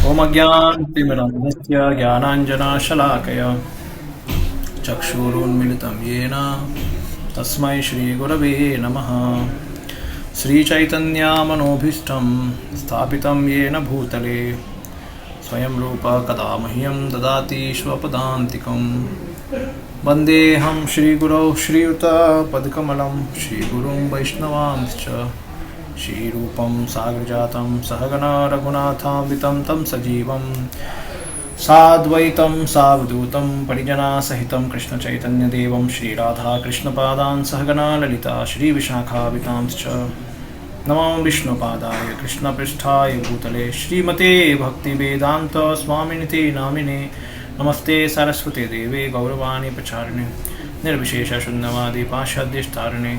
ॐ अज्ञानतिमिरन्धस्य ज्ञानाञ्जनशलाकया चक्षुरुन्मिलितं येन तस्मै श्रीगुरवे नमः। श्रीचैतन्यमनोभीष्टं स्थापितं येन भूतले स्वयं रूप कदा मह्यं ददाति स्वपदान्तिकं। वन्देऽहं श्रीगुरौ श्रीयुतपदकमलं श्रीगुरुं वैष्णवांश्च श्रीरूपं साग्रजातं सहगना रघुनाथान्वितं तं सजीवं साद्वैतं सावधूतं परिजनासहितं कृष्णचैतन्यदेवं श्रीराधाकृष्णपादान् सहगना ललिता श्रीविशाखावितांश्च नमो विष्णुपादाय कृष्णपृष्ठाय भूतले श्रीमते भक्तिवेदान्तस्वामिनिति नामिने नमस्ते सरस्वती देवे गौरवाणी प्रचारिणे निर्विशेषशून्यवादी पाश्चाद्यष्टारिणे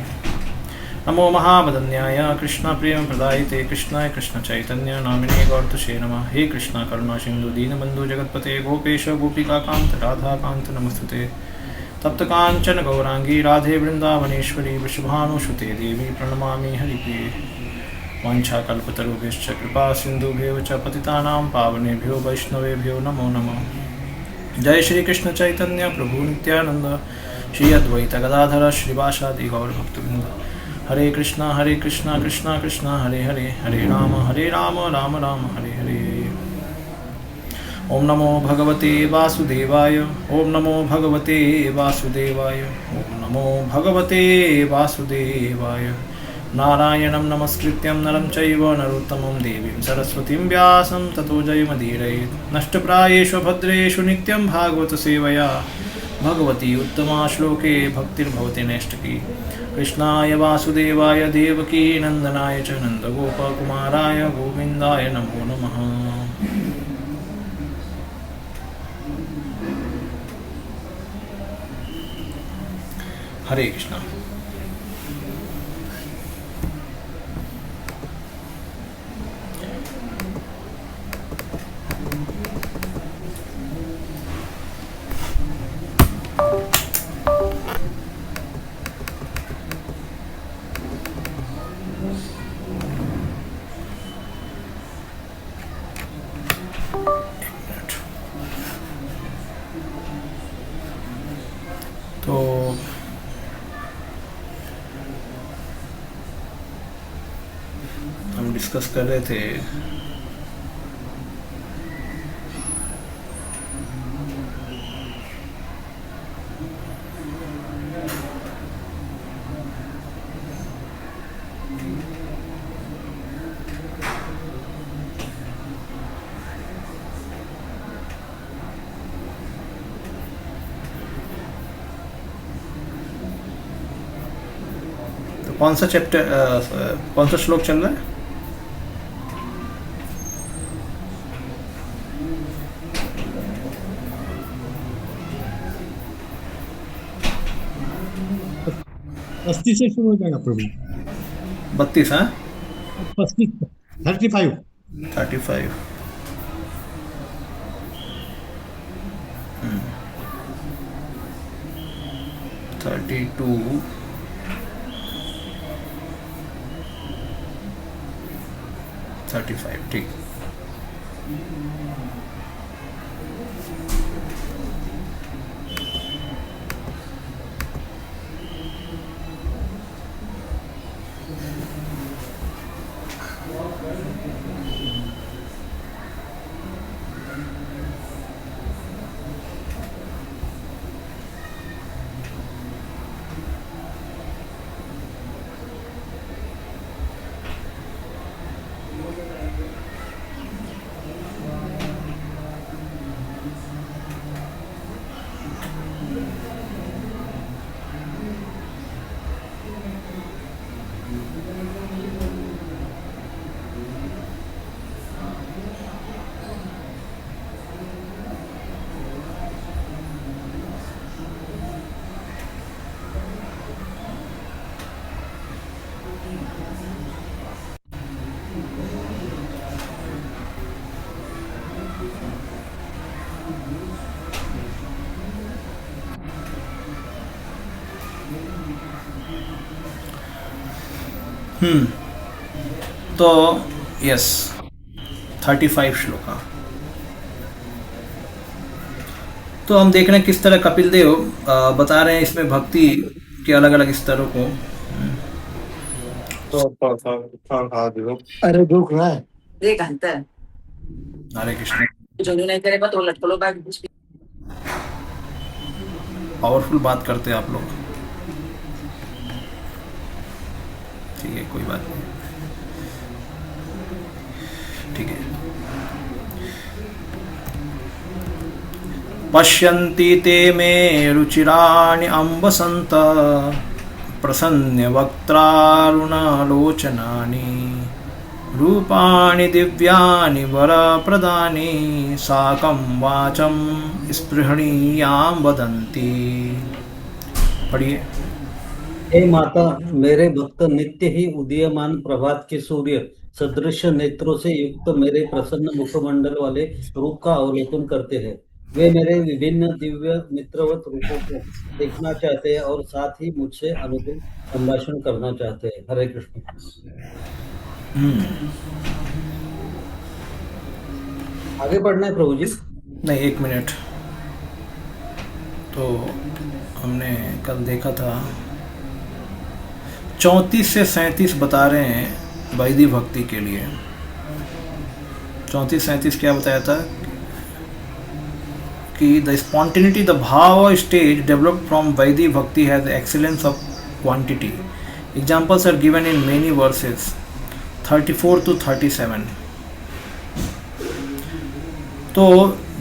नमो महावदन्याय कृष्णप्रेमप्रदायिते कृष्णाय कृष्णचैतन्य नामिने गौरतुषे नमः। हे कृष्ण करुणा सिन्धु दीनबन्धु जगत्पते गोपेश गोपिकान्त राधाकान्त नमस्तुते। तप्त कांचन गौरांगी राधे वृंदावनेश्वरी वृषभानुसुते देवी प्रणमामि हरिप्रिये। वाञ्छाकल्पतरुभ्यश्च कृपा सिन्धुभ्यो च पतितानां पावनेभ्यो वैष्णवेभ्यो नमो नमः। जय श्री कृष्ण चैतन्य प्रभु नित्यानंद श्री अद्वैत गदाधर श्रीवासादि गौरभक्तवृंद। हरे कृष्णा कृष्णा कृष्णा हरे हरे हरे राम राम राम हरे हरे। ओम नमो भगवते वासुदेवाय ओम नमो भगवते वासुदेवाय ओम नमो भगवते वासुदेवाय। नारायणं नमस्कृत्यं नरं चैव नरोत्तमं देवीं सरस्वतीं व्यासं ततो जयमुदीरयेत्। नष्टप्रायेषु भद्रेषु नित्यं भागवत सेवया भगवती उत्तमा श्लोके भक्तिर्भवति नैष्ठिकी। कृष्णाय वासुदेवाय देवकी नंदनाय च नन्दगोपकुमाराय गोविन्दाय नमो नमः। हरे कृष्णा। तो हम डिस्कस कर रहे थे कौन सा चैप्टर कौन सा श्लोक चल रहा है? अस्सी से शुरू हो जाएगा प्रभु। 32? हाँ, 35। 35। 32, 35 ठीक। तो यस 35 श्लोका। तो हम देख रहे हैं किस तरह कपिल देव बता रहे हैं इसमें भक्ति के अलग अलग स्तरों को। अरे दुख रहा है। देख अंतर हरे कृष्ण। जो नहीं करे तो लटकलो का पावरफुल बात करते हैं आप लोग। ठीक है, कोई बात नहीं, ठीक है। पश्यन्ति ते मे रुचिराणि अम्बसन्त प्रसन्न वक्त्रारुणालोचनानि रूपाणि दिव्यानि वरप्रदानि साकं वाचं स्पृहणीयां वदन्ति। पढ़िए। हे माता, मेरे भक्त नित्य ही उदीयमान प्रभात के सूर्य सदृश नेत्रों से युक्त मेरे प्रसन्न मुखमंडल वाले रूप का अवलोकन करते हैं। वे मेरे विभिन्न दिव्य मित्रवत रूपों को देखना चाहते हैं और साथ ही मुझसे अनुकूल संभाषण करना चाहते हैं। हरे कृष्ण। आगे पढ़ना है प्रभु जी? नहीं, 1 मिनट। तो हमने कल देखा था 34 से 37 बता रहे हैं वैदिक भक्ति के लिए। 34-37 क्या बताया था कि the spontaneity the bhava stage developed from Vedic bhakti has excellence of quantity. Examples are given in many verses 34 to 37। तो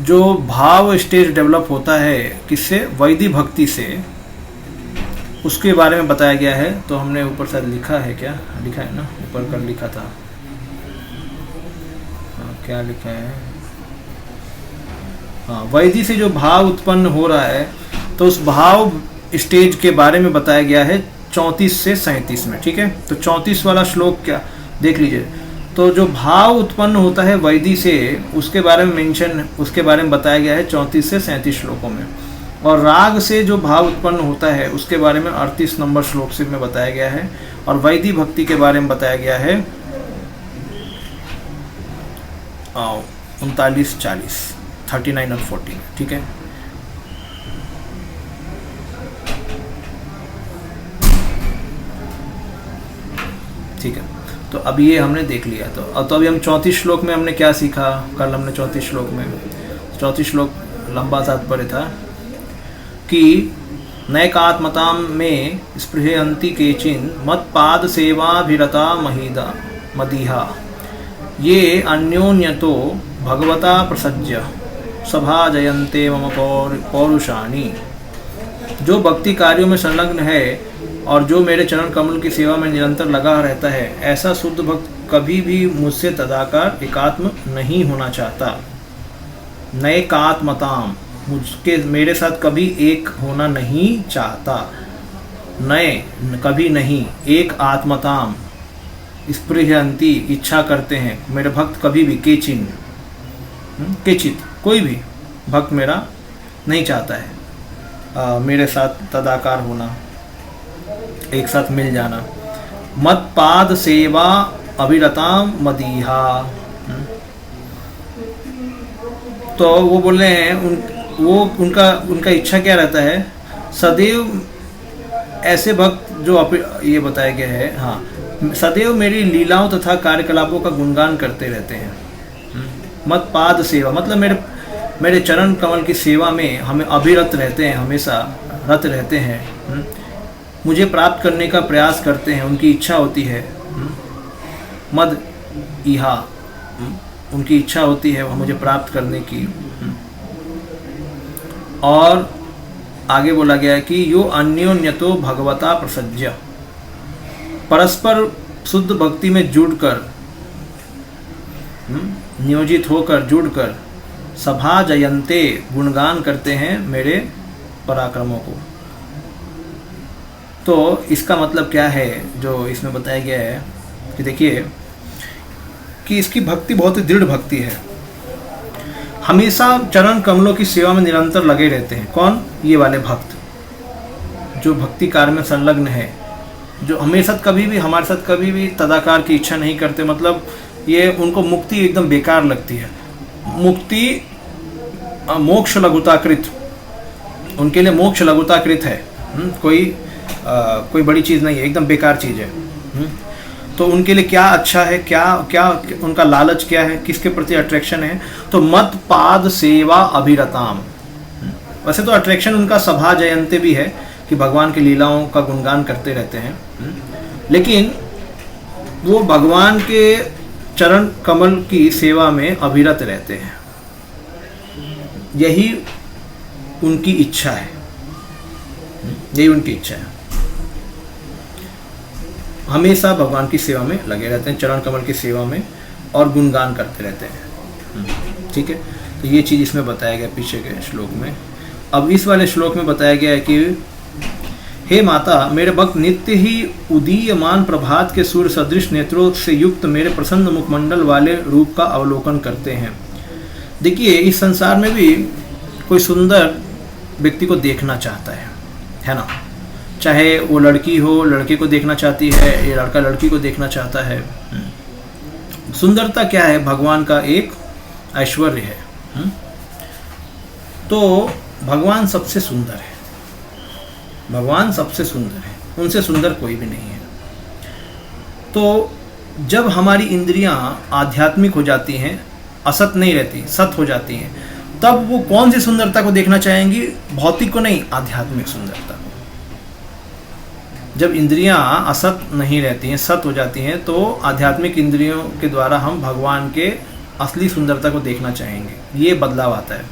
जो भाव स्टेज डेवलप होता है किससे? वैदिक भक्ति से, उसके बारे में बताया गया है। तो हमने ऊपर शायद लिखा है, क्या लिखा है ना, ऊपर कर लिखा था। क्या लिखा है? हाँ, वैदिक से जो भाव उत्पन्न हो रहा है तो उस भाव स्टेज के बारे में बताया गया है 34 से 37 में। ठीक है, तो 34 वाला श्लोक क्या देख लीजिए। तो जो भाव उत्पन्न होता है वैदिक से, उसके बारे में मेंशन, उसके बारे में बताया गया है 34 से 37 श्लोकों में। और राग से जो भाव उत्पन्न होता है उसके बारे में 38 नंबर श्लोक से में बताया गया है। और वैदिक भक्ति के बारे में बताया गया है 39-40, 39 और 40। ठीक है, ठीक है। तो अब ये हमने देख लिया। तो अभी हम 34 श्लोक में हमने क्या सीखा? कल हमने 34 श्लोक में, 34 श्लोक लंबा तात्पर्य था कि नैकात्मतां में स्पृहयन्ति केचिन मत्पाद सेवाभिरता महिदा मदीहा ये अन्योन्यतो भगवता प्रसज्य सभा जयन्ते मम पौरुषाणि। जो भक्ति कार्यों में संलग्न है और जो मेरे चरण कमल की सेवा में निरंतर लगा रहता है, ऐसा शुद्ध भक्त कभी भी मुझसे तदाकार एकात्म नहीं होना चाहता। नैकात्मताम, मुझके मेरे साथ कभी एक होना नहीं चाहता। नए कभी नहीं, एक आत्मताम स्पृहयन्ति इच्छा करते हैं मेरे भक्त कभी भी, केचिन केचित कोई भी भक्त मेरा नहीं चाहता है मेरे साथ तदाकार होना, एक साथ मिल जाना। मत पाद सेवा अभिरताम मदीहा। तो वो बोल रहे हैं उनका इच्छा क्या रहता है? सदैव ऐसे भक्त जो ये बताया गया है, हाँ, सदैव मेरी लीलाओं तथा कार्यकलापों का गुणगान करते रहते हैं। मत पाद सेवा मतलब मेरे चरण कमल की सेवा में हमें अभिरत रहते हैं, हमेशा रत रहते हैं। मुझे प्राप्त करने का प्रयास करते हैं, उनकी इच्छा होती है। मद इहा, उनकी इच्छा होती है मुझे प्राप्त करने की। और आगे बोला गया है कि यो अन्योन्यतो भगवता प्रसज्य, परस्पर शुद्ध भक्ति में जुड़कर, नियोजित होकर, जुड़कर, सभा जयंते गुणगान करते हैं मेरे पराक्रमों को। तो इसका मतलब क्या है जो इसमें बताया गया है कि देखिए कि इसकी भक्ति बहुत ही दृढ़ भक्ति है, हमेशा चरण कमलों की सेवा में निरंतर लगे रहते हैं। कौन? ये वाले भक्त जो भक्ति कार्य में संलग्न है, जो हमेशा कभी भी हमारे साथ कभी भी तदाकार की इच्छा नहीं करते। मतलब ये उनको मुक्ति एकदम बेकार लगती है। मुक्ति मोक्ष लघुताकृत, उनके लिए मोक्ष लघुताकृत है, कोई बड़ी चीज़ नहीं है, एकदम बेकार चीज़ है। तो उनके लिए क्या अच्छा है, क्या क्या उनका लालच क्या है, किसके प्रति अट्रैक्शन है? तो मत पाद सेवा अभिरताम। वैसे तो अट्रैक्शन उनका सभा जयंते भी है कि भगवान की लीलाओं का गुणगान करते रहते हैं, लेकिन वो भगवान के चरण कमल की सेवा में अभिरत रहते हैं। यही उनकी इच्छा है, यही उनकी इच्छा है। हमेशा भगवान की सेवा में लगे रहते हैं, चरण कमल की सेवा में, और गुणगान करते रहते हैं। ठीक है, तो ये चीज़ इसमें बताया गया पीछे के श्लोक में। अब इस वाले श्लोक में बताया गया है कि हे माता, मेरे भक्त नित्य ही उदीयमान प्रभात के सूर्य सदृश नेत्रों से युक्त मेरे प्रसन्न मुखमंडल वाले रूप का अवलोकन करते हैं। देखिए, इस संसार में भी कोई सुंदर व्यक्ति को देखना चाहता है ना? चाहे वो लड़की हो, लड़के को देखना चाहती है, या लड़का लड़की को देखना चाहता है। सुंदरता क्या है? भगवान का एक ऐश्वर्य है। तो भगवान सबसे सुंदर है, भगवान सबसे सुंदर है, उनसे सुंदर कोई भी नहीं है। तो जब हमारी इंद्रियां आध्यात्मिक हो जाती हैं, असत नहीं रहती, सत हो जाती हैं, तब वो कौन सी सुंदरता को देखना चाहेंगी? भौतिक को नहीं, आध्यात्मिक सुंदरता को। जब इंद्रियां असत नहीं रहती हैं, सत हो जाती हैं, तो आध्यात्मिक इंद्रियों के द्वारा हम भगवान के असली सुंदरता को देखना चाहेंगे। ये बदलाव आता है।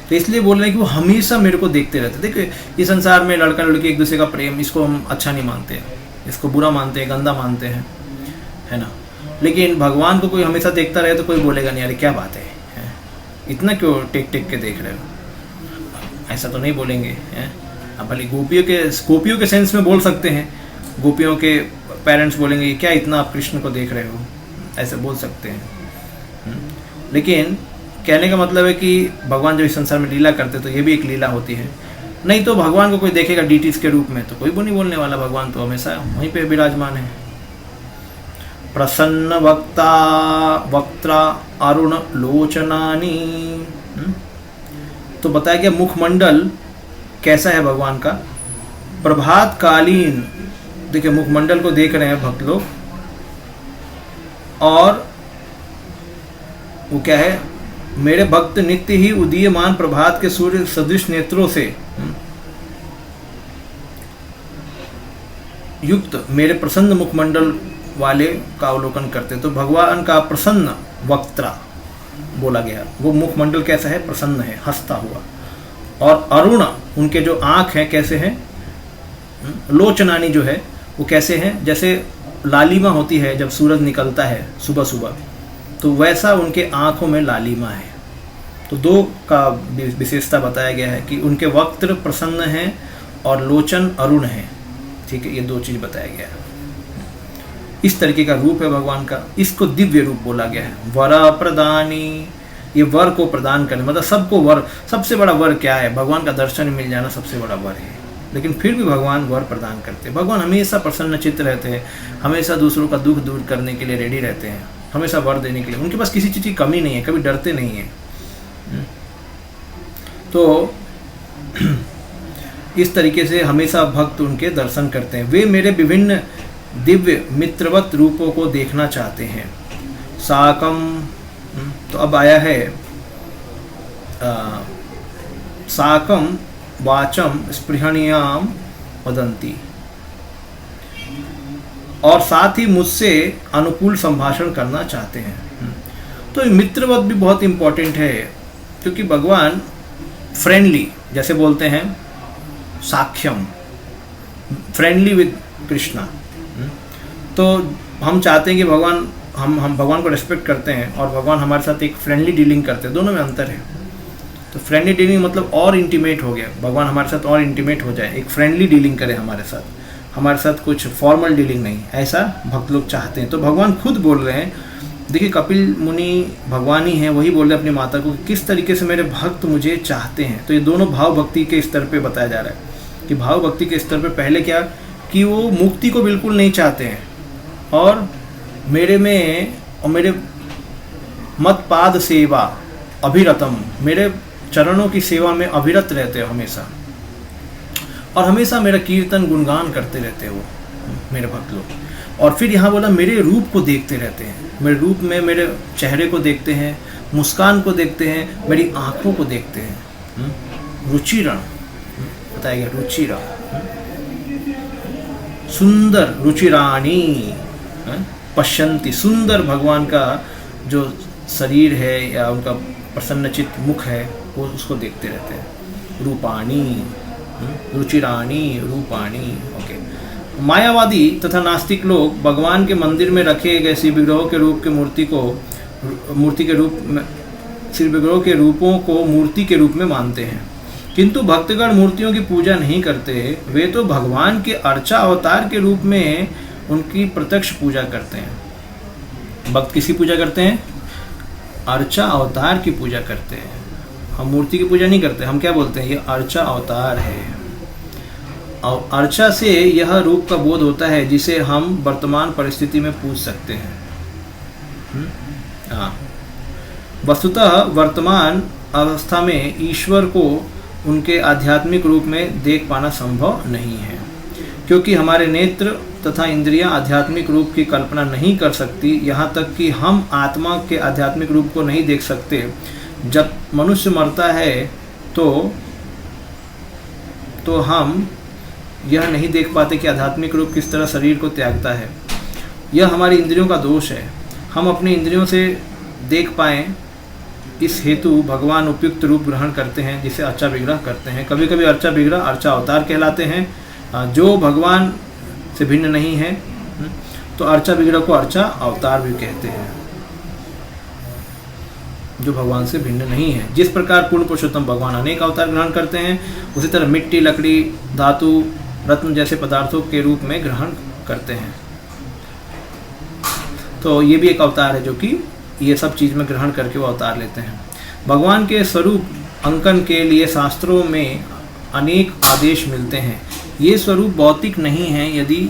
तो इसलिए बोल रहे हैं कि वो हमेशा मेरे को देखते रहते। देखिए, इस संसार में लड़का लड़की एक दूसरे का प्रेम, इसको हम अच्छा नहीं मानते, इसको बुरा मानते हैं, गंदा मानते हैं, है ना? लेकिन भगवान को कोई हमेशा देखता रहे तो कोई बोलेगा नहीं, अरे क्या बात है, इतना क्यों टेक टेक के देख रहे हो? ऐसा तो नहीं बोलेंगे, हैं? अब भले गोपियों के सेंस में बोल सकते हैं। गोपियों के पेरेंट्स बोलेंगे, क्या इतना आप कृष्ण को देख रहे हो, ऐसे बोल सकते हैं। लेकिन कहने का मतलब है कि भगवान जब इस संसार में लीला करते तो ये भी एक लीला होती है। नहीं तो भगवान को कोई देखेगा डीटीज के रूप में तो कोई वो नहीं बोलने वाला, भगवान तो हमेशा वहीं पे विराजमान है। प्रसन्न वक्त्रा अरुण लोचनानी। तो बताया गया मुखमंडल कैसा है भगवान का? प्रभात कालीन, देखिए मुखमंडल को देख रहे हैं भक्त लोग, और वो क्या है? मेरे भक्त नित्य ही उदीयमान प्रभात के सूर्य सदृश नेत्रों से युक्त मेरे प्रसन्न मुखमंडल वाले का अवलोकन करते। तो भगवान का प्रसन्न वक्त्रा बोला गया, वो मुखमंडल कैसा है? प्रसन्न है, हंसता हुआ। और अरुण, उनके जो आँख हैं कैसे हैं? लोचनानी जो है वो कैसे हैं? जैसे लालिमा होती है जब सूरज निकलता है सुबह सुबह, तो वैसा उनके आँखों में लालिमा है। तो दो का विशेषता बताया गया है कि उनके वक्त्र प्रसन्न हैं और लोचन अरुण है। ठीक है, ये दो चीज़ बताया गया है। इस तरीके का रूप है भगवान का, इसको दिव्य रूप बोला गया है। वर प्रदानी, ये वर को प्रदान करने, मतलब सबको वर, सबसे बड़ा वर क्या है? भगवान का दर्शन मिल जाना सबसे बड़ा वर है। लेकिन फिर भी भगवान वर प्रदान करते हैं। भगवान हमेशा प्रसन्न चित्त रहते हैं, हमेशा दूसरों का दुख दूर करने के लिए रेडी रहते हैं, हमेशा वर देने के लिए। उनके पास किसी चीज़ की कमी नहीं है, कभी डरते नहीं है। तो इस तरीके से हमेशा भक्त उनके दर्शन करते हैं। वे मेरे विभिन्न दिव्य मित्रवत रूपों को देखना चाहते हैं। साकम, तो अब आया है साकम वाचम स्पृहणीयाम वदंती, और साथ ही मुझसे अनुकूल संभाषण करना चाहते हैं। तो मित्रवत भी बहुत इम्पोर्टेंट है, क्योंकि भगवान फ्रेंडली, जैसे बोलते हैं साख्यम, फ्रेंडली विद कृष्णा। तो हम चाहते हैं कि भगवान, हम भगवान को रिस्पेक्ट करते हैं और भगवान हमारे साथ एक फ्रेंडली डीलिंग करते हैं, दोनों में अंतर है। तो फ्रेंडली डीलिंग मतलब और इंटीमेट हो गया, भगवान हमारे साथ और इंटीमेट हो जाए, एक फ्रेंडली डीलिंग करे हमारे साथ कुछ फॉर्मल डीलिंग नहीं, ऐसा भक्त लोग चाहते हैं। तो भगवान खुद बोल रहे हैं, देखिए कपिल मुनि भगवान ही हैं, वही बोल रहे हैं अपनी माता को किस तरीके से मेरे भक्त मुझे चाहते हैं। तो ये दोनों भाव भक्ति के स्तर पे बताया जा रहा है कि भाव भक्ति के स्तर पे पहले क्या कि वो मुक्ति को बिल्कुल नहीं चाहते हैं, और मेरे में और मेरे मत पाद सेवा अभिरतम, मेरे चरणों की सेवा में अविरत रहते हो हमेशा, और हमेशा मेरा कीर्तन गुणगान करते रहते हो मेरे भक्त लोग। और फिर यहाँ बोला मेरे रूप को देखते रहते हैं, मेरे रूप में मेरे चेहरे को देखते हैं, मुस्कान को देखते हैं, मेरी आँखों को देखते हैं। रुचिरण बताया गया, रुचिरण सुंदर, रुचिराणी पश्यंती, सुंदर भगवान का जो शरीर है या उनका प्रसन्नचित मुख है वो उसको देखते रहते हैं। रूपाणी, रुचिराणी, रूपाणी। ओके। मायावादी तथा नास्तिक लोग भगवान के मंदिर में रखे गए श्री विग्रहों के रूप के मूर्ति के रूप में श्री विग्रहों के रूपों को मूर्ति के रूप में मानते हैं, किंतु भक्तगण मूर्तियों की पूजा नहीं करते। वे तो भगवान के अर्चा अवतार के रूप में उनकी प्रत्यक्ष पूजा करते हैं। भक्त किसी पूजा करते हैं? अर्चा अवतार की पूजा करते हैं। हम मूर्ति की पूजा नहीं करते, हम क्या बोलते हैं? ये अर्चा अवतार है। और अर्चा से यह रूप का बोध होता है जिसे हम वर्तमान परिस्थिति में पूज सकते हैं। वस्तुतः वर्तमान अवस्था में ईश्वर को उनके आध्यात्मिक रूप में देख पाना संभव नहीं है, क्योंकि हमारे नेत्र तथा इंद्रियां आध्यात्मिक रूप की कल्पना नहीं कर सकती। यहाँ तक कि हम आत्मा के आध्यात्मिक रूप को नहीं देख सकते। जब मनुष्य मरता है तो हम यह नहीं देख पाते कि आध्यात्मिक रूप किस तरह शरीर को त्यागता है। यह हमारी इंद्रियों का दोष है। हम अपनी इंद्रियों से देख पाएं, इस हेतु भगवान उपयुक्त रूप ग्रहण करते हैं जिसे अर्चा विग्रह करते हैं। कभी कभी अर्चा विग्रह अर्चा अवतार कहलाते हैं, जो भगवान से भिन्न नहीं है तो अर्चा विग्रह को अर्चा अवतार भी कहते हैं, जो भगवान से भिन्न नहीं है। जिस प्रकार पूर्ण पुरुषोत्तम भगवान अनेक अवतार ग्रहण करते हैं, उसी तरह मिट्टी, लकड़ी, धातु, रत्न जैसे पदार्थों के रूप में ग्रहण करते हैं। तो ये भी एक अवतार है जो कि ये सब चीज़ में ग्रहण करके वो अवतार लेते हैं। भगवान के स्वरूप अंकन के लिए शास्त्रों में अनेक आदेश मिलते हैं। ये स्वरूप भौतिक नहीं है। यदि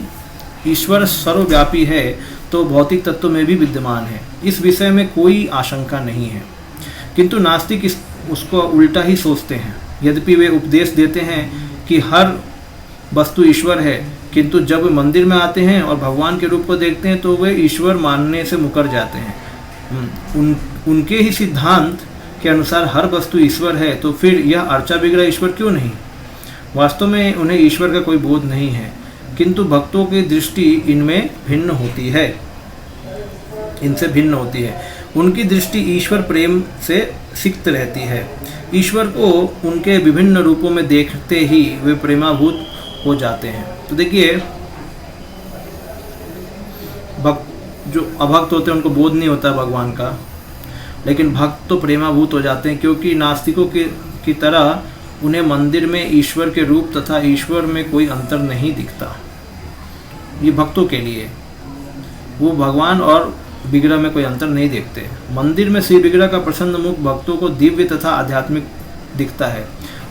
ईश्वर सर्वव्यापी है तो भौतिक तत्व में भी विद्यमान है, इस विषय में कोई आशंका नहीं है। किंतु नास्तिक उसको उल्टा ही सोचते हैं। यद्यपि वे उपदेश देते हैं कि हर वस्तु ईश्वर है, किंतु जब वे मंदिर में आते हैं और भगवान के रूप को देखते हैं तो वे ईश्वर मानने से मुकर जाते हैं। उनके ही सिद्धांत के अनुसार हर वस्तु ईश्वर है, तो फिर यह अर्चा विग्रह ईश्वर क्यों नहीं? वास्तव में उन्हें ईश्वर का कोई बोध नहीं है, किंतु भक्तों की दृष्टि इनमें भिन्न होती है, इनसे भिन्न होती है। उनकी दृष्टि ईश्वर प्रेम से सिक्त रहती है। ईश्वर को उनके विभिन्न रूपों में देखते ही वे प्रेमाभूत हो जाते हैं। तो देखिए, जो अभक्त होते हैं उनको बोध नहीं होता भगवान का, लेकिन भक्त तो प्रेमाभूत हो जाते हैं, क्योंकि नास्तिकों की तरह उन्हें मंदिर में ईश्वर के रूप तथा ईश्वर में कोई अंतर नहीं दिखता। ये भक्तों के लिए, वो भगवान और विग्रह में कोई अंतर नहीं देखते। मंदिर में श्री विग्रह का प्रसन्न मुख भक्तों को दिव्य तथा आध्यात्मिक दिखता है,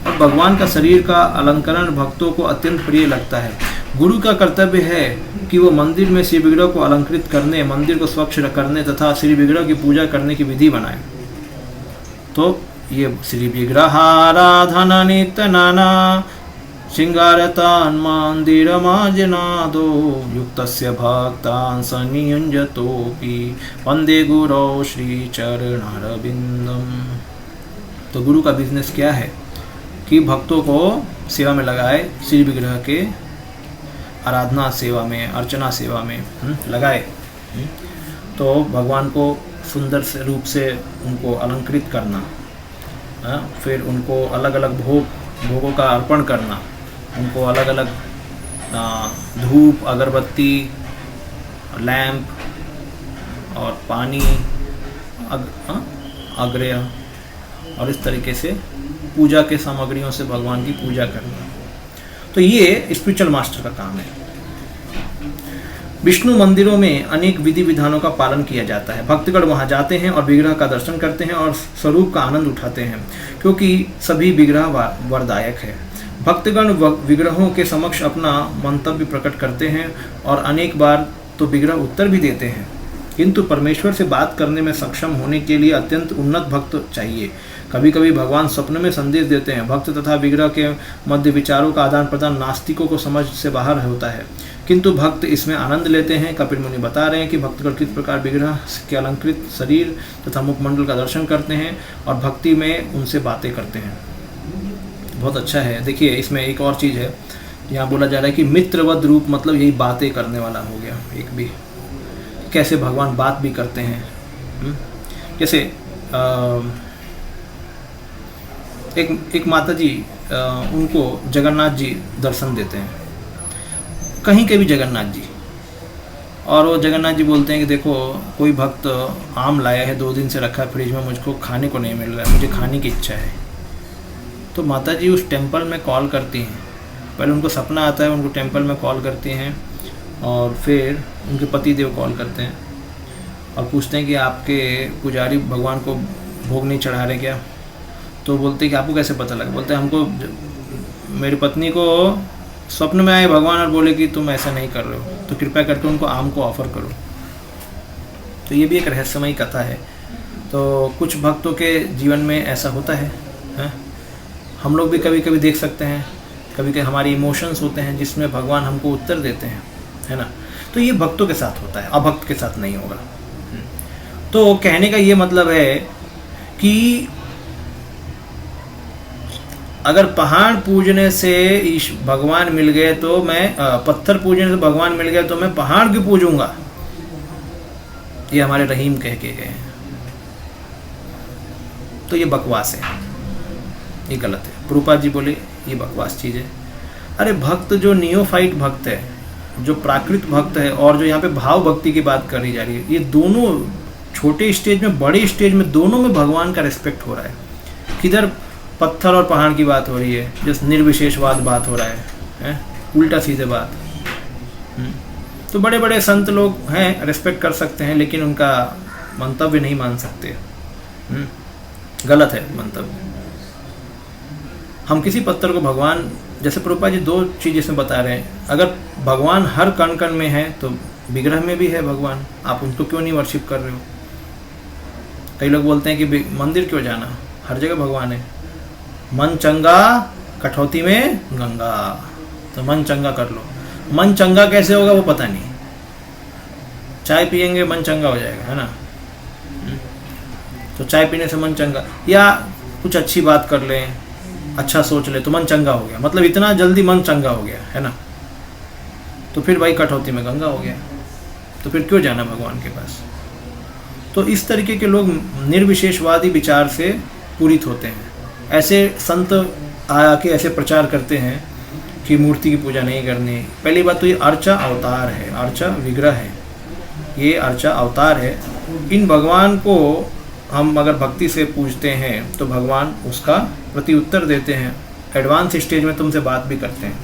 और भगवान का शरीर का अलंकरण भक्तों को अत्यंत प्रिय लगता है। गुरु का कर्तव्य है कि वो मंदिर में श्री विग्रह को अलंकृत करने, मंदिर को स्वच्छ करने तथा श्री विग्रह की पूजा करने की विधि बनाए। तो ये श्री विग्रहाराधना नित्य नाना श्रृंगारतान् मंदिरमाजनादो युक्तस्य भक्तान् संनियुञ्जतोऽपि वंदे गुरौ श्री चरणारविंदम। तो गुरु का बिजनेस क्या है कि भक्तों को सेवा में लगाए, श्री विग्रह के आराधना सेवा में, अर्चना सेवा में लगाए। तो भगवान को सुंदर से रूप से उनको अलंकृत करना, फिर उनको अलग अलग भोगों का अर्पण करना, उनको अलग अलग धूप, अगरबत्ती, लैंप और पानी, अग्रय और इस तरीके से पूजा के सामग्रियों से भगवान की पूजा करना। तो ये स्पिरिचुअल मास्टर का काम है। विष्णु मंदिरों में अनेक विधि विधानों का पालन किया जाता है। भक्तगण वहां जाते हैं और विग्रह का दर्शन करते हैं और स्वरूप का आनंद उठाते हैं, क्योंकि सभी विग्रह वरदायक है। भक्तगण विग्रहों के समक्ष अपना मंतव्य प्रकट करते हैं और अनेक बार तो विग्रह उत्तर भी देते हैं, किंतु परमेश्वर से बात करने में सक्षम होने के लिए अत्यंत उन्नत भक्त चाहिए। कभी कभी भगवान स्वप्न में संदेश देते हैं। भक्त तथा विग्रह के मध्य विचारों का आदान प्रदान नास्तिकों को समझ से बाहर होता है, किंतु भक्त इसमें आनंद लेते हैं। कपिल मुनि बता रहे हैं कि भक्तगण किस प्रकार विग्रह के अलंकृत शरीर तथा मुखमंडल का दर्शन करते हैं और भक्ति में उनसे बातें करते हैं। बहुत अच्छा है। देखिए इसमें एक और चीज़ है, यहाँ बोला जा रहा है कि मित्रवद रूप, मतलब यही बातें करने वाला हो गया। एक भी कैसे भगवान बात भी करते हैं। जैसे एक माता जी, उनको जगन्नाथ जी दर्शन देते हैं, कहीं के भी जगन्नाथ जी, और वो जगन्नाथ जी बोलते हैं कि देखो कोई भक्त आम लाया है, 2 दिन से रखा है फ्रिज में, मुझको खाने को नहीं मिल रहा है, मुझे खाने की इच्छा है। तो माता जी उस टेंपल में कॉल करती हैं। पहले उनको सपना आता है, उनको टेंपल में कॉल करती हैं और फिर उनके पति देव कॉल करते हैं और पूछते हैं कि आपके पुजारी भगवान को भोग नहीं चढ़ा रहे क्या? तो बोलते हैं कि आपको कैसे पता लगा? बोलते हैं हमको, मेरी पत्नी को स्वप्न में आए भगवान और बोले कि तुम ऐसा नहीं कर रहे हो, तो कृपया करके उनको आम को ऑफ़र करो। तो ये भी एक रहस्यमयी कथा है। तो कुछ भक्तों के जीवन में ऐसा होता है, हम लोग भी कभी कभी देख सकते हैं, कभी कभी हमारी इमोशंस होते हैं जिसमें भगवान हमको उत्तर देते हैं, है ना। तो ये भक्तों के साथ होता है, अभक्त के साथ नहीं होगा। तो कहने का ये मतलब है कि अगर पहाड़ पूजने से भगवान मिल गए तो मैं, पत्थर पूजने से भगवान मिल गए तो मैं पहाड़ क्यों पूजूंगा, ये हमारे रहीम कह के गए हैं। तो ये बकवास है, ये गलत है। प्रभुपाद जी बोले ये बकवास चीज़ है। अरे भक्त जो नियोफाइट भक्त है, जो प्राकृत भक्त है, और जो यहाँ पे भाव भक्ति की बात करी जा रही है, ये दोनों छोटे स्टेज में, बड़े स्टेज में, दोनों में भगवान का रिस्पेक्ट हो रहा है। किधर पत्थर और पहाड़ की बात हो रही है, जिस निर्विशेषवाद बात हो रहा है? उल्टा सीधे बात। तो बड़े बड़े संत लोग हैं, रिस्पेक्ट कर सकते हैं, लेकिन उनका मंतव्य नहीं मान सकते। गलत है मंतव्य। हम किसी पत्थर को भगवान, जैसे प्रभुपाद जी 2 चीज़ इसमें बता रहे हैं, अगर भगवान हर कण कण में है तो विग्रह में भी है भगवान, आप उनको क्यों नहीं वर्शिप कर रहे हो? कई लोग बोलते हैं कि मंदिर क्यों जाना, हर जगह भगवान है। मन चंगा कठौती में गंगा, तो मन चंगा कर लो। मन चंगा कैसे होगा वो पता नहीं, चाय पियेंगे मन चंगा हो जाएगा, है ना। तो चाय पीने से मन चंगा, या कुछ अच्छी बात कर लें, अच्छा सोच ले तो मन चंगा हो गया, मतलब इतना जल्दी मन चंगा हो गया, है ना। तो फिर भाई कठौती में गंगा हो गया, तो फिर क्यों जाना भगवान के पास? तो इस तरीके के लोग निर्विशेषवादी विचार से पूरित होते हैं। ऐसे संत आके ऐसे प्रचार करते हैं कि मूर्ति की पूजा नहीं करनी। पहली बात तो ये अर्चा अवतार है, अर्चा विग्रह है, ये अर्चा अवतार है। इन भगवान को हम अगर भक्ति से पूजते हैं तो भगवान उसका प्रति उत्तर देते हैं, एडवांस स्टेज में तुमसे बात भी करते हैं।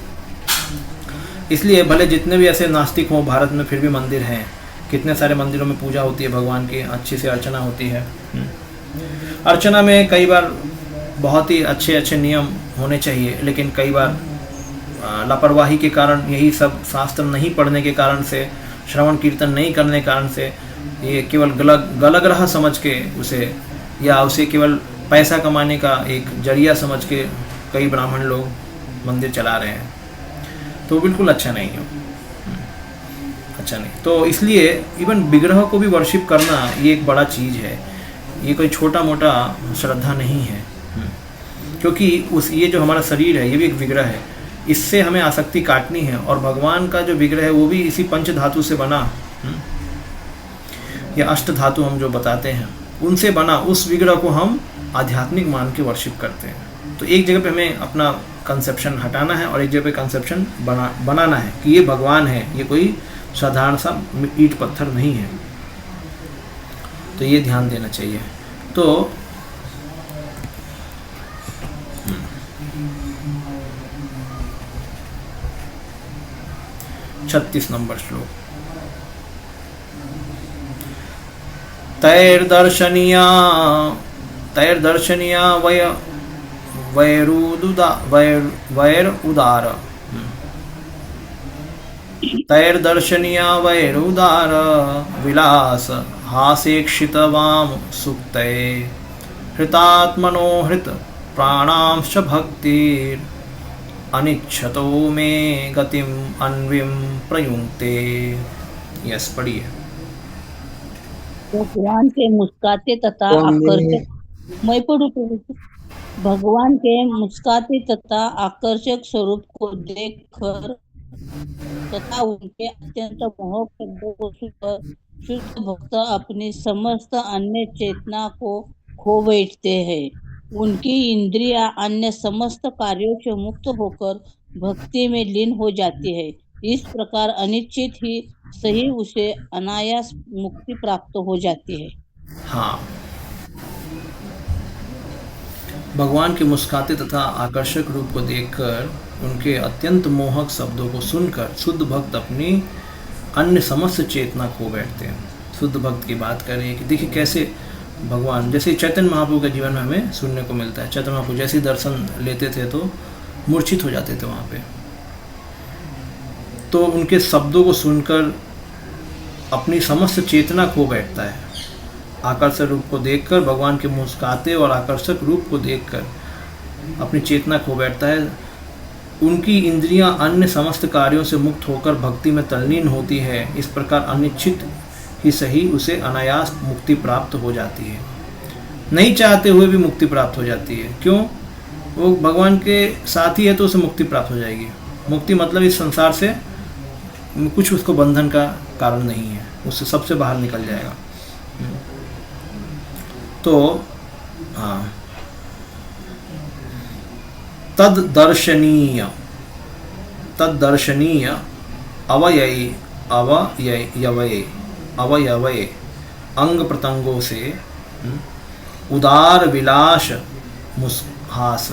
इसलिए भले जितने भी ऐसे नास्तिक हों भारत में, फिर भी मंदिर हैं, कितने सारे मंदिरों में पूजा होती है भगवान की, अच्छी से अर्चना होती है। अर्चना में कई बार बहुत ही अच्छे अच्छे नियम होने चाहिए, लेकिन कई बार लापरवाही के कारण, यही सब शास्त्र नहीं पढ़ने के कारण से, श्रवण कीर्तन नहीं करने के कारण से, ये केवल गलग्रह समझ के उसे, या उसे केवल पैसा कमाने का एक जरिया समझ के कई ब्राह्मण लोग मंदिर चला रहे हैं, तो बिल्कुल अच्छा नहीं है, अच्छा नहीं। तो इसलिए इवन विग्रह को भी वर्शिप करना ये एक बड़ा चीज़ है, ये कोई छोटा मोटा श्रद्धा नहीं है। क्योंकि ये जो हमारा शरीर है ये भी एक विग्रह है, इससे हमें आसक्ति काटनी है, और भगवान का जो विग्रह है वो भी इसी पंच धातु से बना, या अष्ट धातु हम जो बताते हैं उनसे बना, उस विग्रह को हम आध्यात्मिक मान के वर्शिप करते हैं। तो एक जगह पे हमें अपना कंसेप्शन हटाना है और एक जगह पे कंसेप्शन बनाना है कि ये भगवान है, ये कोई साधारण सा ईंट पत्थर नहीं है। तो ये ध्यान देना चाहिए। तो 36 नंबर श्लोक। तैर्दर्शनीया वैरुदार तैर्दर्शनीया वैरुदार विलास हासेक्षितवाम सुक्तये हृतात्मनो हृत प्राणांश भक्तिर अनिच्छतो में गतिम अन्विम प्रयुंक्ते। यस, पढ़िए। भगवान के मुस्काते तथा आकर्षक, मैं पढ़ूं प्रभु? भगवान के मुस्काते तथा आकर्षक स्वरूप को देखकर तथा उनके अत्यंत मोहक शब्दों को सुनकर शुद्ध भक्त अपनी समस्त अन्य चेतना को खो बैठते हैं। उनकी इंद्रियां अन्य समस्त कार्यों से मुक्त होकर भक्ति में लीन हो जाती है। इस प्रकार अनिश्चित ही सही उसे अनायास मुक्ति प्राप्त हो जाती है। हाँ, भगवान के मुस्काते तथा आकर्षक रूप को देखकर उनके अत्यंत मोहक शब्दों को सुनकर शुद्ध भक्त अपनी अन्य समस्त चेतना खो बैठते हैं। शुद्ध भक्त की बात करें कि देखिए कैसे भगवान, जैसे चैतन्य महाप्रभु के जीवन में हमें सुनने को मिलता है। चैतन्य महाप्रभु जैसे दर्शन लेते थे तो मूर्छित हो जाते थे वहाँ पे, तो उनके शब्दों को सुनकर अपनी समस्त चेतना खो बैठता है। आकर्षक रूप को देखकर, भगवान के मुस्काते और आकर्षक रूप को देखकर अपनी चेतना खो बैठता है। उनकी इंद्रियां अन्य समस्त कार्यों से मुक्त होकर भक्ति में तल्लीन होती है। इस प्रकार अनिश्चित ही सही उसे अनायास मुक्ति प्राप्त हो जाती है। नहीं चाहते हुए भी मुक्ति प्राप्त हो जाती है। क्यों? वो भगवान के साथ ही है तो उसे मुक्ति प्राप्त हो जाएगी। मुक्ति मतलब इस संसार से कुछ उसको बंधन का कारण नहीं है, उससे सबसे बाहर निकल जाएगा। तो हाँ, तद दर्शनीय अवयवय अंग प्रत्यंगों से उदार विलास मुस्हास।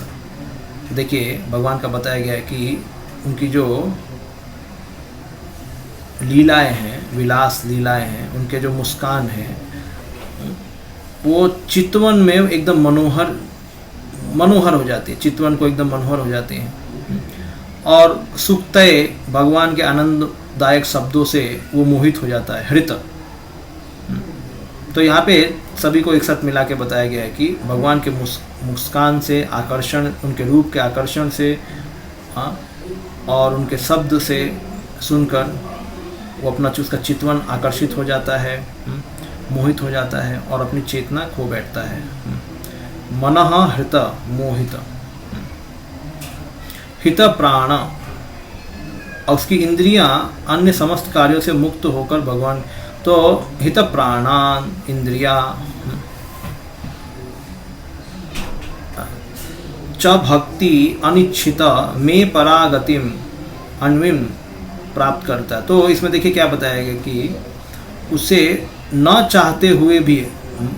देखिए भगवान का बताया गया है कि उनकी जो लीलाएं हैं, विलास लीलाएं हैं, उनके जो मुस्कान है वो चितवन में एकदम मनोहर हो जाती है। चितवन को एकदम मनोहर हो जाती हैं और सुखतय भगवान के आनंददायक शब्दों से वो मोहित हो जाता है। हृत, तो यहाँ पे सभी को एक साथ मिला के बताया गया है कि भगवान के मुस्कान से आकर्षण, उनके रूप के आकर्षण से, हाँ, और उनके शब्द से सुनकर वो अपना उसका चितवन आकर्षित हो जाता है, मोहित हो जाता है और अपनी चेतना खो बैठता है। मनः हृत मोहित, हित प्राण, और उसकी इंद्रियां अन्य समस्त कार्यों से मुक्त होकर भगवान, तो हित प्राणान इंद्रिया च भक्ति अनिच्छित में परागतिम अन्विम प्राप्त करता है। तो इसमें देखिए क्या बताया गया कि उसे न चाहते हुए भी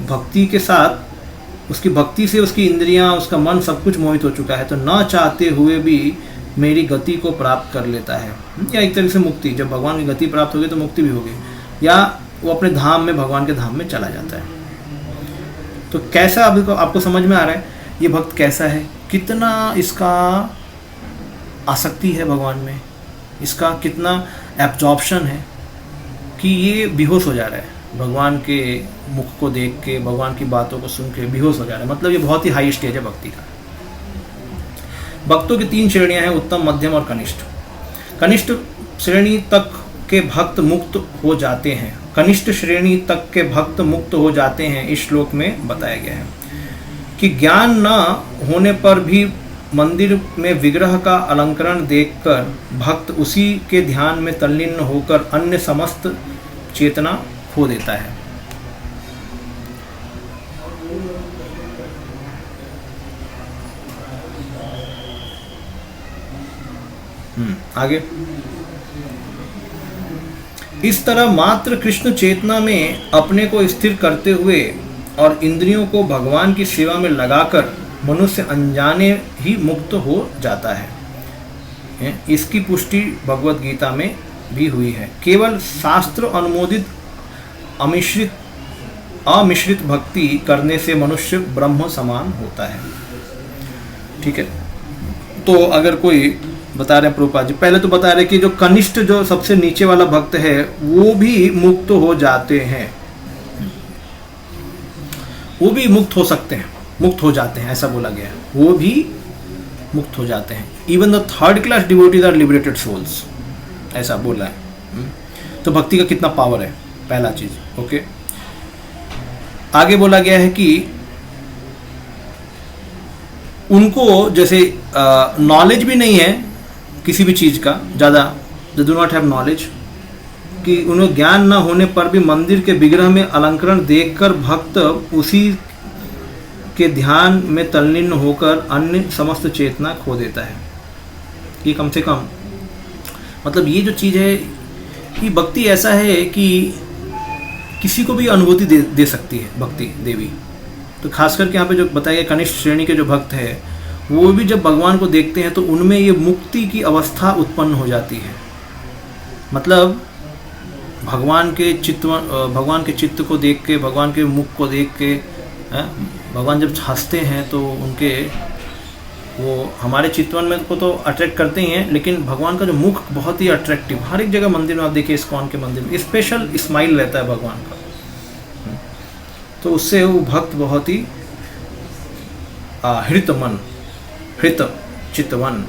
भक्ति के साथ, उसकी भक्ति से उसकी इंद्रियां, उसका मन सब कुछ मोहित हो चुका है, तो न चाहते हुए भी मेरी गति को प्राप्त कर लेता है। या एक तरह से मुक्ति, जब भगवान की गति प्राप्त होगी तो मुक्ति भी होगी, या वो अपने धाम में, भगवान के धाम में चला जाता है। तो कैसा अभी आपको समझ में आ रहा है ये भक्त कैसा है, कितना इसका आसक्ति है भगवान में, इसका कितना एब्जॉर्प्शन है कि ये बेहोश हो जा रहा है भगवान के मुख को देख के, भगवान की बातों को सुन के बेहोश हो जा रहा है। मतलब ये बहुत ही हाई स्टेज है भक्ति का। भक्तों की 3 श्रेणियां हैं, उत्तम, मध्यम और कनिष्ठ। कनिष्ठ श्रेणी तक के भक्त मुक्त हो जाते हैं। कनिष्ठ श्रेणी तक के भक्त मुक्त हो जाते हैं, इस श्लोक में बताया गया है कि ज्ञान न होने पर भी मंदिर में विग्रह का अलंकरण देखकर भक्त उसी के ध्यान में तल्लीन होकर अन्य समस्त चेतना खो देता है। आगे, इस तरह मात्र कृष्ण चेतना में अपने को स्थिर करते हुए और इंद्रियों को भगवान की सेवा में लगाकर मनुष्य अनजाने ही मुक्त हो जाता है। इसकी पुष्टि भगवत गीता में भी हुई है। केवल शास्त्र अनुमोदित अमिश्रित भक्ति करने से मनुष्य ब्रह्म समान होता है। ठीक है, तो अगर कोई बता रहे हैं प्रभुपाद जी, पहले तो बता रहे कि जो कनिष्ठ, जो सबसे नीचे वाला भक्त है, वो भी मुक्त हो जाते हैं, वो भी मुक्त हो सकते हैं। मुक्त हो जाते हैं, ऐसा बोला गया है, वो भी मुक्त हो जाते हैं। Even the third class devotees are liberated souls, ऐसा बोला है। तो भक्ति का कितना पावर है, पहला चीज। ओके, आगे बोला गया है कि उनको जैसे नॉलेज भी नहीं है किसी भी चीज का ज़्यादा, दे डू नॉट हैव नॉलेज, कि उन्हें ज्ञान न होने पर भी मंदिर के विग्रह में अलंकरण देखकर भक्त उसी के ध्यान में तल्लीन होकर अन्य समस्त चेतना खो देता है। ये कम से कम मतलब ये जो चीज़ है कि भक्ति ऐसा है कि किसी को भी अनुभूति दे सकती है भक्ति देवी। तो खास करके यहाँ पे जो बताया गया कनिष्ठ श्रेणी के जो भक्त है वो भी जब भगवान को देखते हैं तो उनमें ये मुक्ति की अवस्था उत्पन्न हो जाती है। मतलब भगवान के चित्त को देख के, भगवान के मुख को देख के, भगवान जब हंसते हैं तो उनके वो हमारे चितवन में को तो अट्रैक्ट करते ही हैं, लेकिन भगवान का जो मुख बहुत ही अट्रैक्टिव, हर एक जगह मंदिर में आप देखिए, इस्कॉन के मंदिर में स्पेशल स्माइल रहता है भगवान का। तो उससे वो भक्त बहुत ही हृत चितवन,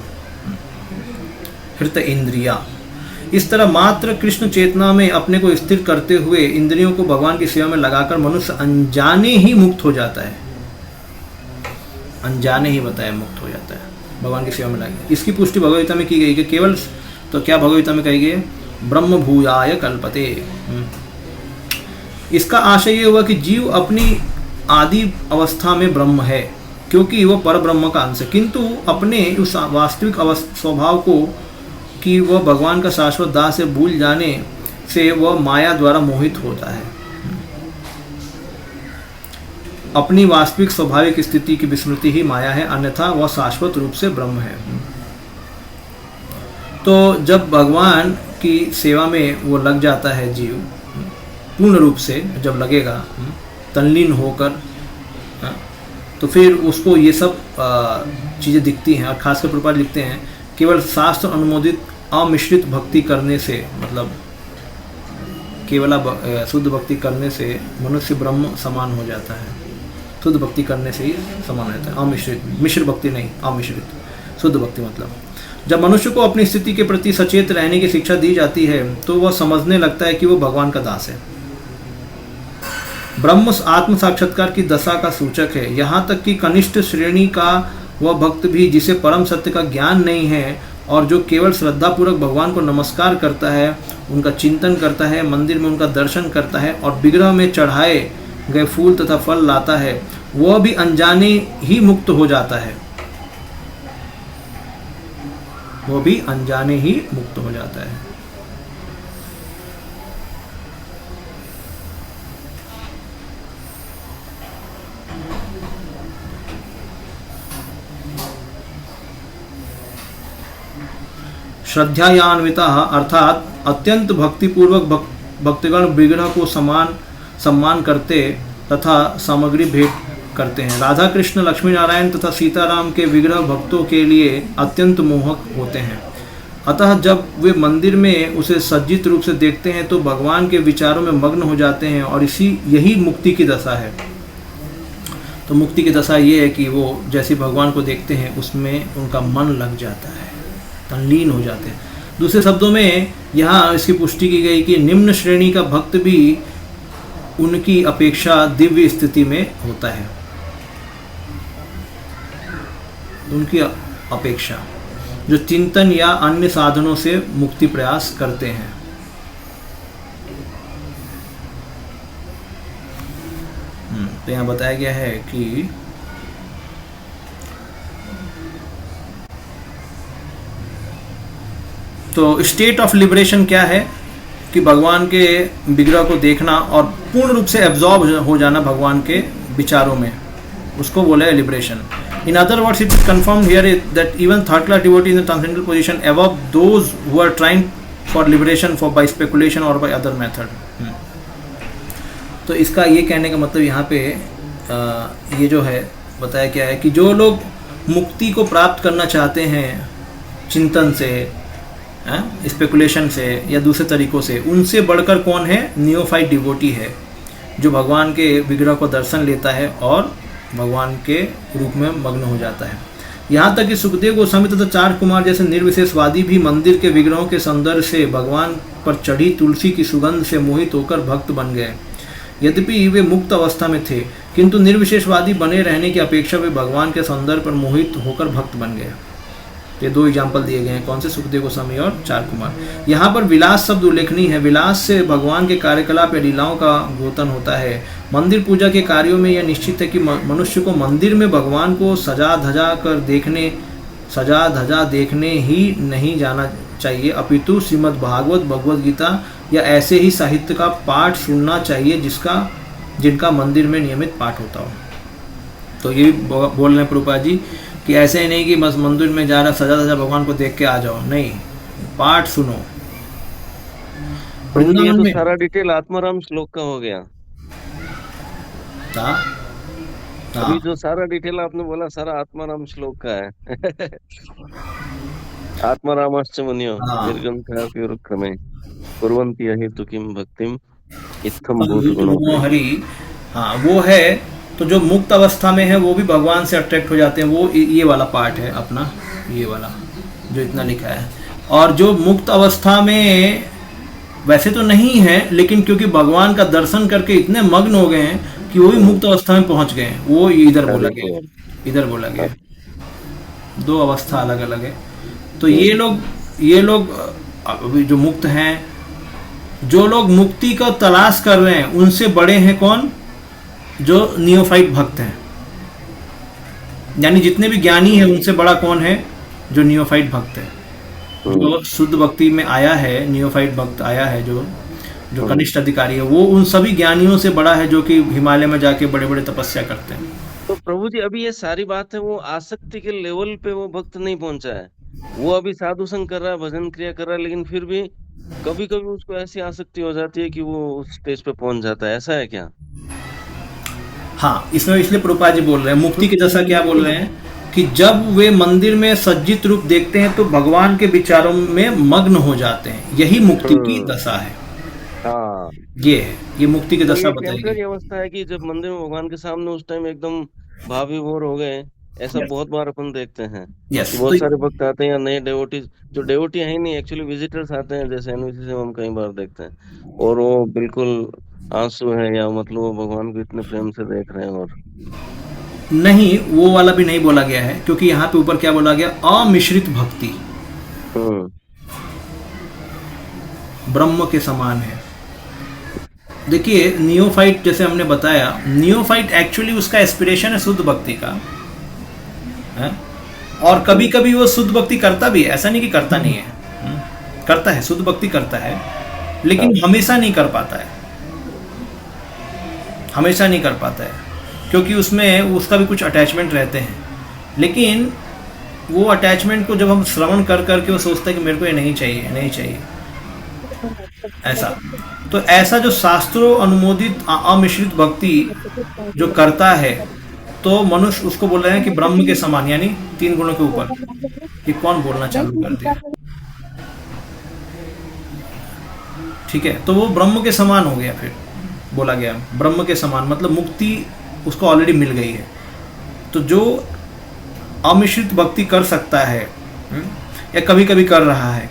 हृत इंद्रिया, इस तरह मात्र कृष्ण चेतना में अपने को स्थिर करते हुए इंद्रियों को भगवान की सेवा में लगाकर मनुष्य अनजाने ही मुक्त हो जाता है। अनजाने ही बताया मुक्त हो जाता है भगवान की सेवा में लगे। इसकी पुष्टि भगवद्गीता में की गई कि केवल, तो क्या भगवद्गीता में कही गई, ब्रह्म भूयाय कल्पते। इसका आशय ये हुआ कि जीव अपनी आदि अवस्था में ब्रह्म है क्योंकि वह पर ब्रह्म का अंश है, किंतु अपने उस वास्तविक स्वभाव को कि वह भगवान का शाश्वत दास से भूल जाने से वह माया द्वारा मोहित होता है। अपनी वास्तविक स्वाभाविक स्थिति की विस्मृति ही माया है, अन्यथा वह शाश्वत रूप से ब्रह्म है। तो जब भगवान की सेवा में वो लग जाता है जीव, पूर्ण रूप से जब लगेगा तल्लीन होकर, तो फिर उसको ये सब चीज़ें दिखती हैं। और खासकर प्रभुपाद लिखते हैं केवल शास्त्र अनुमोदित अमिश्रित भक्ति करने से, मतलब केवल शुद्ध भक्ति करने से मनुष्य ब्रह्म समान हो जाता है। शुद्ध भक्ति करने से ही समान रहता है, अमिश्रित, मिश्र भक्ति नहीं, अमिश्रित शुद्ध भक्ति। मतलब जब मनुष्य को अपनी स्थिति के प्रति सचेत रहने की शिक्षा दी जाती है तो वह समझने लगता है कि वह भगवान का दास है। ब्रह्म आत्म साक्षात्कार की दशा का सूचक है। यहाँ तक कि कनिष्ठ श्रेणी का वह भक्त भी जिसे परम सत्य का ज्ञान नहीं है और जो केवल श्रद्धापूर्वक भगवान को नमस्कार करता है, उनका चिंतन करता है, मंदिर में उनका दर्शन करता है और विग्रह में चढ़ाए गए फूल तथा फल लाता है, वह भी अनजाने ही मुक्त हो जाता है। वह भी अनजाने ही मुक्त हो जाता है। श्रद्धायान्विता अर्थात अत्यंत भक्तिपूर्वक भक्तगण विग्रह को सम्मान करते तथा सामग्री भेंट करते हैं। राधा कृष्ण, लक्ष्मी नारायण तथा सीताराम के विग्रह भक्तों के लिए अत्यंत मोहक होते हैं। अतः जब वे मंदिर में उसे सज्जित रूप से देखते हैं तो भगवान के विचारों में मग्न हो जाते हैं और यही मुक्ति की दशा है। तो मुक्ति की दशा ये है कि वो जैसे भगवान को देखते हैं उसमें उनका मन लग जाता है, तल्लीन हो जाते हैं। दूसरे शब्दों में यहाँ इसकी पुष्टि की गई कि निम्न श्रेणी का भक्त भी उनकी अपेक्षा दिव्य स्थिति में होता है। उनकी अपेक्षा जो चिंतन या अन्य साधनों से मुक्ति प्रयास करते हैं। तो यहाँ बताया गया है कि तो स्टेट ऑफ लिबरेशन क्या है कि भगवान के विग्रह को देखना और पूर्ण रूप से एब्जॉर्ब हो जाना भगवान के विचारों में, उसको बोला है liberation. In other words it is confirmed here that even third class devotee in the transcendental position above those who are trying for liberation for by speculation और बाय अदर मेथड। तो इसका ये कहने का मतलब यहाँ पे ये जो है बताया क्या है कि जो लोग मुक्ति को प्राप्त करना चाहते हैं चिंतन से, स्पेकुलेशन से या दूसरे तरीकों से, उनसे बढ़कर कौन है? नियोफाइट डिवोटी है जो भगवान के विग्रह को दर्शन लेता है और भगवान के रूप में मग्न हो जाता है। यहाँ तक कि सुखदेव गोस्वामी तथा चार कुमार जैसे निर्विशेषवादी भी मंदिर के विग्रहों के सौंदर्य से भगवान पर चढ़ी तुलसी की सुगंध से मोहित होकर भक्त बन गए। यद्यपि वे मुक्त अवस्था में थे, किंतु निर्विशेषवादी बने रहने की अपेक्षा वे भगवान के सौंदर्य पर मोहित होकर भक्त बन गए। ये दो एग्जाम्पल दिए गए हैं, कौन से? सुखदेव गोस्वामी और चार कुमार। यहाँ पर विलास शब्द उल्लेखनीय है। विलास से भगवान के कार्यकलाप या लीलाओं का द्योतन होता है। मंदिर पूजा के कार्यों में यह निश्चित है कि मनुष्य को मंदिर में भगवान को सजा धजा देखने ही नहीं जाना चाहिए, अपितु श्रीमद् भागवत, भगवद गीता या ऐसे ही साहित्य का पाठ सुनना चाहिए जिनका मंदिर में नियमित पाठ होता हो। तो ये बोल रहे हैं प्रभुपाद जी कि ऐसे ही नहीं कि बस मंदिर में जा रहा सजा धजा भगवान को देख के आ जाओ, नहीं, पाठ सुनो। ये तो सारा डिटेल आत्माराम श्लोक का हो गया। अभी जो सारा डिटेल आपने बोला सारा आत्माराम श्लोक का है। आत्मारामश्च मुनियो निर्गंथाप्युरुक्रमे कुर्वन्ति अहेतु किम भक्तिम इत्थम भूतगुणो हरि। हाँ, वो है। तो जो मुक्त अवस्था में है वो भी भगवान से अट्रैक्ट हो जाते हैं। वो ये वाला पार्ट है अपना, ये वाला जो इतना लिखा है। और जो मुक्त अवस्था में वैसे तो नहीं है, लेकिन क्योंकि भगवान का दर्शन करके इतने मग्न हो गए हैं कि वो भी मुक्त अवस्था में पहुंच गए हैं, वो इधर बोला गया, इधर बोला गया। दो अवस्था अलग अलग है। तो ये लोग अभी जो मुक्त हैं, जो लोग मुक्ति का तलाश कर रहे हैं, उनसे बड़े हैं कौन? जो नियोफाइट भक्त हैं। यानी जितने भी ज्ञानी हैं उनसे बड़ा कौन है? जो नियोफाइट भक्त है। जो शुद्ध भक्ति में आया है, नियोफाइट भक्त आया है, जो कनिष्ठ अधिकारी है, वो उन सभी ज्ञानियों से बड़ा है जो कि हिमालय में जाके बड़े बड़े तपस्या करते हैं। तो प्रभु जी अभी ये सारी बात है, वो आसक्ति के लेवल पे वो भक्त नहीं पहुंचा है। वो अभी साधु संग कर रहा है, भजन क्रिया कर रहा है, लेकिन फिर भी कभी कभी उसको ऐसी आसक्ति हो जाती है कि वो उस स्टेज पे पहुंच जाता है। ऐसा है क्या? हाँ, इसमें इसलिए प्रभुपाद जी बोल रहे हैं मुक्ति की दशा। क्या बोल रहे हैं कि जब वे मंदिर में सज्जित रूप देखते हैं तो भगवान के विचारों में मग्न हो जाते हैं। यही मुक्ति की दशा है। हाँ, ये है, ये मुक्ति की दशा बताई गई। अवस्था है कि जब मंदिर में भगवान के सामने उस टाइम एकदम भाव विभोर हो गए। ऐसा बहुत बार अपन देखते हैं। बहुत सारे भक्त आते हैं या नए डेवोटी, जो डेवोटी है ही नहीं, एक्चुअली विजिटर्स आते हैं, जैसे एनवीसी से हम कई बार देखते हैं, और वो बिल्कुल आंसू है या मतलब वो भगवान को इतने प्रेम से देख रहे हैं। और नहीं, वो वाला भी नहीं बोला गया है, क्योंकि यहाँ पे ऊपर क्या बोला गया? अमिश्रित भक्ति ब्रह्म के समान है। देखिए, नियोफाइट जैसे हमने बताया, नियोफाइट एक्चुअली उसका एस्पिरेशन है शुद्ध भक्ति का है? और कभी कभी वो शुद्ध भक्ति करता भी है, ऐसा नहीं कि करता नहीं है, करता है, शुद्ध भक्ति करता है, लेकिन हमेशा नहीं कर पाता है, हमेशा नहीं कर पाता है, क्योंकि उसमें उसका भी कुछ अटैचमेंट रहते हैं। लेकिन वो अटैचमेंट को जब हम श्रवण कर करके वो सोचता है कि मेरे को ये नहीं चाहिए, नहीं चाहिए, ऐसा। तो ऐसा जो शास्त्रों अनुमोदित अमिश्रित भक्ति जो करता है, तो मनुष्य उसको बोल रहे हैं कि ब्रह्म के समान, यानी 3 गुणों के ऊपर। ये कौन बोलना चालू कर दिया? ठीक है, तो वो ब्रह्म के समान हो गया। फिर बोला गया ब्रह्म के समान, मतलब मुक्ति उसको ऑलरेडी मिल गई है। तो जो अमिश्रित भक्ति कर सकता है या कभी कभी कर रहा है,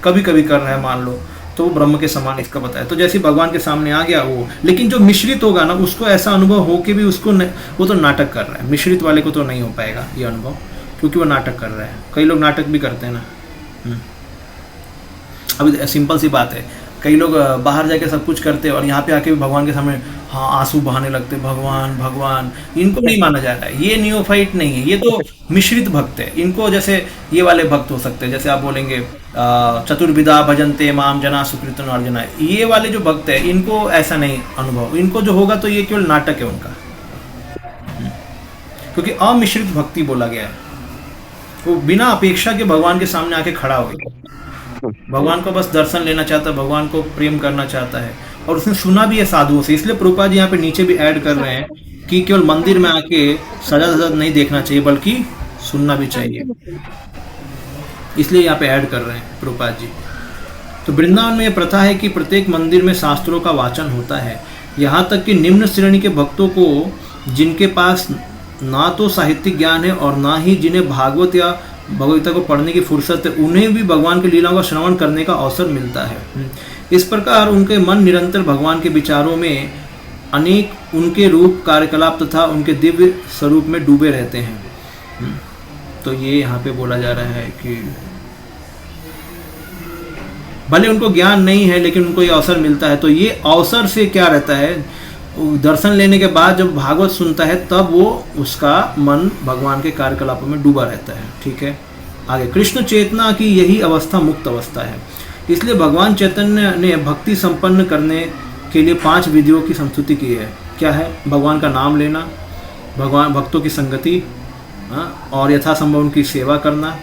मान लो, तो वो ब्रह्म के समान इसका बताया। तो जैसे भगवान के सामने आ गया वो, लेकिन जो मिश्रित होगा ना, उसको ऐसा अनुभव हो के भी उसको वो तो नाटक कर रहा है। मिश्रित वाले को तो नहीं हो पाएगा ये अनुभव, क्योंकि वो नाटक कर रहा है। कई लोग नाटक भी करते हैं ना। अभी सिंपल सी बात है, कई लोग बाहर जाके सब कुछ करते हैं और यहाँ पे आके भी भगवान के सामने आंसू बहाने लगते, भगवान भगवान। इनको नहीं माना जाता है, ये नियोफाइट नहीं है, ये तो मिश्रित भक्त है। इनको जैसे ये वाले भक्त हो सकते हैं, जैसे आप बोलेंगे चतुर्विधा भजन्ते माम जना सुकृतन अर्जुना, ये वाले जो भक्त है इनको ऐसा नहीं अनुभव। इनको जो होगा तो ये केवल नाटक है उनका, क्योंकि अमिश्रित भक्ति बोला गया है। वो बिना अपेक्षा के भगवान के सामने आके खड़ा हो गया, भगवान को बस दर्शन लेना चाहता है, भगवान को प्रेम करना चाहता है, और उसने सुना भी है साधुओं से। इसलिए प्रभुपाद जी यहाँ पे नीचे भी ऐड कर रहे हैं कि केवल मंदिर में आके सजा धजा नहीं देखना चाहिए, बल्कि सुनना भी चाहिए। इसलिए यहाँ पे ऐड कर रहे हैं प्रभुपाद जी। तो वृंदावन में यह प्रथा है कि प्रत्येक मंदिर में शास्त्रों का वाचन होता है। यहाँ तक कि निम्न श्रेणी के भक्तों को, जिनके पास ना तो साहित्यिक ज्ञान है और ना ही जिन्हें भागवत या भगवद्गीता को पढ़ने की फुर्सत है, उन्हें भी भगवान की लीलाओं का श्रवण करने का अवसर मिलता है। इस प्रकार उनके मन निरंतर भगवान के विचारों में, अनेक उनके रूप, कार्यकलाप तथा उनके दिव्य स्वरूप में डूबे रहते हैं। तो ये यहाँ पे बोला जा रहा है कि भले उनको ज्ञान नहीं है लेकिन उनको ये अवसर मिलता है। तो ये अवसर से क्या रहता है, दर्शन लेने के बाद जब भागवत सुनता है तब वो उसका मन भगवान के कार्यकलापों में डूबा रहता है। ठीक है, आगे कृष्ण चेतना की यही अवस्था मुक्त अवस्था है। इसलिए भगवान चैतन्य ने भक्ति संपन्न करने के लिए 5 विधियों की संस्तुति की है। क्या है? भगवान का नाम लेना, भगवान भक्तों की संगति, और यथासंभव उनकी सेवा करना,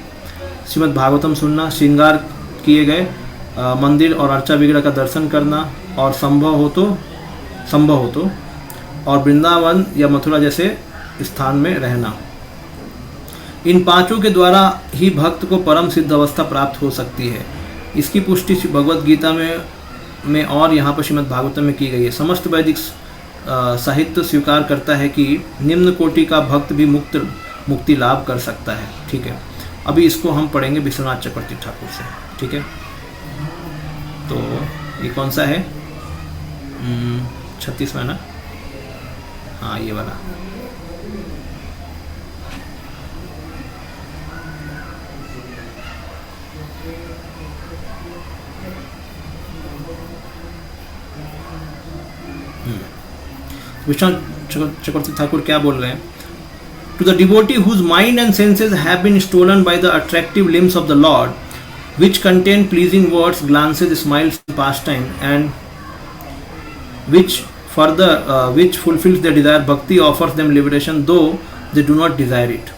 श्रीमद् भागवतम सुनना, श्रृंगार किए गए मंदिर और अर्चा विग्रह का दर्शन करना, और संभव हो तो और वृंदावन या मथुरा जैसे स्थान में रहना। इन 5 के द्वारा ही भक्त को परम सिद्ध अवस्था प्राप्त हो सकती है। इसकी पुष्टि भगवद गीता में और यहाँ पर श्रीमद् भागवतम में की गई है। समस्त वैदिक साहित्य स्वीकार करता है कि निम्न कोटि का भक्त भी मुक्ति लाभ कर सकता है। ठीक है, अभी इसको हम पढ़ेंगे विश्वनाथ चक्रवर्ती ठाकुर से। ठीक है, तो ये कौन सा है? 36वां ना? हाँ, ये वाला। विश्वनाथ चक्रवर्ती ठाकुर क्या बोल रहे हैं? To the devotee whose mind and senses have been stolen by the attractive limbs of the Lord, which contain pleasing words, glances, smiles, pastime, and which fulfills their desire, bhakti offers them liberation, though they do not desire it.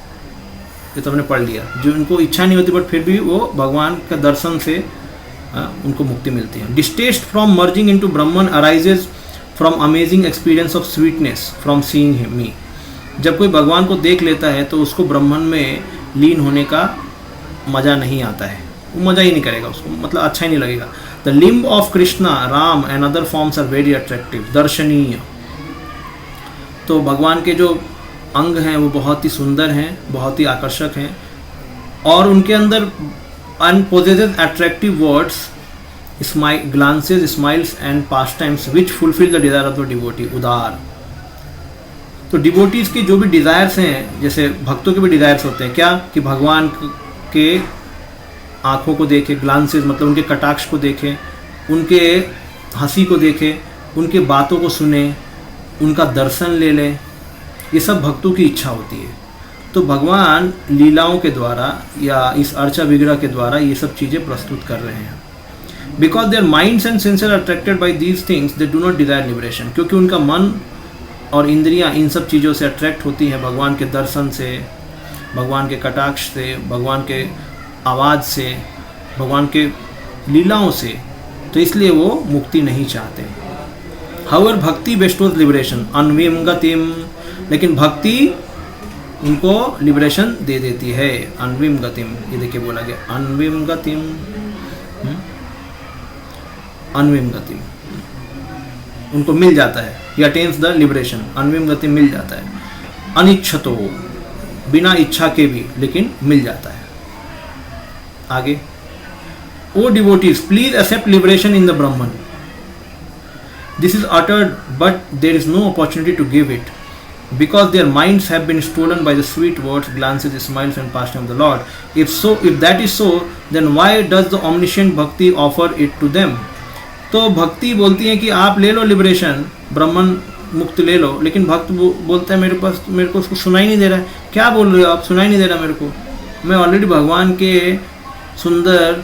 ये तो हमने पढ़ लिया। जो उनको इच्छा नहीं होती बट फिर भी वो भगवान का दर्शन से उनको मुक्ति मिलती है। Distaste from merging into Brahman arises from amazing experience of sweetness from seeing me. जब कोई भगवान को देख लेता है तो उसको ब्रह्मन में लीन होने का मज़ा नहीं आता है, वो मज़ा ही नहीं करेगा, उसको मतलब अच्छा ही नहीं लगेगा। The limb of Krishna, Ram and other forms are very attractive, दर्शनीय। तो भगवान के जो अंग हैं वो बहुत ही सुंदर हैं, बहुत ही आकर्षक हैं, और उनके अंदर unpossesses attractive words, glances, smiles and pastimes which fulfil the desire of the devotee, उदार। तो डिवोटीज के जो भी डिज़ायर्स हैं, जैसे भक्तों के भी डिज़ायर्स होते हैं, क्या कि भगवान के आँखों को देखें, ग्लांसेस मतलब उनके कटाक्ष को देखें, उनके हंसी को देखें, उनके बातों को सुने, उनका दर्शन ले लें, ये सब भक्तों की इच्छा होती है। तो भगवान लीलाओं के द्वारा या इस अर्चा विग्रह के द्वारा ये सब चीज़ें प्रस्तुत कर रहे हैं। Because their minds and senses are attracted by these things, they do not desire liberation. क्योंकि उनका मन और इंद्रियां इन सब चीज़ों से अट्रैक्ट होती हैं, भगवान के दर्शन से, भगवान के कटाक्ष से, भगवान के आवाज़ से, भगवान के लीलाओं से, तो इसलिए वो मुक्ति नहीं चाहते। हाउएवर भक्ति बेस्टोज लिबरेशन अन्विमगतिम, लेकिन भक्ति उनको लिबरेशन दे देती है। अन्विमगतिम, ये देखिए बोला गया अन्विमगतिम, अन्विमगतिम उनको मिल जाता है, ये अटेन्स द लिबरेशन, अन्विम गति मिल जाता है। अनिच्छतो, बिना इच्छा के भी, लेकिन मिल जाता है। आगे, O devotees please accept liberation in the Brahman, this is uttered but there is no opportunity to give it, because their minds have been stolen by the sweet words, glances, smiles and pastime of the lord. If that is so, then why does the omniscient bhakti offer it to them. तो भक्ति बोलती है कि आप ले लो liberation, ब्रह्मन मुक्त ले लो, लेकिन भक्त बोलता है मेरे को उसको सुनाई नहीं दे रहा है। क्या बोल रहे हो आप, सुनाई नहीं दे रहा मेरे को, मैं ऑलरेडी भगवान के सुंदर,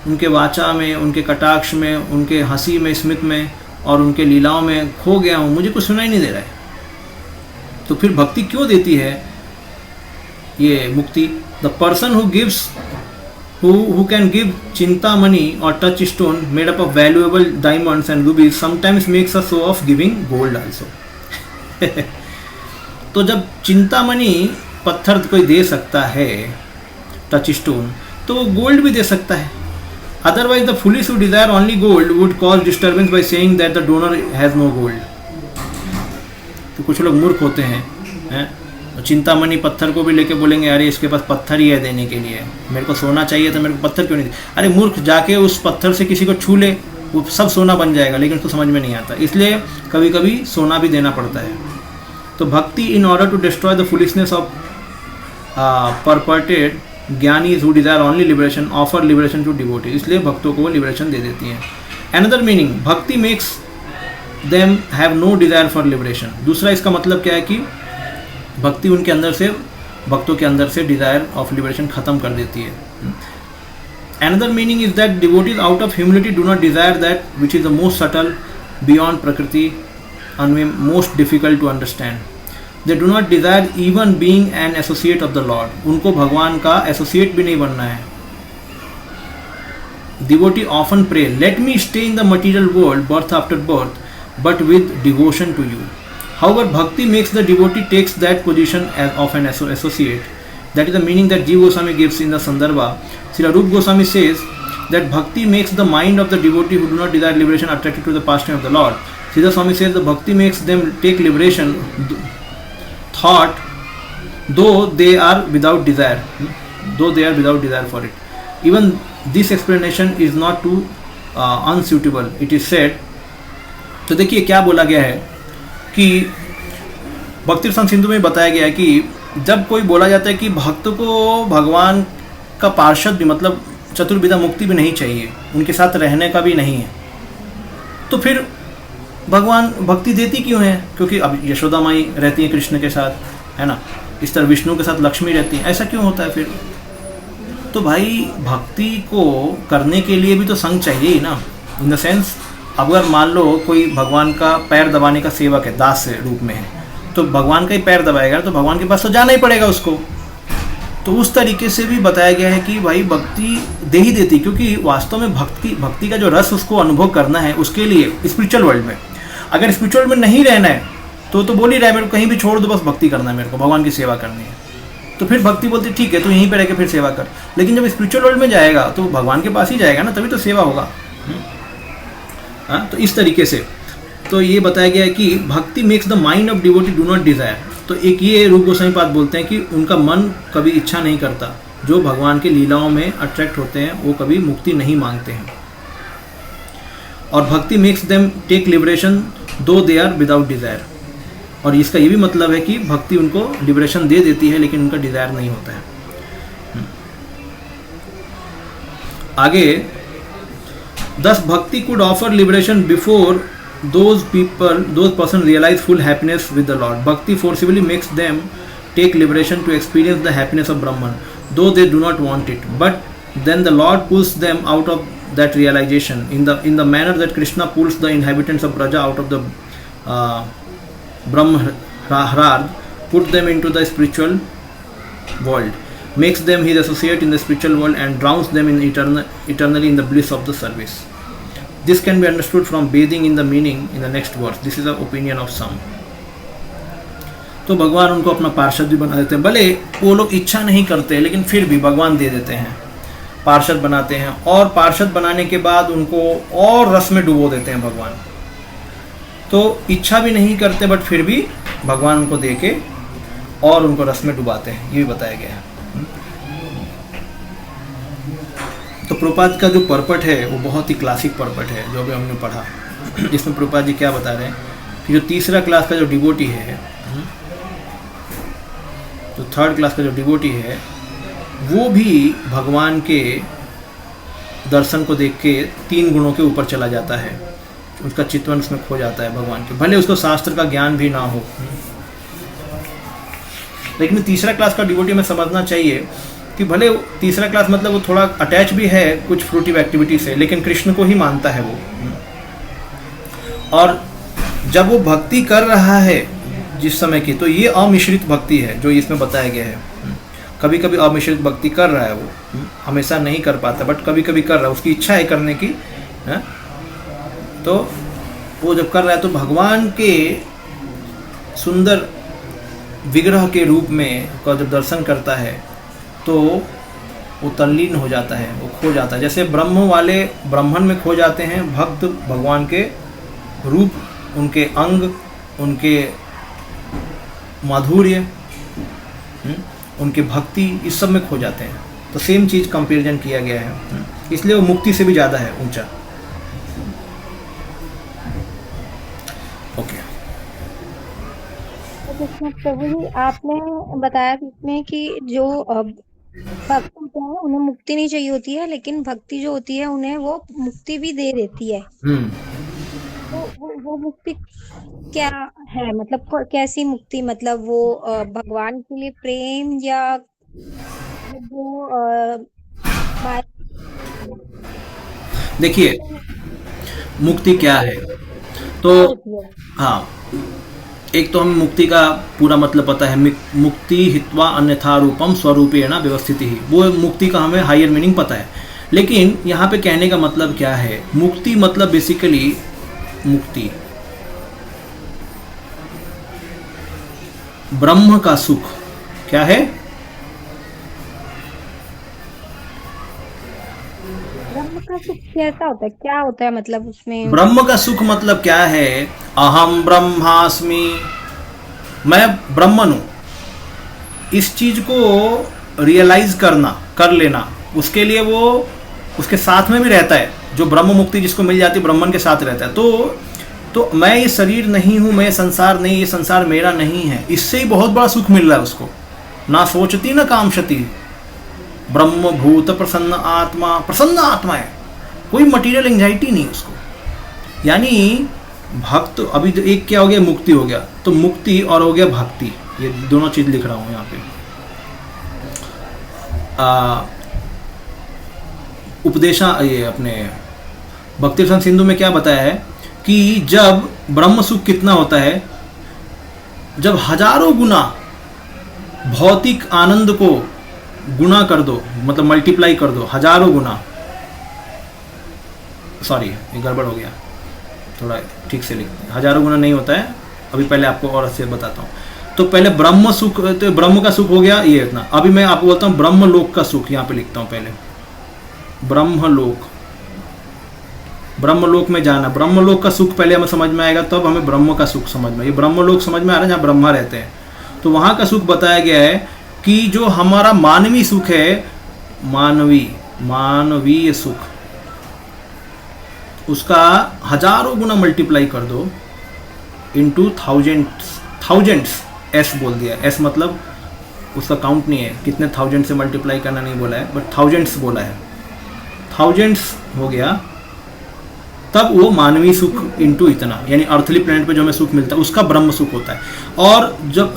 उनके वाचा में, उनके कटाक्ष में, उनके हंसी में, स्मित में और उनके लीलाओं में खो गया हूँ, मुझे कुछ सुनाई नहीं दे रहा है। तो फिर भक्ति क्यों देती है ये मुक्ति? The person who gives who can give chintamani or touchstone made up of valuable diamonds and rubies sometimes makes a show of giving gold also. तो जब चिंतामणि पत्थर कोई दे सकता है, टच स्टोन, तो वो गोल्ड भी दे सकता है। Otherwise the foolish who desire only gold would cause disturbance by saying that the donor has no gold. तो कुछ लोग मूर्ख होते हैं चिंतामणि पत्थर को भी लेके बोलेंगे अरे इसके पास पत्थर ही है देने के लिए, मेरे को सोना चाहिए तो मेरे को पत्थर क्यों नहीं दे। अरे मूर्ख, जाके उस पत्थर से किसी को छू ले, वो सब सोना बन जाएगा, लेकिन उसको समझ में नहीं आता, इसलिए कभी कभी सोना भी देना पड़ता है। तो bhakti in order to destroy the foolishness of purported jnanis who desire only liberation offer liberation to devotee, इसलिए भक्तों को वो लिबरेशन दे देती है। Another meaning, bhakti makes them have no desire for liberation. दूसरा इसका मतलब क्या है कि भक्ति उनके अंदर से, भक्तों के अंदर से डिजायर ऑफ लिबरेशन खत्म कर देती है। Another meaning is that devotees out of humility do not desire that which is the most subtle, beyond Prakriti, and most difficult to understand. They do not desire even being an associate of the Lord. उनको भगवान का associate भी नहीं बनना है। Devotee often pray, let me stay in the material world, birth after birth, but with devotion to you. However, bhakti makes the devotee takes that position of an associate. That is the meaning that Jiva Goswami gives in the Sandarbha. Srila Rupa Goswami says that bhakti makes the mind of the devotee who do not desire liberation attracted to the pastime of the Lord. Srila Swami says the bhakti makes them take liberation thought, though they are without desire, for it. Even this explanation is not too unsuitable. It is said, तो देखिए क्या बोला गया है कि भक्ति रसायन सिंधु में बताया गया है कि जब कोई बोला जाता है कि भक्त को भगवान का पार्षद भी, मतलब चतुर्विधा मुक्ति भी नहीं चाहिए, उनके साथ रहने का भी नहीं है, तो फिर भगवान भक्ति देती क्यों है? क्योंकि अब यशोदा माई रहती है कृष्ण के साथ, है ना, इस तरह विष्णु के साथ लक्ष्मी रहती है, ऐसा क्यों होता है फिर? तो भाई भक्ति को करने के लिए भी तो संग चाहिए ही ना। इन द सेंस, अगर मान लो कोई भगवान का पैर दबाने का सेवक है, दास रूप में है, तो भगवान का ही पैर दबाएगा तो भगवान के पास तो जाना ही पड़ेगा उसको। तो उस तरीके से भी बताया गया है कि भाई भक्ति दे ही देती, क्योंकि वास्तव में भक्ति का जो रस उसको अनुभव करना है, उसके लिए स्पिरिचुअल वर्ल्ड में, अगर स्पिरिचुअल में नहीं रहना है तो बोल ही रहा है मेरे को कहीं भी छोड़ दो, बस भक्ति करना है, मेरे को भगवान की सेवा करनी है। तो फिर भक्ति बोलती ठीक है तो यहीं पर रह के फिर सेवा कर। लेकिन जब स्पिरिचुअल वर्ल्ड में जाएगा तो भगवान के पास ही जाएगा ना, तभी तो सेवा होगा। हाँ, तो इस तरीके से तो ये बताया गया है कि भक्ति makes the mind of devotee do not Dzire. तो एक ये रूप गोस्वामी पाद बोलते हैं कि उनका मन कभी इच्छा नहीं करता, जो भगवान के लीलाओं में अट्रैक्ट होते हैं वो कभी मुक्ति नहीं मांगते हैं। और भक्ति मेक्स देम टेक लिबरेशन दो दे आर विदाउट डिजायर। और इसका ये भी मतलब है कि भक्ति उनको लिबरेशन दे देती है लेकिन उनका डिजायर नहीं होता है। आगे, thus bhakti could offer liberation before those person realize full happiness with the Lord. Bhakti forcibly makes them take liberation to experience the happiness of Brahman, though they do not want it. But then the Lord pulls them out of that realization in the manner that Krishna pulls the inhabitants of Braja out of the Brahmarad, put them into the spiritual world, makes them his associate in the spiritual world, and drowns them in eternally in the bliss of the service. This can be understood from bathing in the meaning in the next verse. This is the opinion of some. तो भगवान उनको अपना पार्षद भी बना देते हैं, भले वो लोग इच्छा नहीं करते लेकिन फिर भी भगवान दे देते हैं, पार्षद बनाते हैं। और पार्षद बनाने के बाद उनको और रस में डुबो देते हैं भगवान। तो इच्छा भी नहीं करते बट फिर भी भगवान उनको दे के और उनको रस में डुबाते हैं, ये भी बताया गया है। तो प्रभुपाद का जो पर्पट है वो बहुत ही क्लासिक पर्पट है जो अभी हमने पढ़ा। इसमें प्रभुपाद जी क्या बता रहे हैं कि जो तीसरा क्लास का जो डिवोटी है, तो थर्ड क्लास का जो डिवोटी है, वो भी भगवान के दर्शन को देख के 3 गुणों के ऊपर चला जाता है, उसका चित्तवन उसमें खो जाता है भगवान के, भले उसको शास्त्र का ज्ञान भी ना हो। लेकिन तीसरा क्लास का डिवोटी में समझना चाहिए कि भले तीसरा क्लास मतलब वो थोड़ा अटैच भी है कुछ फ्रूटिव एक्टिविटी से, लेकिन कृष्ण को ही मानता है वो। और जब वो भक्ति कर रहा है जिस समय की, तो ये अमिश्रित भक्ति है जो इसमें बताया गया है। कभी कभी अमिश्रित भक्ति कर रहा है वो, हमेशा नहीं कर पाता बट कभी कभी कर रहा है, उसकी इच्छा है करने की है? तो वो जब कर रहा है तो भगवान के सुंदर विग्रह के रूप में का जब दर्शन करता है तो वो तल्लीन हो जाता है, वो खो जाता है। जैसे ब्रह्म वाले ब्राह्मण में खो जाते हैं, भक्त भगवान के रूप, उनके अंग, उनके माधुर्य, उनके भक्ति इस सब में खो जाते हैं। तो सेम चीज़ कंपेरिजन किया गया है, इसलिए वो मुक्ति से भी ज़्यादा है ऊंचा। ओके। तो कृष्ण प्रभु जी, आपने बताया इसमें कि जो भक्त होते हैं उन्हें मुक्ति नहीं चाहिए होती है, लेकिन भक्ति जो होती है उन्हें वो मुक्ति भी दे देती है। तो वो मुक्ति क्या है, मतलब कैसी मुक्ति, मतलब वो भगवान के लिए प्रेम, या वो देखिए मुक्ति क्या है, तो हाँ, एक तो हमें मुक्ति का पूरा मतलब पता है, मुक्ति हित्वा अन्यथा रूपम स्वरूपेण व्यवस्थिति ही, वो मुक्ति का हमें हायर मीनिंग पता है। लेकिन यहाँ पे कहने का मतलब क्या है, मुक्ति मतलब बेसिकली मुक्ति ब्रह्म का सुख। क्या है? ब्रह्म का सुख कैसा होता है, क्या होता है, मतलब उसमें ब्रह्म का सुख मतलब क्या है? अहम ब्रह्मास्मि, मैं ब्रह्मन हूँ, इस चीज को रियलाइज कर लेना, उसके लिए वो उसके साथ में भी रहता है। जो ब्रह्म मुक्ति जिसको मिल जाती है ब्रह्मन के साथ रहता है। तो मैं ये शरीर नहीं हूँ, मैं संसार नहीं, ये संसार मेरा नहीं है, इससे ही बहुत बड़ा सुख मिल रहा है उसको। ना सोचती ना कामशती, ब्रह्म भूत प्रसन्न आत्मा है, कोई मटीरियल एंजाइटी नहीं उसको। यानी भक्त, अभी तो एक क्या हो गया, मुक्ति हो गया, तो मुक्ति और हो गया भक्ति, ये दोनों चीज लिख रहा हूं यहाँ पे। उपदेशा, ये अपने भक्ति रसन सिंधु में क्या बताया है कि जब ब्रह्म सुख कितना होता है, जब हजारों गुना भौतिक आनंद को गुना कर दो, मतलब मल्टीप्लाई कर दो, हजारों गुना, सॉरी ये गड़बड़ हो गया, थोड़ा ठीक से लिखते हैं, हजारों गुना नहीं होता है, अभी पहले आपको और अच्छे बताता हूँ। तो पहले ब्रह्म सुख, तो ब्रह्म का सुख हो गया ये इतना। अभी मैं आपको बोलता हूँ ब्रह्म लोक का सुख, यहाँ पे लिखता हूँ पहले ब्रह्मलोक, ब्रह्मलोक में जाना, ब्रह्मलोक का सुख पहले हमें समझ में आएगा, तब हमें ब्रह्म का सुख समझ में। ये ब्रह्मलोक समझ में आ रहा है जहाँ ब्रह्मा रहते हैं, तो वहाँ का सुख बताया गया है कि जो हमारा मानवीय सुख है, मानवीय सुख, उसका हजारों गुना मल्टीप्लाई कर दो इनटू थाउजेंड्स, एस बोल दिया, एस मतलब उसका काउंट नहीं है, कितने थाउजेंड से मल्टीप्लाई करना नहीं बोला है, बट थाउजेंड्स बोला है, थाउजेंड्स हो गया, तब वो मानवीय सुख इनटू इतना, यानी अर्थली प्लेनेट पे जो हमें सुख मिलता है उसका ब्रह्म सुख होता है। और जब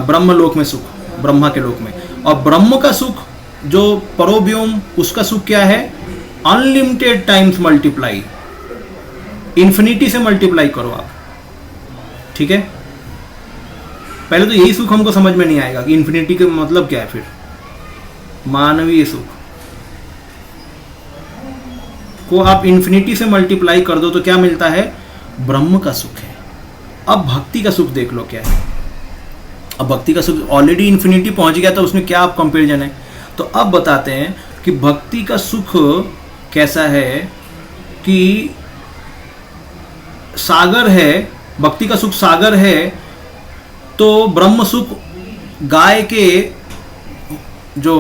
ब्रह्म लोक में सुख, ब्रह्मा के लोक में, और ब्रह्म का सुख जो परोव्योम, उसका सुख क्या है? अनलिमिटेड टाइम्स मल्टीप्लाई, इन्फिनिटी से मल्टीप्लाई करो आप, ठीक है। पहले तो यही सुख हमको समझ में नहीं आएगा कि इन्फिनिटी का मतलब क्या है। फिर मानवीय सुख को आप इन्फिनिटी से मल्टीप्लाई कर दो तो क्या मिलता है? ब्रह्म का सुख है। अब भक्ति का सुख देख लो क्या है। अब भक्ति का सुख ऑलरेडी इन्फिनिटी पहुंच गया था, उसमें क्या आप कंपैरिजन है। तो अब बताते हैं कि भक्ति का सुख कैसा है कि सागर है, भक्ति का सुख सागर है। तो ब्रह्म सुख गाय के जो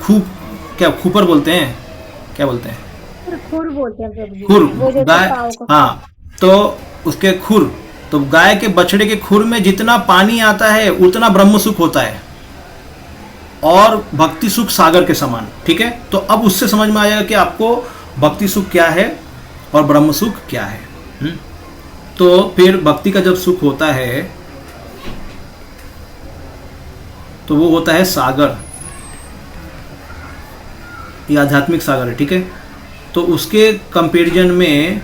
क्या खूपर बोलते हैं, क्या बोलते हैं? खुर बोलते हैं प्रभु जी। खुर, गाय, हाँ, तो उसके खुर, तो गाय के बछड़े के खुर में जितना पानी आता है उतना ब्रह्म सुख होता है, और भक्ति सुख सागर के समान, ठीक है। तो अब उससे समझ में आएगा कि आपको भक्ति सुख क्या है और ब्रह्म सुख क्या है। तो फिर भक्ति का जब सुख होता है तो वो होता है सागर, ये आध्यात्मिक सागर है, ठीक है। तो उसके कंपैरिजन में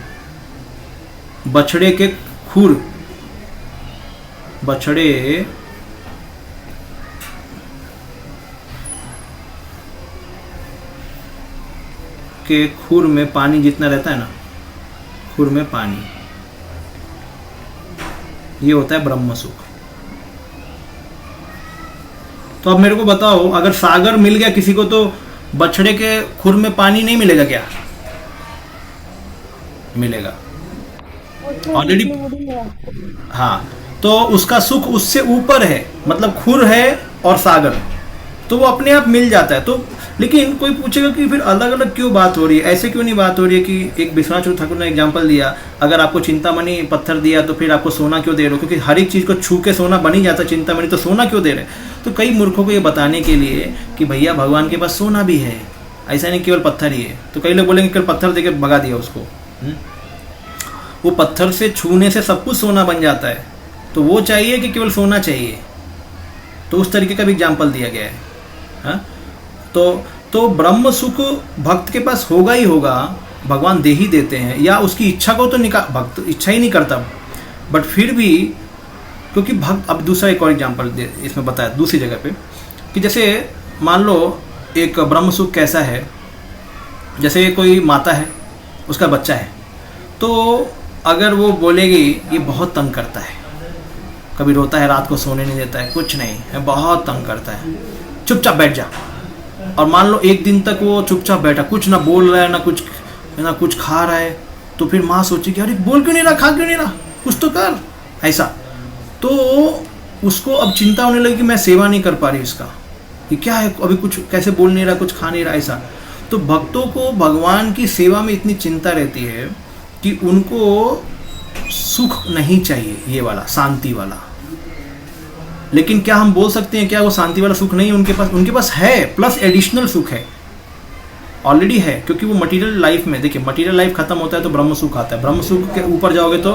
बछड़े के खुर, बछड़े के खुर में पानी जितना रहता है ना, खुर में पानी, ये होता है ब्रह्म सुख। तो अब मेरे को बताओ, अगर सागर मिल गया किसी को तो बछड़े के खुर में पानी नहीं मिलेगा क्या? मिलेगा ऑलरेडी, हाँ। तो उसका सुख उससे ऊपर है, मतलब खुर है और सागर, तो वो अपने आप मिल जाता है। तो लेकिन कोई पूछेगा कि फिर अलग अलग क्यों बात हो रही है, ऐसे क्यों नहीं बात हो रही है कि एक विश्वनाथ ठाकुर ने एग्जाम्पल दिया, अगर आपको चिंतामणि पत्थर दिया तो फिर आपको सोना क्यों दे रहे हो, क्योंकि हर एक चीज़ को छू के सोना बन ही जाता है चिंतामणि, तो सोना क्यों दे रहे। तो कई मूर्खों को ये बताने के लिए कि भैया भगवान के पास सोना भी है, ऐसा नहीं केवल पत्थर ही है। तो कई लोग बोलेंगे केवल पत्थर देकर भगा दिया उसको, वो पत्थर से छूने से सब कुछ सोना बन जाता है, तो वो चाहिए कि केवल सोना चाहिए। तो उस तरीके का भी एग्जाम्पल दिया गया है। हाँ? तो ब्रह्म सुख भक्त के पास होगा ही होगा, भगवान दे ही देते हैं, या उसकी इच्छा को तो भक्त इच्छा ही नहीं करता, बट फिर भी क्योंकि भक्त। अब दूसरा एक और एग्जाम्पल इसमें बताया दूसरी जगह पे कि जैसे मान लो एक ब्रह्म सुख कैसा है, जैसे कोई माता है, उसका बच्चा है, तो अगर वो बोलेगी ये बहुत तंग करता है, कभी रोता है, रात को सोने नहीं देता है, कुछ नहीं है, बहुत तंग करता है, चुपचाप बैठ जा, और मान लो एक दिन तक वो चुपचाप बैठा, कुछ ना बोल रहा है, ना कुछ खा रहा है, तो फिर माँ सोचेगी अरे बोल क्यों नहीं रहा, खा क्यों नहीं रहा, कुछ तो कर, ऐसा। तो उसको अब चिंता होने लगी कि मैं सेवा नहीं कर पा रही इसका, कि क्या है, अभी कुछ कैसे बोल नहीं रहा, कुछ खा नहीं रहा, ऐसा। तो भक्तों को भगवान की सेवा में इतनी चिंता रहती है कि उनको सुख नहीं चाहिए, ये वाला शांति वाला। लेकिन क्या हम बोल सकते हैं क्या वो शांति वाला सुख नहीं है उनके पास? उनके पास है, प्लस एडिशनल सुख है, ऑलरेडी है, क्योंकि वो मटेरियल लाइफ में, देखिए मटेरियल लाइफ खत्म होता है तो ब्रह्म सुख आता है, ब्रह्म सुख के ऊपर जाओगे तो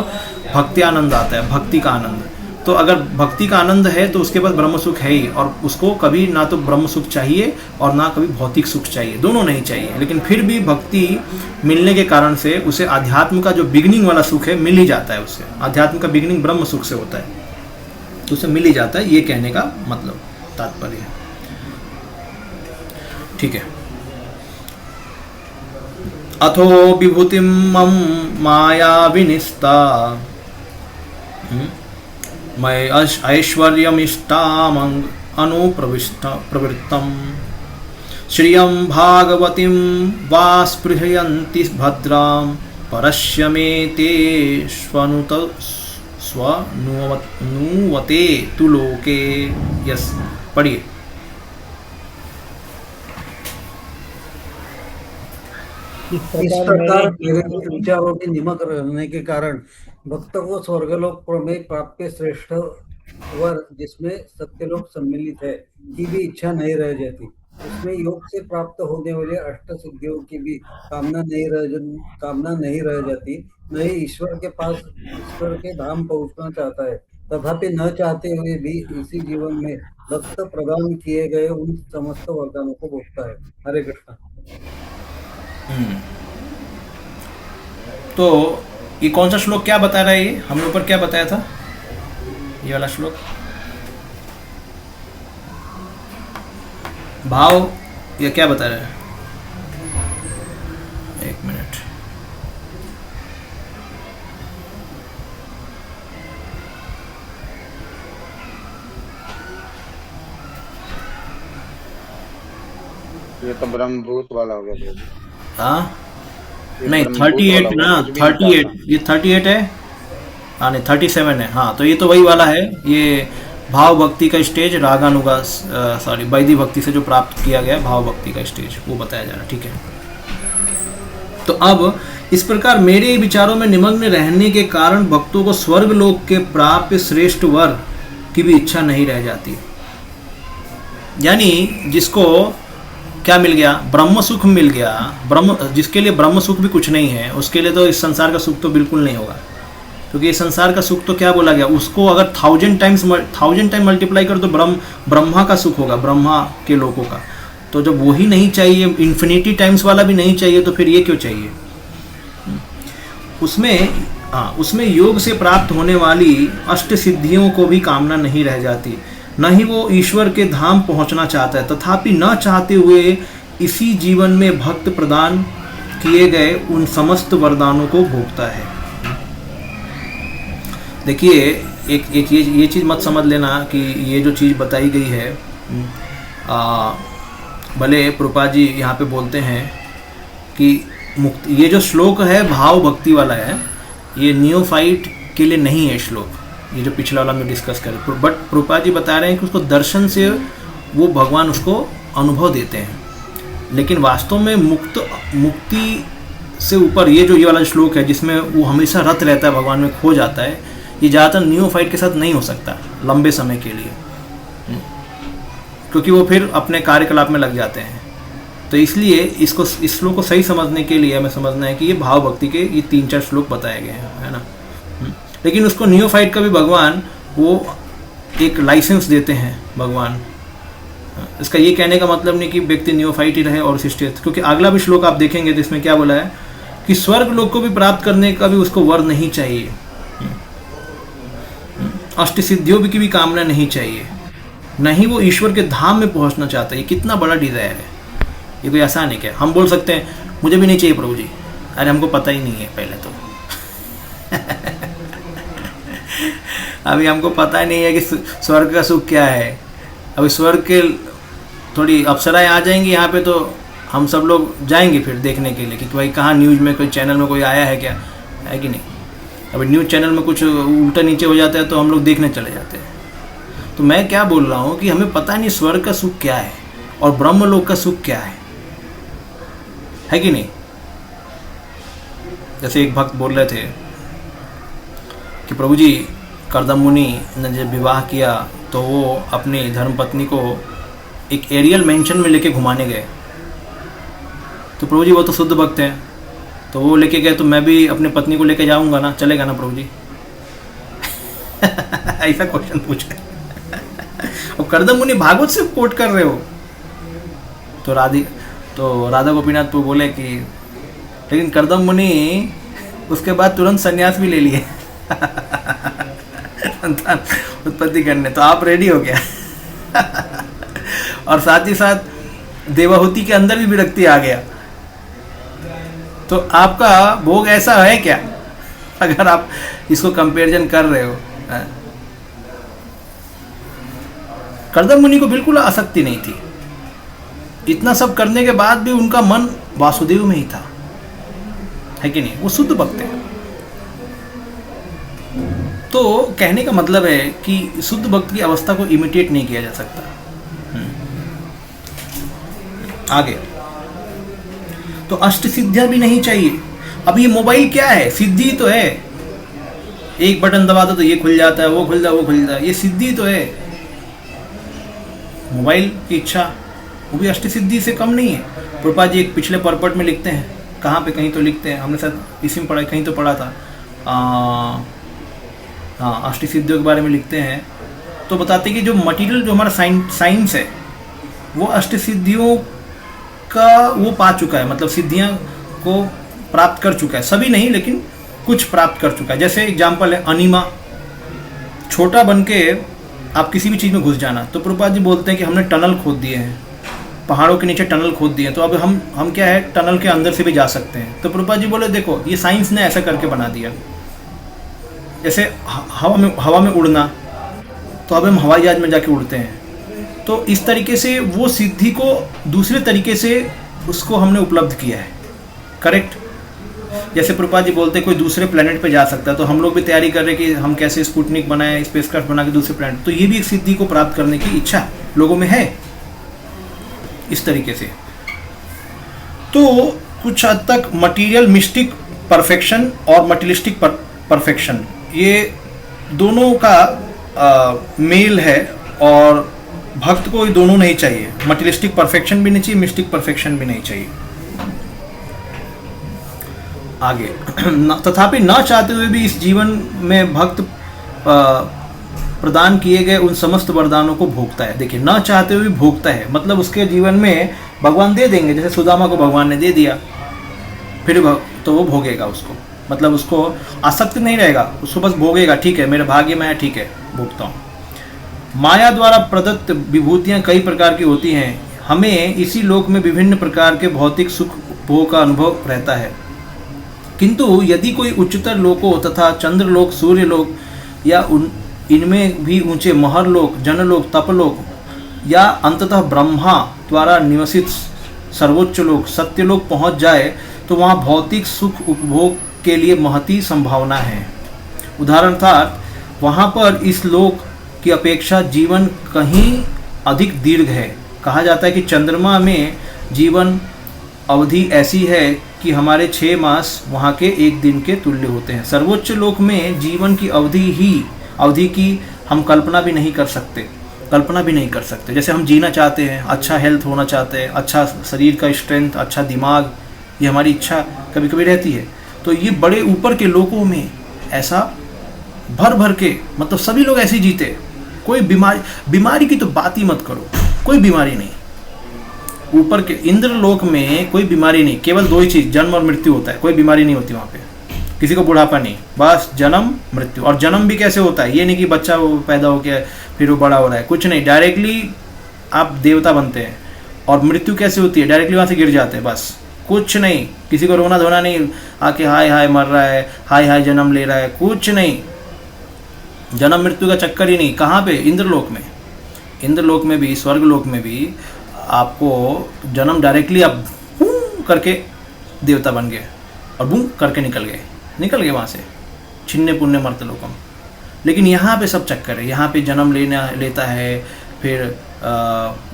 भक्ति आनंद आता है, भक्ति का आनंद। तो अगर भक्ति का आनंद है तो उसके पास ब्रह्म सुख है ही, और उसको कभी ना तो ब्रह्म सुख चाहिए और ना कभी भौतिक सुख चाहिए, दोनों नहीं चाहिए। लेकिन फिर भी भक्ति मिलने के कारण से उसे आध्यात्म का जो बिगिनिंग वाला सुख है मिल ही जाता है, उससे आध्यात्म का बिगिनिंग ब्रह्म सुख से होता है, तो उसे मिल ही जाता है, ये कहने का मतलब तात्पर्य है। ठीक है। अथो विभूतिम मम माया विनिस्ता मैं ऐश्वर्यमिष्टामंग अनुप्रवृत्तम श्रियं भागवतीं वा स्पृहयन्ति भद्रां परस्य मे ते स्वनुवते तु लोके। यस, पढ़िए। इस प्रकार मेरे विचारों में निमग्न रहने के कारण भक्त को स्वर्गलोक में प्राप्य श्रेष्ठ वर जिसमें सत्यलोक सम्मिलित है की भी इच्छा नहीं रह जाती। उसमें योग से प्राप्त होने वाले अष्ट सिद्धियों की भी कामना नहीं रह जाती। न ही ईश्वर के पास ईश्वर के धाम पहुंचना चाहता है, तथापि न चाहते हुए भी इसी जीवन में भक्त प्रदान किए गए उन समस्त वरदानों को भोगता है। हरे कृष्ण। तो ये कौन सा श्लोक क्या बता रहा है? ये हमने ऊपर क्या बताया था, ये वाला श्लोक भाव, ये क्या बता रहा है? एक मिनट, ये तो ब्रह्मभूत वाला हो गया। हाँ नहीं 38 ना, 38, ये 38 है। हाँ नहीं 37 है। हाँ तो ये तो वही वाला है, ये भाव भक्ति का स्टेज, रागानुगा वैदिक भक्ति से जो प्राप्त किया गया भाव भक्ति का स्टेज, वो बताया जा रहा है। ठीक है। तो अब इस प्रकार मेरे विचारों में निमग्न रहने के कारण भक्तों को स्वर्ग लोक के प्राप्य श्रेष्ठ वर की भी इच्छा नहीं रह जाती। यानी जिसको क्या मिल गया? ब्रह्म सुख मिल गया। ब्रह्म, जिसके लिए ब्रह्म सुख भी कुछ नहीं है, उसके लिए तो इस संसार का सुख तो बिल्कुल नहीं होगा, क्योंकि इस संसार का सुख तो क्या बोला गया, उसको अगर 1000 टाइम मल्टीप्लाई कर तो ब्रह्मा का सुख होगा, ब्रह्मा के लोगों का। तो जब वही नहीं चाहिए, इन्फिनिटी टाइम्स वाला भी नहीं चाहिए, तो फिर ये क्यों चाहिए? उसमें योग से प्राप्त होने वाली अष्ट सिद्धियों को भी कामना नहीं रह जाती। न ही वो ईश्वर के धाम पहुंचना चाहता है, तथापि न चाहते हुए इसी जीवन में भक्त प्रदान किए गए उन समस्त वरदानों को भोगता है। देखिए एक ये चीज़ मत समझ लेना कि ये जो चीज़ बताई गई है, भले प्रभुपाद जी यहाँ पे बोलते हैं कि मुक्ति, ये जो श्लोक है भाव भक्ति वाला है, ये नियोफाइट के लिए नहीं है श्लोक, ये जो पिछला वाला में डिस्कस करें। बट प्रभुपाद जी बता रहे हैं कि उसको दर्शन से वो भगवान उसको अनुभव देते हैं। लेकिन वास्तव में मुक्ति से ऊपर ये वाला श्लोक है जिसमें वो हमेशा रत रहता है, भगवान में खो जाता है, ये ज़्यादातर नियोफाइट के साथ नहीं हो सकता लंबे समय के लिए, क्योंकि वो फिर अपने कार्यकलाप में लग जाते हैं। तो इसलिए इस श्लोक को सही समझने के लिए हमें समझना है कि ये भाव भक्ति के ये 3-4 श्लोक बताए गए हैं, है ना। लेकिन उसको नियोफाइट का भी भगवान वो एक लाइसेंस देते हैं भगवान। इसका ये कहने का मतलब नहीं कि व्यक्ति नियोफाइट ही रहे और शिष्ट, क्योंकि अगला भी श्लोक आप देखेंगे तो इसमें क्या बोला है कि स्वर्ग लोक को भी प्राप्त करने का भी उसको वर नहीं चाहिए, अष्ट सिद्धियों की भी कामना नहीं चाहिए, नहीं वो ईश्वर के धाम में पहुंचना चाहता है। ये कितना बड़ा डिजायर है, ये कोई आसान है क्या? हम बोल सकते हैं मुझे भी नहीं चाहिए प्रभु जी, अरे हमको पता ही नहीं है पहले तो अभी हमको पता नहीं है कि स्वर्ग का सुख क्या है। अभी स्वर्ग के थोड़ी अप्सराएं आ जाएंगी यहाँ पे तो हम सब लोग जाएंगे फिर देखने के लिए कि भाई कहाँ न्यूज़ में कोई चैनल में कोई आया है क्या, है कि नहीं। अभी न्यूज़ चैनल में कुछ उल्टा नीचे हो जाता है तो हम लोग देखने चले जाते हैं। तो मैं क्या बोल रहा हूँ कि हमें पता नहीं स्वर्ग का सुख क्या है और ब्रह्मलोक का सुख क्या है कि नहीं। जैसे एक भक्त बोल रहे थे कि प्रभु जी कर्दम मुनि ने जब विवाह किया तो वो अपनी धर्मपत्नी को एक एरियल मेंशन में लेके घुमाने गए। तो प्रभु जी वो तो शुद्ध भक्त हैं, तो वो लेके गए तो मैं भी अपनी पत्नी को लेके जाऊंगा ना, चलेगा ना प्रभु जी ऐसा क्वेश्चन पूछा और कर्दम मुनि भागवत से कोट कर रहे हो। तो राधा गोपीनाथ तो बोले कि लेकिन कर्दम मुनि उसके बाद तुरंत संन्यास भी ले लिए संतान उत्पत्ति करने, तो आप रेडी हो गया और साथ ही साथ देवाहुति के अंदर भी विरक्ति आ गया। तो आपका भोग ऐसा है क्या अगर आप इसको कंपैरिजन कर रहे हो? कर्दम मुनि को बिल्कुल आसक्ति नहीं थी, इतना सब करने के बाद भी उनका मन वासुदेव में ही था, है कि नहीं। वो शुद्ध भक्त है। तो कहने का मतलब है कि शुद्ध भक्त की अवस्था को इमिटेट नहीं किया जा सकता। आगे तो अष्ट सिद्धियां भी नहीं चाहिए। अब ये मोबाइल क्या है? सिद्धि तो है, एक बटन दबा दो तो ये खुल जाता है, वो खुल जाता है, ये सिद्धि तो है। मोबाइल की इच्छा वो भी अष्ट सिद्धि से कम नहीं है। प्रभुपाद जी एक पिछले परपट में लिखते हैं, कहाँ पे कहीं तो लिखते हैं, हमने शायद इसी में पढ़ा, कहीं तो पढ़ा था, हाँ अष्ट सिद्धियों के बारे में लिखते हैं। तो बताते कि जो मटेरियल जो हमारा साइंस है वो अष्ट सिद्धियों का वो पा चुका है, मतलब सिद्धियां को प्राप्त कर चुका है, सभी नहीं लेकिन कुछ प्राप्त कर चुका है। जैसे एग्जांपल है अनिमा, छोटा बन के आप किसी भी चीज़ में घुस जाना। तो प्रभुपाद जी बोलते हैं कि हमने टनल खोद दिए हैं, पहाड़ों के नीचे टनल खोद दिए, तो अब हम क्या है टनल के अंदर से भी जा सकते हैं। तो प्रभुपाद जी बोले देखो ये साइंस ने ऐसा करके बना दिया। जैसे हवा में उड़ना, तो अब हम हवाई जहाज में जाके उड़ते हैं। तो इस तरीके से वो सिद्धि को दूसरे तरीके से उसको हमने उपलब्ध किया है, करेक्ट। जैसे प्रभुपाद जी बोलते हैं कोई दूसरे प्लेनेट पे जा सकता है, तो हम लोग भी तैयारी कर रहे हैं कि हम कैसे स्पुतनिक बनाएं, स्पेसक्राफ्ट बना के दूसरे प्लेनेट। तो ये भी एक सिद्धि को प्राप्त करने की इच्छा लोगों में है इस तरीके से। तो कुछ हद तक मटीरियल मिस्टिक परफेक्शन और मटीरियलिस्टिक परफेक्शन, ये दोनों का मेल है और भक्त को ये दोनों नहीं चाहिए। मटीरियलिस्टिक परफेक्शन भी नहीं चाहिए, मिस्टिक परफेक्शन भी नहीं चाहिए। आगे तथापि न चाहते हुए भी इस जीवन में भक्त प्रदान किए गए उन समस्त वरदानों को भोगता है। देखिए न चाहते हुए भी भोगता है, मतलब उसके जीवन में भगवान दे देंगे। जैसे सुदामा को भगवान ने दे दिया, फिर तो वो भोगेगा उसको, मतलब उसको आसक्त नहीं रहेगा, उसको बस भोगेगा। ठीक है मेरे भाग्य में है, ठीक है भोगता हूँ। माया द्वारा प्रदत्त विभूतियाँ कई प्रकार की होती हैं। हमें इसी लोक में विभिन्न प्रकार के भौतिक सुख भोग का अनुभव रहता है, किंतु यदि कोई उच्चतर लोकों तथा चंद्रलोक, सूर्यलोक या इनमें भी ऊंचे महरलोक, जनलोक, तपलोक या अंततः ब्रह्मा द्वारा निवसित सर्वोच्च लोक, सत्यलोक पहुंच जाए तो वहाँ भौतिक सुख उपभोग के लिए महती संभावना है। उदाहरणार्थ वहाँ पर इस लोक की अपेक्षा जीवन कहीं अधिक दीर्घ है। कहा जाता है कि चंद्रमा में जीवन अवधि ऐसी है कि हमारे 6 मास वहाँ के 1 दिन के तुल्य होते हैं। सर्वोच्च लोक में जीवन की अवधि की हम कल्पना भी नहीं कर सकते। जैसे हम जीना चाहते हैं, अच्छा हेल्थ होना चाहते हैं, अच्छा शरीर का स्ट्रेंथ, अच्छा दिमाग, ये हमारी इच्छा कभी कभी रहती है। तो ये बड़े ऊपर के लोकों में ऐसा भर के, मतलब सभी लोग ऐसे जीते, कोई बीमारी की तो बात ही मत करो, कोई बीमारी नहीं। ऊपर के इंद्र लोक में कोई बीमारी नहीं, केवल 2 ही चीज़, जन्म और मृत्यु होता है, कोई बीमारी नहीं होती वहाँ पे। किसी को बुढ़ापा नहीं, बस जन्म मृत्यु। और जन्म भी कैसे होता है, ये नहीं कि बच्चा वो पैदा हो गया फिर वो बड़ा हो रहा है, कुछ नहीं, डायरेक्टली आप देवता बनते हैं। और मृत्यु कैसे होती है, डायरेक्टली वहाँ से गिर जाते हैं, बस कुछ नहीं, किसी को रोना धोना नहीं, आके हाय हाय मर रहा है, हाय हाय जन्म ले रहा है, कुछ नहीं, जन्म मृत्यु का चक्कर ही नहीं। कहाँ पे, इंद्रलोक में। इंद्रलोक में भी, स्वर्गलोक में भी आपको जन्म डायरेक्टली आप बूम करके देवता बन गए और बूम करके निकल गए वहाँ से, छिन्ने पुण्य मर्त लोकम। लेकिन यहाँ पे सब चक्कर है, यहाँ पे जन्म लेता है, फिर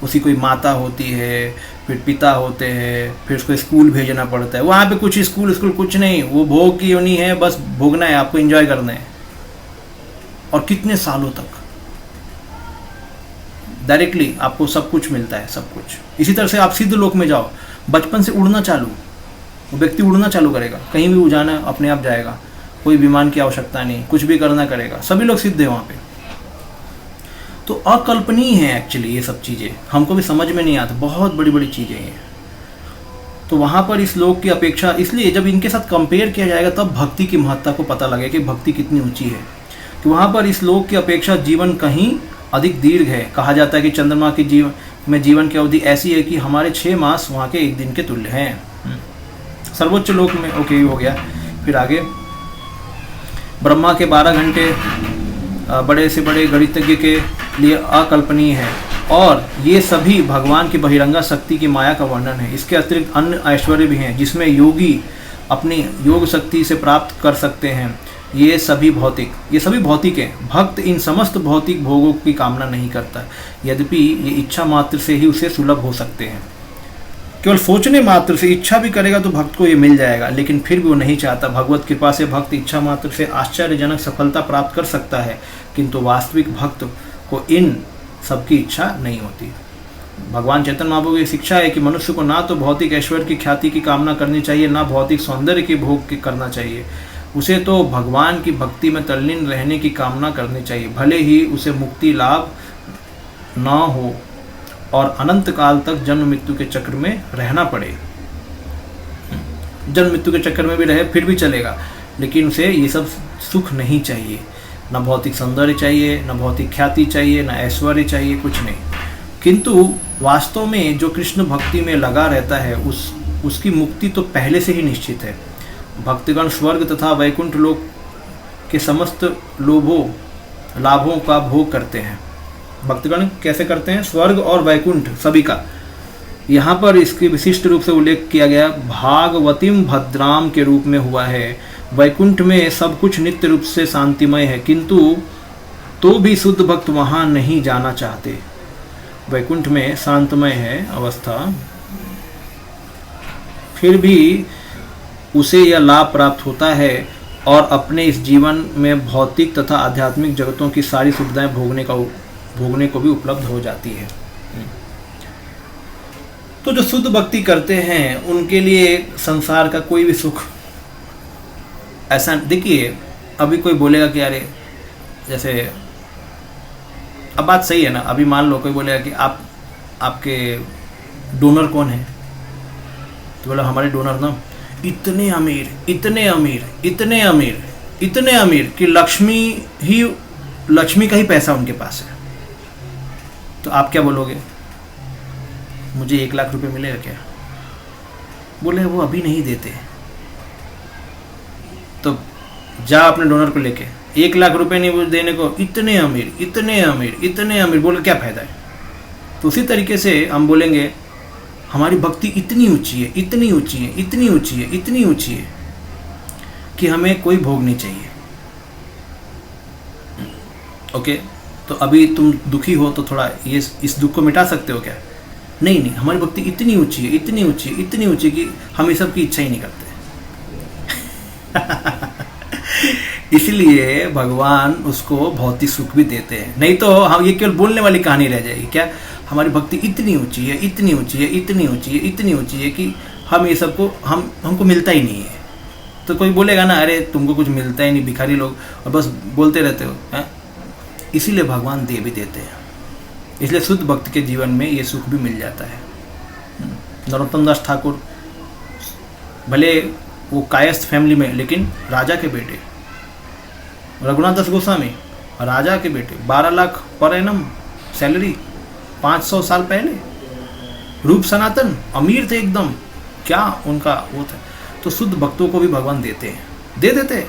उसी कोई माता होती है, फिर पिता होते हैं, फिर उसको स्कूल भेजना पड़ता है। वहाँ पे कुछ स्कूल कुछ नहीं, वो भोग की योनि है, बस भोगना है, आपको एंजॉय करना है। और कितने सालों तक डायरेक्टली आपको सब कुछ मिलता है, सब कुछ। इसी तरह से आप सिद्ध लोक में जाओ, बचपन से उड़ना चालू, वो व्यक्ति उड़ना चालू करेगा, कहीं भी जाना अपने आप जाएगा, कोई विमान की आवश्यकता नहीं, कुछ भी करना करेगा, सभी लोग सिद्ध है वहाँ पे। तो अकल्पनीय है एक्चुअली ये सब चीज़ें, हमको भी समझ में नहीं आता, बहुत बड़ी बड़ी चीज़ें हैं। तो वहाँ पर इस लोक की अपेक्षा, इसलिए जब इनके साथ कंपेयर किया जाएगा तब भक्ति की महत्ता को पता लगेगा कि भक्ति कितनी ऊंची है। कि वहाँ पर इस लोक की अपेक्षा जीवन कहीं अधिक दीर्घ है। कहा जाता है कि चंद्रमा की जीवन की अवधि ऐसी है कि हमारे 6 मास वहाँ के 1 दिन के तुल्य हैं। सर्वोच्च लोक में ओके हो गया। फिर आगे ब्रह्मा के 12 घंटे बड़े से बड़े गणितज्ञ के लिए अकल्पनीय है, और ये सभी भगवान की बहिरंगा शक्ति की माया का वर्णन है। इसके अतिरिक्त अन्य ऐश्वर्य भी हैं जिसमें योगी अपनी योग शक्ति से प्राप्त कर सकते हैं। ये सभी भौतिक हैं। भक्त इन समस्त भौतिक भोगों की कामना नहीं करता, यद्यपि ये इच्छा मात्र से ही उसे सुलभ हो सकते हैं। केवल सोचने मात्र से, इच्छा भी करेगा तो भक्त को ये मिल जाएगा, लेकिन फिर भी वो नहीं चाहता। भगवत कृपा से भक्त इच्छा मात्र से आश्चर्यजनक सफलता प्राप्त कर सकता है, किंतु वास्तविक भक्त को इन सबकी इच्छा नहीं होती। भगवान चैतन्य महाप्रभु की शिक्षा है कि मनुष्य को ना तो भौतिक ऐश्वर्य की ख्याति की कामना करनी चाहिए, ना भौतिक सौंदर्य के भोग की करना चाहिए। उसे तो भगवान की भक्ति में तल्लीन रहने की कामना करनी चाहिए, भले ही उसे मुक्ति लाभ ना हो और अनंत काल तक जन्म मृत्यु के चक्र में रहना पड़े। जन्म मृत्यु के चक्कर में भी रहे फिर भी चलेगा, लेकिन उसे ये सब सुख नहीं चाहिए। ना भौतिक सौंदर्य चाहिए, ना भौतिक ख्याति चाहिए, ना ऐश्वर्य चाहिए, कुछ नहीं। किंतु वास्तव में जो कृष्ण भक्ति में लगा रहता है उसकी मुक्ति तो पहले से ही निश्चित है। भक्तगण स्वर्ग तथा वैकुंठ लोक के समस्त लाभों का भोग करते हैं। भक्तगण कैसे करते हैं? स्वर्ग और वैकुंठ सभी का। यहाँ पर इसकी विशिष्ट रूप से उल्लेख किया गया भागवतीम भद्राम के रूप में हुआ है। वैकुंठ में सब कुछ नित्य रूप से शांतिमय है, किंतु तो भी शुद्ध भक्त वहाँ नहीं जाना चाहते। वैकुंठ में शांतमय है अवस्था, फिर भी उसे यह लाभ प्राप्त होता है और अपने इस जीवन में भौतिक तथा आध्यात्मिक जगतों की सारी सुविधाएं भोगने को भी उपलब्ध हो जाती है। तो जो शुद्ध भक्ति करते हैं उनके लिए संसार का कोई भी सुख ऐसा, देखिए अभी कोई बोलेगा कि अरे जैसे, अब बात सही है ना, अभी मान लो कोई बोलेगा कि आपके डोनर कौन है, तो बोला हमारे डोनर ना इतने अमीर कि लक्ष्मी का ही पैसा उनके पास है। तो आप क्या बोलोगे? मुझे 1 लाख रुपए मिलेगा क्या? बोले वो अभी नहीं देते, तो जा अपने डोनर को लेके 1 लाख रुपए नहीं देने को, इतने अमीर बोले क्या फायदा है? तो उसी तरीके से हम बोलेंगे हमारी भक्ति इतनी ऊंची है कि हमें कोई भोग नहीं चाहिए। ओके, तो अभी तुम दुखी हो तो थोड़ा ये इस दुख को मिटा सकते हो क्या? नहीं नहीं, हमारी भक्ति इतनी ऊंची है, इतनी ऊंची है, इतनी ऊंची कि हम ये सब की इच्छा ही नहीं करते। इसलिए भगवान उसको भौतिक सुख भी देते हैं, नहीं तो हम ये केवल बोलने वाली कहानी रह जाएगी। क्या हमारी भक्ति इतनी ऊंची है, इतनी ऊंची है, इतनी ऊंची है, इतनी ऊंची है कि हम ये सबको हमको मिलता ही नहीं है। तो कोई बोलेगा ना, अरे तुमको कुछ मिलता ही नहीं, भिखारी लोग और बस बोलते रहते हो, है? इसीलिए भगवान दे भी देते हैं। इसलिए शुद्ध भक्त के जीवन में ये सुख भी मिल जाता है। नरोत्तम दास ठाकुर भले वो कायस्थ फैमिली में, लेकिन राजा के बेटे। रघुनाथ दास गोस्वामी राजा के बेटे, 12 लाख पर एनम सैलरी 500 साल पहले। रूप सनातन अमीर थे एकदम, क्या उनका वो था। तो शुद्ध भक्तों को भी भगवान देते हैं, दे देते हैं।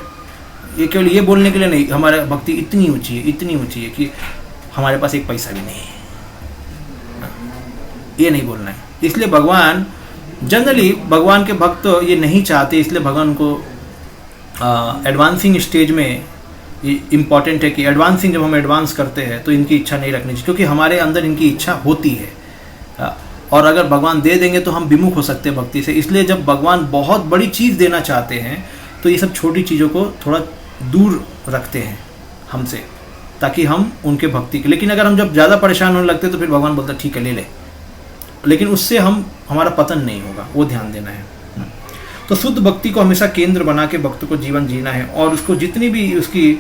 ये केवल ये बोलने के लिए नहीं, हमारी भक्ति इतनी ऊंची है, इतनी ऊंची है कि हमारे पास एक पैसा भी नहीं है, ये नहीं बोलना है। इसलिए भगवान जनरली, भगवान के भक्त ये नहीं चाहते, इसलिए भगवान को एडवांसिंग स्टेज में ये इम्पॉर्टेंट है कि एडवांसिंग, जब हम एडवांस करते हैं तो इनकी इच्छा नहीं रखनी चाहिए, क्योंकि हमारे अंदर इनकी इच्छा होती है। और अगर भगवान दे देंगे तो हम विमुख हो सकते हैं भक्ति से। इसलिए जब भगवान बहुत बड़ी चीज़ देना चाहते हैं तो ये सब छोटी चीज़ों को थोड़ा दूर रखते हैं हमसे, ताकि हम उनके भक्ति के। लेकिन अगर हम जब ज़्यादा परेशान होने लगते तो फिर भगवान बोलता ठीक है ले ले, लेकिन उससे हमारा पतन नहीं होगा, वो ध्यान देना है। तो शुद्ध भक्ति को हमेशा केंद्र बना के भक्त को जीवन जीना है, और उसको जितनी भी उसकी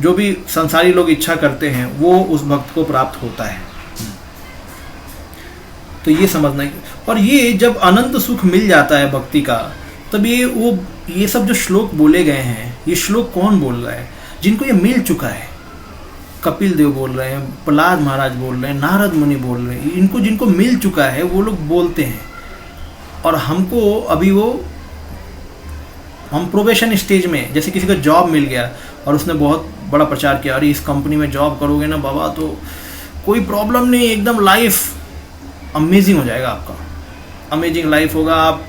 जो भी संसारी लोग इच्छा करते हैं वो उस भक्त को प्राप्त होता है। तो ये समझना है। और ये जब अनंत सुख मिल जाता है भक्ति का, तब ये सब जो श्लोक बोले गए हैं, ये श्लोक कौन बोल रहा है? जिनको ये मिल चुका है। कपिल देव बोल रहे हैं, प्रहलाद महाराज बोल रहे हैं, नारद मुनि बोल रहे हैं। इनको जिनको मिल चुका है वो लोग बोलते हैं। और हमको अभी हम प्रोबेशन स्टेज में, जैसे किसी को जॉब मिल गया और उसने बहुत बड़ा प्रचार किया, अरे इस कंपनी में जॉब करोगे ना बाबा तो कोई प्रॉब्लम नहीं, एकदम लाइफ अमेजिंग हो जाएगा, आपका अमेजिंग लाइफ होगा, आप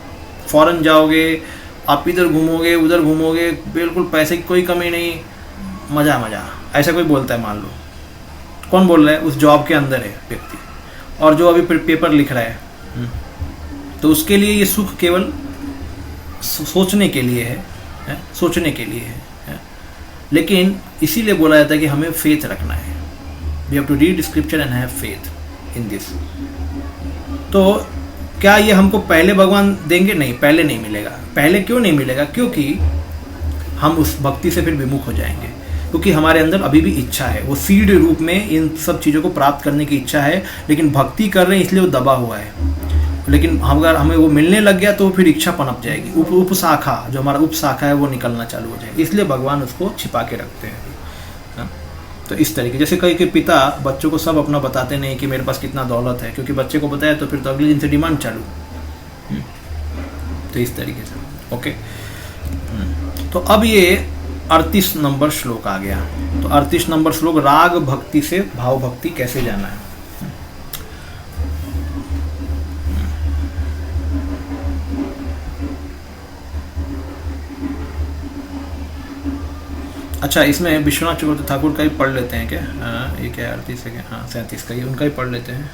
फॉरेन जाओगे, आप इधर घूमोगे उधर घूमोगे, बिल्कुल पैसे की कोई कमी नहीं, मज़ा मज़ा। ऐसा कोई बोलता है, मान लो कौन बोल रहा है? उस जॉब के अंदर है व्यक्ति, और जो अभी पेपर लिख रहा है, तो उसके लिए ये सुख केवल सोचने के लिए है, सोचने के लिए है। लेकिन इसीलिए बोला जाता है कि हमें फेथ रखना है। We have to read scripture and have faith in this. तो क्या ये हमको पहले भगवान देंगे? नहीं, पहले नहीं मिलेगा। पहले क्यों नहीं मिलेगा? क्योंकि हम उस भक्ति से फिर विमुख हो जाएंगे, क्योंकि हमारे अंदर अभी भी इच्छा है, वो सीड रूप में इन सब चीज़ों को प्राप्त करने की इच्छा है, लेकिन भक्ति कर रहे हैं इसलिए वो दबा हुआ है। लेकिन अगर हमें वो मिलने लग गया तो फिर इच्छा पनप जाएगी, उपशाखा, जो हमारा उपशाखा है वो निकलना चालू हो जाएगी। इसलिए भगवान उसको छिपा के रखते हैं। तो इस तरीके, जैसे कई के पिता बच्चों को सब अपना बताते नहीं कि मेरे पास कितना दौलत है, क्योंकि बच्चे को बताया तो फिर तो अगले दिन से डिमांड चालू। तो इस तरीके से ओके। तो अब ये 38 नंबर श्लोक आ गया। तो 38 नंबर श्लोक, राग भक्ति से भाव भक्ति कैसे जाना है। अच्छा, इसमें विश्वनाथ चक्रवर्ती ठाकुर का ही पढ़ लेते हैं क्या? ये क्या 38 है क्या? हाँ 37 का ही, उनका ही पढ़ लेते हैं।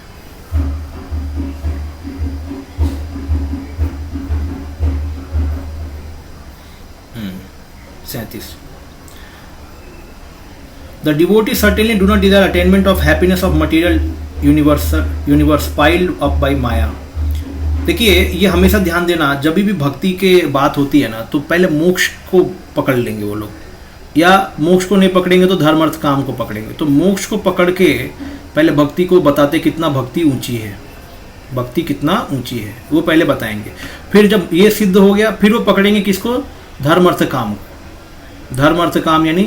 The devotees certainly do not desire attainment of happiness of material universe piled up by Maya. देखिए, ये हमेशा ध्यान देना, जब भी भक्ति के बात होती है ना, तो पहले मोक्ष को पकड़ लेंगे वो लोग, या मोक्ष को नहीं पकड़ेंगे तो धर्म अर्थ काम को पकड़ेंगे। तो मोक्ष को पकड़ के पहले भक्ति को बताते कितना भक्ति ऊंची है, भक्ति कितना ऊंची है वो पहले बताएंगे। फिर जब ये सिद्ध हो गया, फिर वो पकड़ेंगे किसको? धर्म अर्थ काम। धर्म अर्थ काम यानी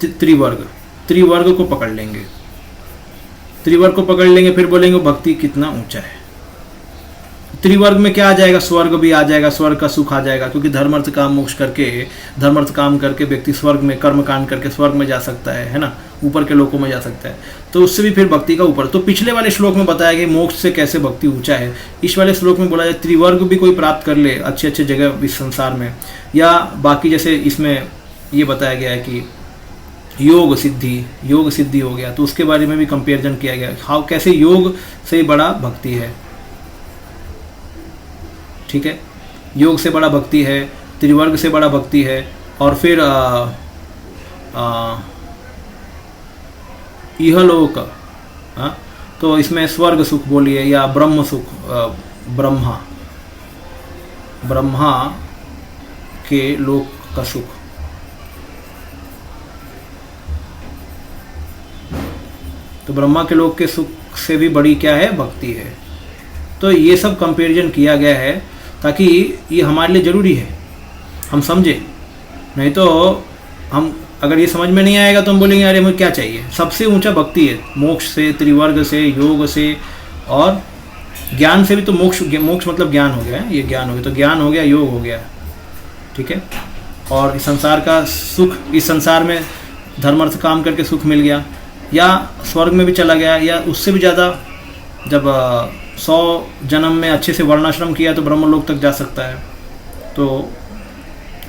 त्रिवर्ग को पकड़ लेंगे। त्रिवर्ग को पकड़ लेंगे, फिर बोलेंगे भक्ति कितना ऊंचा है। त्रिवर्ग में क्या आ जाएगा? स्वर्ग भी आ जाएगा, स्वर्ग का सुख आ जाएगा, क्योंकि धर्म अर्थ काम मोक्ष करके, धर्म अर्थ काम करके व्यक्ति स्वर्ग में कर्म कांड करके स्वर्ग में जा सकता है ना, ऊपर के लोकों में जा सकता है। तो उससे भी फिर भक्ति का ऊपर। तो पिछले वाले श्लोक में बताया गया मोक्ष से कैसे भक्ति ऊंचा है। इस वाले श्लोक में बोला जाए त्रिवर्ग भी कोई प्राप्त कर ले अच्छे अच्छे जगह इस संसार में, या बाकी जैसे इसमें ये बताया गया है कि योग सिद्धि हो गया, तो उसके बारे में भी कंपैरिजन किया गया, हाउ कैसे योग से बड़ा भक्ति है। ठीक है, योग से बड़ा भक्ति है, त्रिवर्ग से बड़ा भक्ति है, और फिर इहलोक, तो इसमें स्वर्ग सुख बोलिए या ब्रह्म सुख, ब्रह्मा के लोक का सुख। तो ब्रह्मा के लोक के सुख से भी बड़ी क्या है, भक्ति है। तो ये सब कंपैरिजन किया गया है ताकि ये हमारे लिए ज़रूरी है, हम समझे। नहीं तो हम अगर ये समझ में नहीं आएगा तो हम बोलेंगे अरे मुझे क्या चाहिए। सबसे ऊंचा भक्ति है, मोक्ष से, त्रिवर्ग से, योग से और ज्ञान से भी। तो मोक्ष मतलब ज्ञान हो गया है, ये ज्ञान हो गया, तो ज्ञान हो गया, योग हो गया, ठीक है। और इस संसार का सुख, इस संसार में धर्म अर्थ काम करके सुख मिल गया, या स्वर्ग में भी चला गया, या उससे भी ज़्यादा जब 100 जन्म में अच्छे से वर्णाश्रम किया तो ब्रह्मलोक तक जा सकता है। तो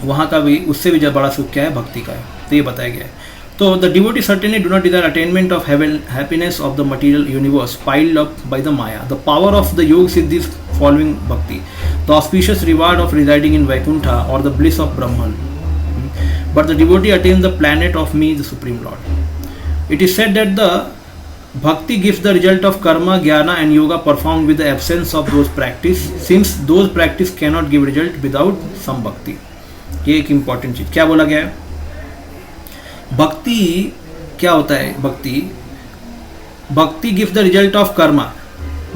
वहाँ का भी, उससे भी बड़ा सुख क्या है, भक्ति का है। तो ये बताया गया है। तो the devotee certainly do not desire attainment of happiness of the material universe piled up by the maya. The power of the yoga siddhi following bhakti, the auspicious reward of residing in Vaikuntha और the bliss of Brahman. But the devotee attains the planet of me the supreme lord. It is said that the Bhakti gives the result of karma, jnana and yoga performed with the absence of those practice, since those practice cannot give result without some bhakti. ये एक important चीज क्या बोला गया है। भक्ति क्या होता है, भक्ति gives the result of Karma.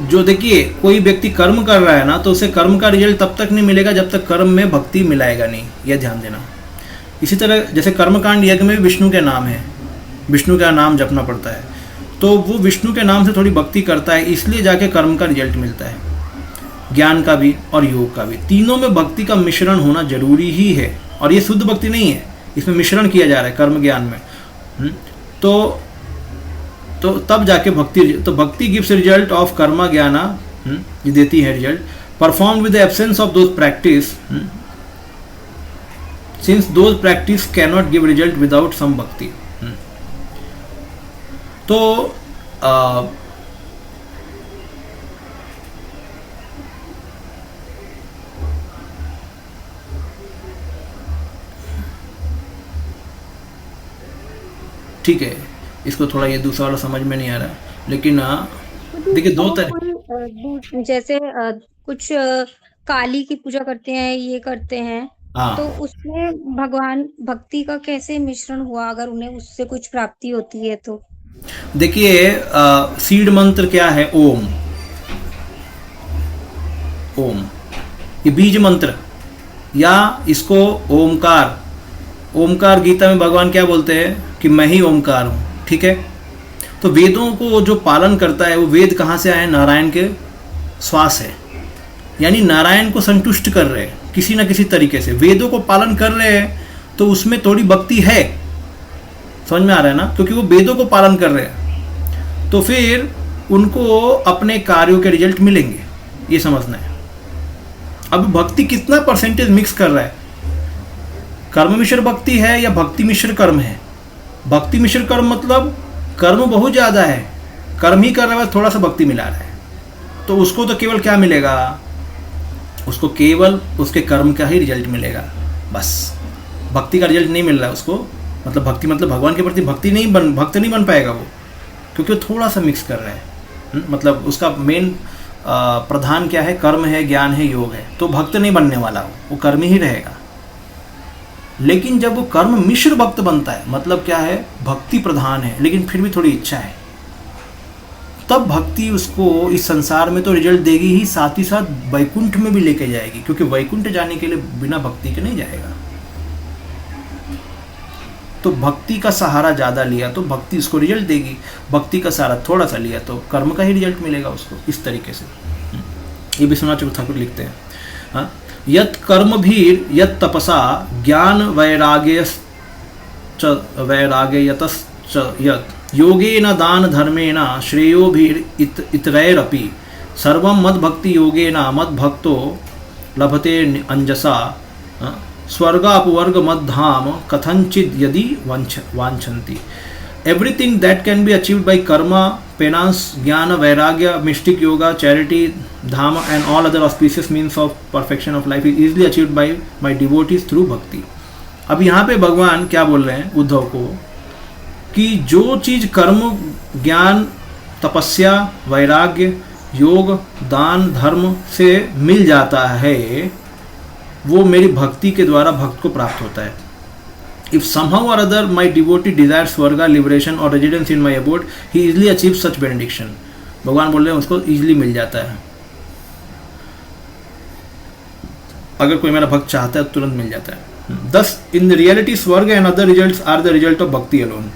जो देखिए कोई व्यक्ति कर्म कर रहा है ना, तो उसे कर्म का रिजल्ट तब तक नहीं मिलेगा जब तक कर्म में भक्ति मिलाएगा नहीं, यह ध्यान देना। इसी तरह जैसे कर्मकांड यज्ञ में भी विष्णु के नाम है, विष्णु का नाम जपना पड़ता है, तो वो विष्णु के नाम से थोड़ी भक्ति करता है, इसलिए जाके कर्म का रिजल्ट मिलता है, ज्ञान का भी और योग का भी। तीनों में भक्ति का मिश्रण होना जरूरी ही है, और ये शुद्ध भक्ति नहीं है, इसमें मिश्रण किया जा रहा है कर्म ज्ञान में। तो तब जाके भक्ति, तो भक्ति गिव्स रिजल्ट ऑफ कर्मा ज्ञाना, ये देती है result, perform with the absence of those practice, since those practice cannot give result without some bhakti. तो ठीक है, इसको थोड़ा ये दूसरा वाला समझ में नहीं आ रहा, लेकिन देखिए दो तरह, जैसे कुछ काली की पूजा करते हैं, ये करते हैं, तो उसमें भगवान भक्ति का कैसे मिश्रण हुआ, अगर उन्हें उससे कुछ प्राप्ति होती है तो। देखिए सीड मंत्र क्या है, ओम, ओम ये बीज मंत्र, या इसको ओमकार, ओमकार गीता में भगवान क्या बोलते हैं कि मैं ही ओमकार हूं, ठीक है। तो वेदों को जो पालन करता है, वो वेद कहाँ से आए, नारायण के श्वास है, यानी नारायण को संतुष्ट कर रहे हैं किसी न किसी तरीके से, वेदों को पालन कर रहे हैं, तो उसमें थोड़ी भक्ति है, समझ में आ रहा है ना, क्योंकि वो वेदों को पालन कर रहे हैं, तो फिर उनको अपने कार्यों के रिजल्ट मिलेंगे, ये समझना है। अब भक्ति कितना परसेंटेज मिक्स कर रहा है, कर्म मिश्र भक्ति है या भक्ति मिश्र कर्म है। भक्ति मिश्र कर्म मतलब कर्म बहुत ज़्यादा है, कर्म ही कर रहा है, थोड़ा सा भक्ति मिला रहा है, तो उसको तो केवल क्या मिलेगा, उसको केवल उसके कर्म का ही रिजल्ट मिलेगा, बस भक्ति का रिजल्ट नहीं मिल रहा है उसको। मतलब भक्ति मतलब भगवान के प्रति भक्त नहीं बन पाएगा वो, क्योंकि वो थोड़ा सा मिक्स कर रहा है। मतलब उसका मेन प्रधान क्या है, कर्म है, ज्ञान है, योग है, तो भक्त नहीं बनने वाला वो कर्मी ही रहेगा। लेकिन जब वो कर्म मिश्र भक्त बनता है, मतलब क्या है, भक्ति प्रधान है लेकिन फिर भी थोड़ी इच्छा है, तब भक्ति उसको इस संसार में तो रिजल्ट देगी ही, साथ ही साथ वैकुंठ में भी लेके जाएगी, क्योंकि वैकुंठ जाने के लिए बिना भक्ति के नहीं जाएगा। तो भक्ति का सहारा ज़्यादा लिया तो भक्ति उसको रिजल्ट देगी, भक्ति का सहारा थोड़ा सा लिया तो कर्म का ही रिजल्ट मिलेगा उसको, इस तरीके से। ये विश्वनाथ चक्रवर्ती ठाकुर लिखते हैं, हाँ, यत् कर्म भीर यत् तपसा ज्ञान वैराग्यतश्च यत् योगेन दान धर्मेण श्रेयो भीर इतरैरपि सर्वं मद्भक्ति योगेन मद्भक्तो लभते अंजसा स्वर्ग अपवर्ग मद्धाम कथंचित यदि वांछन्ति. Everything that can be achieved by karma, penance, jnana, vairagya, mystic yoga, charity, dhamma and all other auspicious means of perfection of life is easily achieved by my devotees through bhakti. अब यहाँ पे भगवान क्या बोल रहे हैं उद्धव को कि जो चीज कर्म, ज्ञान, तपस्या, वैराग्य, योग, दान, धर्म से मिल जाता है वो मेरी भक्ति के द्वारा भक्त को प्राप्त होता है. If somehow or other my devotee desires swarga, liberation or residence in my abode, he easily achieves such benediction. भगवान बोल रहे हैं उसको easily मिल जाता है. अगर कोई मेरा भक्त चाहता है तो तुरंत मिल जाता है. Thus, in the reality, swarga and other results are the result of bhakti alone.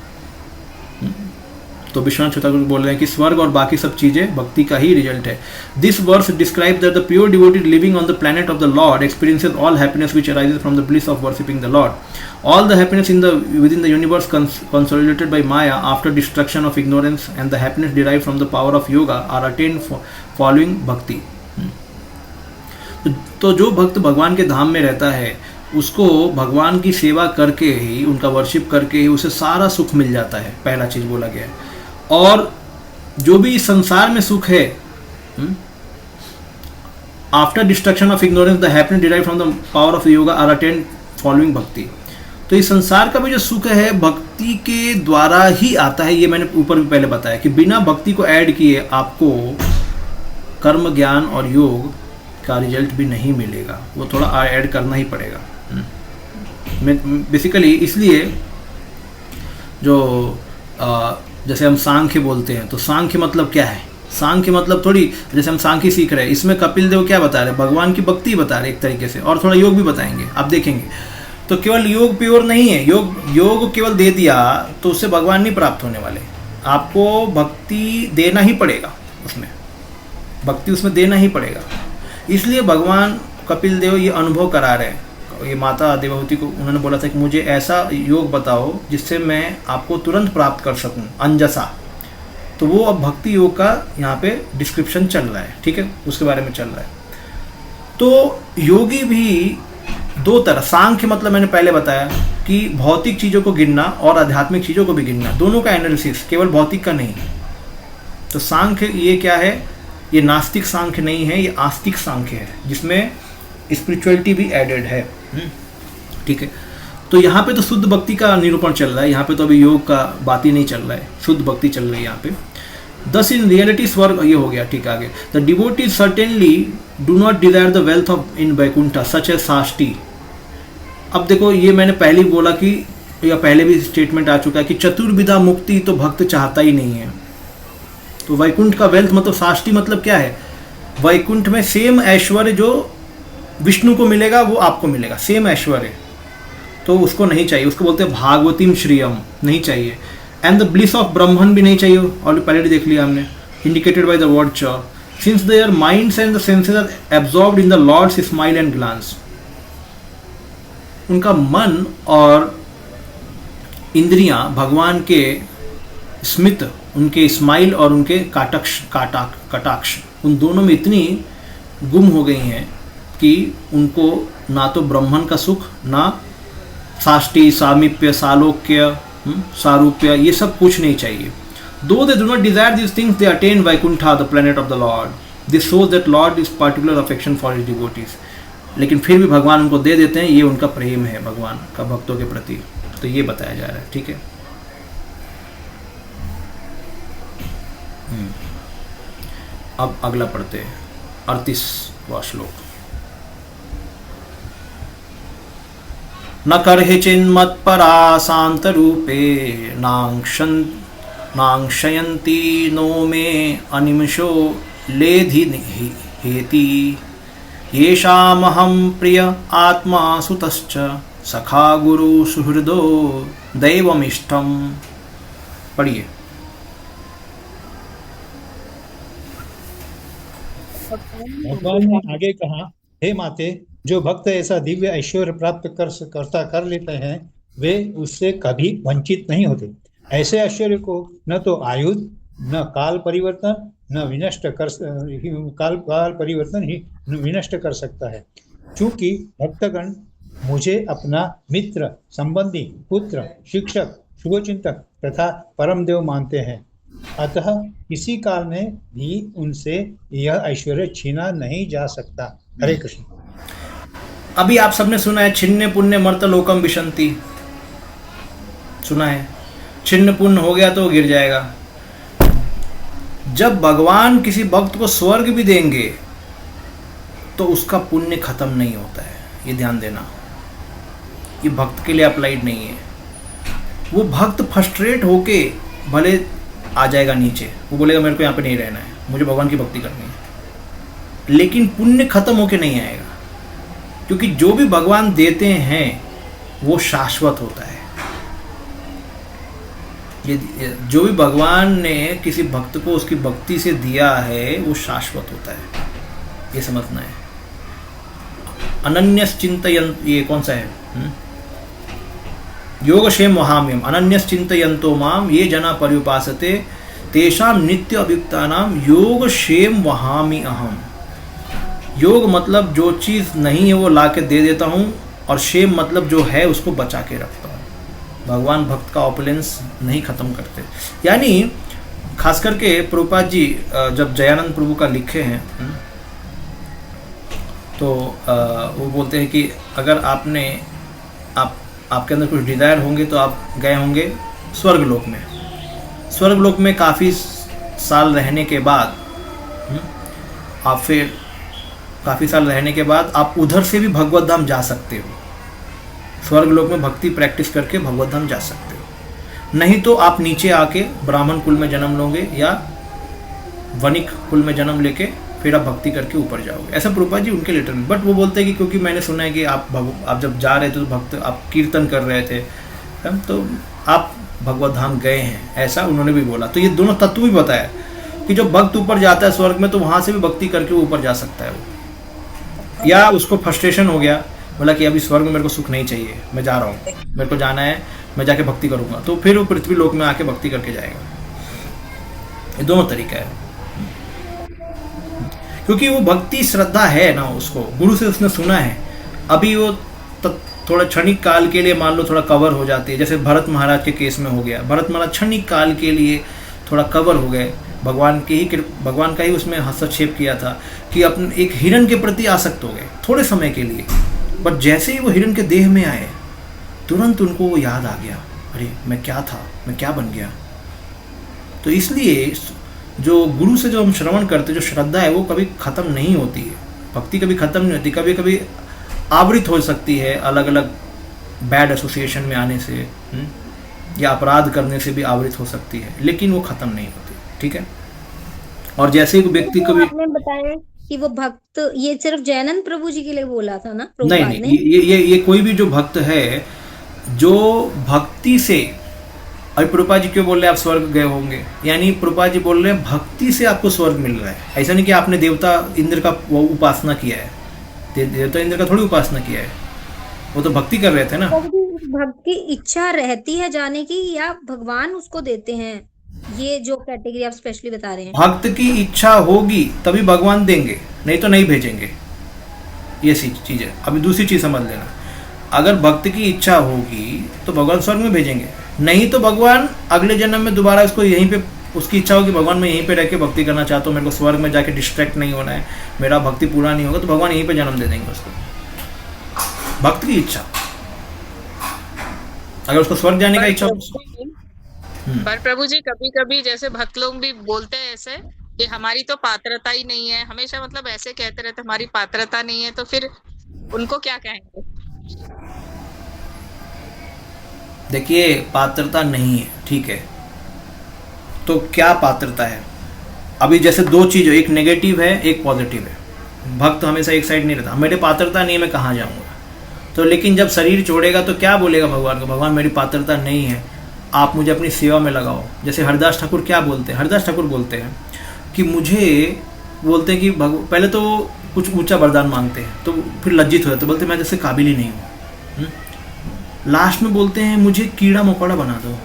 तो विश्वनाथ ठाकुर बोल रहे हैं कि स्वर्ग और बाकी सब चीजें भक्ति का ही रिजल्ट है. This verse describe that the pure devotee living on the planet of the lord experiences all happiness which arises from the bliss of worshipping the lord. All the happiness within the universe consolidated by Maya after destruction of ignorance and the happiness derived from the power of yoga are attained following bhakti. तो जो भक्त भगवान के धाम में रहता है उसको भगवान की सेवा करके ही, उनका वर्शिप करके ही उसे सारा सुख मिल जाता है. पहला चीज बोला गया है. और जो भी इस संसार में सुख है, after destruction of ignorance the happiness derived from the power of yoga are attained following bhakti. तो इस संसार का भी जो सुख है भक्ति के द्वारा ही आता है. ये मैंने ऊपर भी पहले बताया कि बिना भक्ति को ऐड किए आपको कर्म, ज्ञान और योग का रिजल्ट भी नहीं मिलेगा. वो थोड़ा ऐड करना ही पड़ेगा. बेसिकली इसलिए जो जैसे हम सांख्य बोलते हैं तो सांख्य मतलब क्या है? सांख्य मतलब थोड़ी जैसे हम सांख्य सीख रहे हैं, इसमें कपिल देव क्या बता रहे हैं? भगवान की भक्ति बता रहे एक तरीके से, और थोड़ा योग भी बताएंगे, आप देखेंगे. तो केवल योग प्योर नहीं है. योग केवल दे दिया तो उससे भगवान नहीं प्राप्त होने वाले. आपको भक्ति देना ही पड़ेगा, उसमें भक्ति उसमें देना ही पड़ेगा. इसलिए भगवान कपिल देव ये अनुभव करा रहे हैं. ये माता देवहूति को उन्होंने बोला था कि मुझे ऐसा योग बताओ जिससे मैं आपको तुरंत प्राप्त कर सकूं, अंजसा. तो वो अब भक्ति योग का यहाँ पे डिस्क्रिप्शन चल रहा है. ठीक है, उसके बारे में चल रहा है. तो योगी भी दो तरह, सांख्य मतलब मैंने पहले बताया कि भौतिक चीज़ों को गिनना और आध्यात्मिक चीज़ों को भी गिनना, दोनों का एनालिसिस, केवल भौतिक का नहीं. तो सांख्य ये क्या है? ये नास्तिक सांख्य नहीं है, ये आस्तिक सांख्य है जिसमें स्पिरिचुअलिटी भी एडेड है. ठीक है. तो यहाँ पे तो शुद्ध भक्ति का निरूपण चल रहा है. यहाँ पे तो अभी योग का बात ही नहीं चल रहा है, शुद्ध भक्ति चल रही है यहाँ पे. Thus in reality स्वर्ग ये हो गया. ठीक है, आगे. The devotees certainly do not desire the wealth of in Vaikuntha such as Sashti. अब देखो ये मैंने पहले ही बोला कि, या पहले भी स्टेटमेंट आ चुका है कि चतुर्विधा मुक्ति तो भक्त चाहता ही नहीं है. तो वैकुंठ का वेल्थ मतलब साष्टी मतलब क्या है? वैकुंठ में सेम ऐश्वर्य जो विष्णु को मिलेगा वो आपको मिलेगा, सेम ऐश्वर्य. तो उसको नहीं चाहिए, उसको बोलते हैं भागवतीम श्रियम, नहीं चाहिए. And the bliss of Brahman भी नहीं चाहिए, और पहले देख लिया हमने, इंडिकेटेड बाय द वर्ड च. Since their minds and the senses are absorbed in the lord's smile and glance. उनका मन और इंद्रियां भगवान के स्मित, उनके स्माइल और उनके कटाक्ष उन दोनों में इतनी गुम हो गई हैं कि उनको ना तो ब्रह्मन का सुख, ना साष्टी, सामीप्य, सालोक्य, सारूप्य, ये सब कुछ नहीं चाहिए. दो दे do not Dzire this things they attain Vaikuntha the planet of the Lord. This shows that Lord is particular affection for his devotees. लेकिन फिर भी भगवान उनको दे देते हैं, ये उनका प्रेम है भगवान का भक्तों के प्रति. तो ये बताया जा रहा है. ठीक है. अब अगला पढ़ते हैं 38वां श्लोक. न करहि चिन्मत्परा शान्तरूपे नांक्षयन्ति नो मे अनिमिषो लेधि हेति. येषामहं प्रिय आत्मा सुतश्च सखा गुरु सुहृदो दैवमिष्टम. पढ़िए. भगवान ने आगे कहा, हे माते, जो भक्त ऐसा दिव्य ऐश्वर्य प्राप्त कर लेते हैं वे उससे कभी वंचित नहीं होते. ऐसे ऐश्वर्य को न तो आयुध, न काल परिवर्तन, न विनष्ट कर काल परिवर्तन ही विनष्ट कर सकता है. क्योंकि भक्तगण मुझे अपना मित्र, संबंधी, पुत्र, शिक्षक, शुभचिंतक तथा परम देव मानते हैं, अतः किसी काल में भी उनसे यह ऐश्वर्य छीना नहीं जा सकता। हरे कृष्ण। अभी आप सबने सुना है छिन्न पुण्य मर्त लोकम विशंति, सुना है? छिन्न पुण्य हो गया तो गिर जाएगा। जब भगवान किसी भक्त को स्वर्ग भी देंगे तो उसका पुण्य खत्म नहीं होता है, ये ध्यान देना। ये भक्त के लिए अप्लाइड नहीं है। वो भक्त फ्रस्ट्रेट होके भले आ जाएगा नीचे, वो बोलेगा मेरे को यहाँ पे नहीं रहना है, मुझे भगवान की भक्ति करनी है, लेकिन पुण्य खत्म होके नहीं आएगा, क्योंकि जो भी भगवान देते हैं वो शाश्वत होता है। ये जो भी भगवान ने किसी भक्त को उसकी भक्ति से दिया है वो शाश्वत होता है, ये समझना है। अनन्यस चिंतयन, ये कौन सा है? योगक्षेम वहाम्यम अनन्यस चिंतयन्तो माम ये जना पर्युपासते तेषाम नित्य अभियुक्तानाम योगक्षेम वहामि अहम। योग मतलब जो चीज़ नहीं है वो ला के दे देता हूँ, और क्षेम मतलब जो है उसको बचा के रखता हूँ। भगवान भक्त का ऑपुलेंस नहीं ख़त्म करते। यानी खास करके प्रभुपाद जी जब जयानंद प्रभु का लिखे हैं तो वो बोलते हैं कि अगर आपके अंदर कुछ डिज़ायर होंगे तो आप गए होंगे स्वर्गलोक में। स्वर्गलोक में काफ़ी साल रहने के बाद आप उधर से भी भगवत धाम जा सकते हो। स्वर्गलोक में भक्ति प्रैक्टिस करके भगवत धाम जा सकते हो। नहीं तो आप नीचे आके ब्राह्मण कुल में जन्म लोगे या वणिक कुल में जन्म लेके फिर आप भक्ति करके ऊपर जाओगे। ऐसा प्रभुपाद जी उनके लेटर में। बट वो बोलते हैं कि क्योंकि मैंने सुना है कि आप जब जा रहे थे तो भक्त आप कीर्तन कर रहे थे तो आप भगवत धाम गए हैं, ऐसा उन्होंने भी बोला। तो ये दोनों तत्व भी बताया कि जो भक्त ऊपर जाता है स्वर्ग में तो वहाँ से भी भक्ति करके ऊपर जा सकता है वो। या उसको फ्रस्ट्रेशन हो गया, बोला कि अभी स्वर्ग में मेरे को सुख नहीं चाहिए, मैं जा रहा हूँ, मेरे को जाना है, मैं जाके भक्ति करूँगा, तो फिर वो पृथ्वी लोक में आके भक्ति करके जाएगा। ये दोनों तरीका है, क्योंकि वो भक्ति श्रद्धा है ना, उसको गुरु से उसने सुना है। अभी वो थोड़ा क्षणिक काल के लिए मान लो थोड़ा कवर हो जाती है, जैसे भरत महाराज के केस में हो गया। भरत महाराज क्षणिक काल के लिए थोड़ा कवर हो गए, भगवान का ही उसमें हस्तक्षेप किया था कि अपने एक हिरण के प्रति आसक्त हो गए थोड़े समय के लिए। बट जैसे ही वो हिरण के देह में आए तुरंत उनको वो याद आ गया, अरे मैं क्या था, मैं क्या बन गया। तो इसलिए जो गुरु से जो हम श्रवण करते, जो श्रद्धा है वो कभी ख़त्म नहीं होती है। भक्ति कभी ख़त्म नहीं होती, कभी कभी आवृत हो सकती है अलग अलग बैड एसोसिएशन में आने से या अपराध करने से भी आवृत हो सकती है, लेकिन वो ख़त्म नहीं होती। ठीक है। और जैसे ही व्यक्ति कभी आपने बताया कि वो भक्त, ये सिर्फ जयानंद प्रभु जी के लिए बोला था ना? नहीं, ये कोई भी जो भक्त है जो भक्ति से, अभी प्रभुपाद जी क्यों बोल रहे हैं आप स्वर्ग गए होंगे, यानी प्रभुपाद जी बोल रहे हैं भक्ति से आपको स्वर्ग मिल रहा है। ऐसा नहीं कि आपने देवता इंद्र का वो उपासना किया है, देवता इंद्र का थोड़ी उपासना किया है, वो तो भक्ति कर रहे थे ना। भक्त की इच्छा रहती है जाने की या भगवान उसको देते हैं? ये जो कैटेगरी आप स्पेशली बता रहे हैं, भक्त की इच्छा होगी तभी भगवान देंगे, नहीं तो नहीं भेजेंगे। ये चीज है। अभी दूसरी चीज समझ लेना, अगर भक्त की इच्छा होगी तो भगवान स्वर्ग में भेजेंगे, नहीं तो भगवान अगले जन्म में दोबारा उसको यहीं पे, उसकी इच्छा होगी भगवान मैं यहीं पे रह के भक्ति करना चाहता हूँ, मेरे को स्वर्ग में जाके डिस्ट्रैक्ट नहीं होना है, मेरा भक्ति पूरा नहीं होगा, तो भगवान यहीं पे जन्म दे देंगे उसको। भक्त की इच्छा, अगर उसको स्वर्ग जाने का इच्छा पर प्रभु जी कभी कभी जैसे भक्त लोग भी बोलते हैं ऐसे कि हमारी तो पात्रता ही नहीं है, हमेशा मतलब ऐसे कहते रहते हमारी पात्रता नहीं है, तो फिर उनको क्या कहेंगे? देखिए पात्रता नहीं है, ठीक है, तो क्या पात्रता है? अभी जैसे दो चीज़, एक नेगेटिव है एक पॉजिटिव है। भक्त हमेशा एक साइड नहीं रहता, मेरे पात्रता नहीं है मैं कहाँ जाऊँगा। तो लेकिन जब शरीर छोड़ेगा तो क्या बोलेगा भगवान को, भगवान मेरी पात्रता नहीं है, आप मुझे अपनी सेवा में लगाओ। जैसे हरदास ठाकुर क्या बोलते हैं, हरदास ठाकुर बोलते हैं कि मुझे, बोलते हैं कि पहले तो कुछ ऊंचा वरदान मांगते हैं तो फिर लज्जित हो जाते, बोलते मैं जैसे काबिल ही नहीं हूँ। लास्ट में बोलते हैं मुझे कीड़ा मकोड़ा बना दो,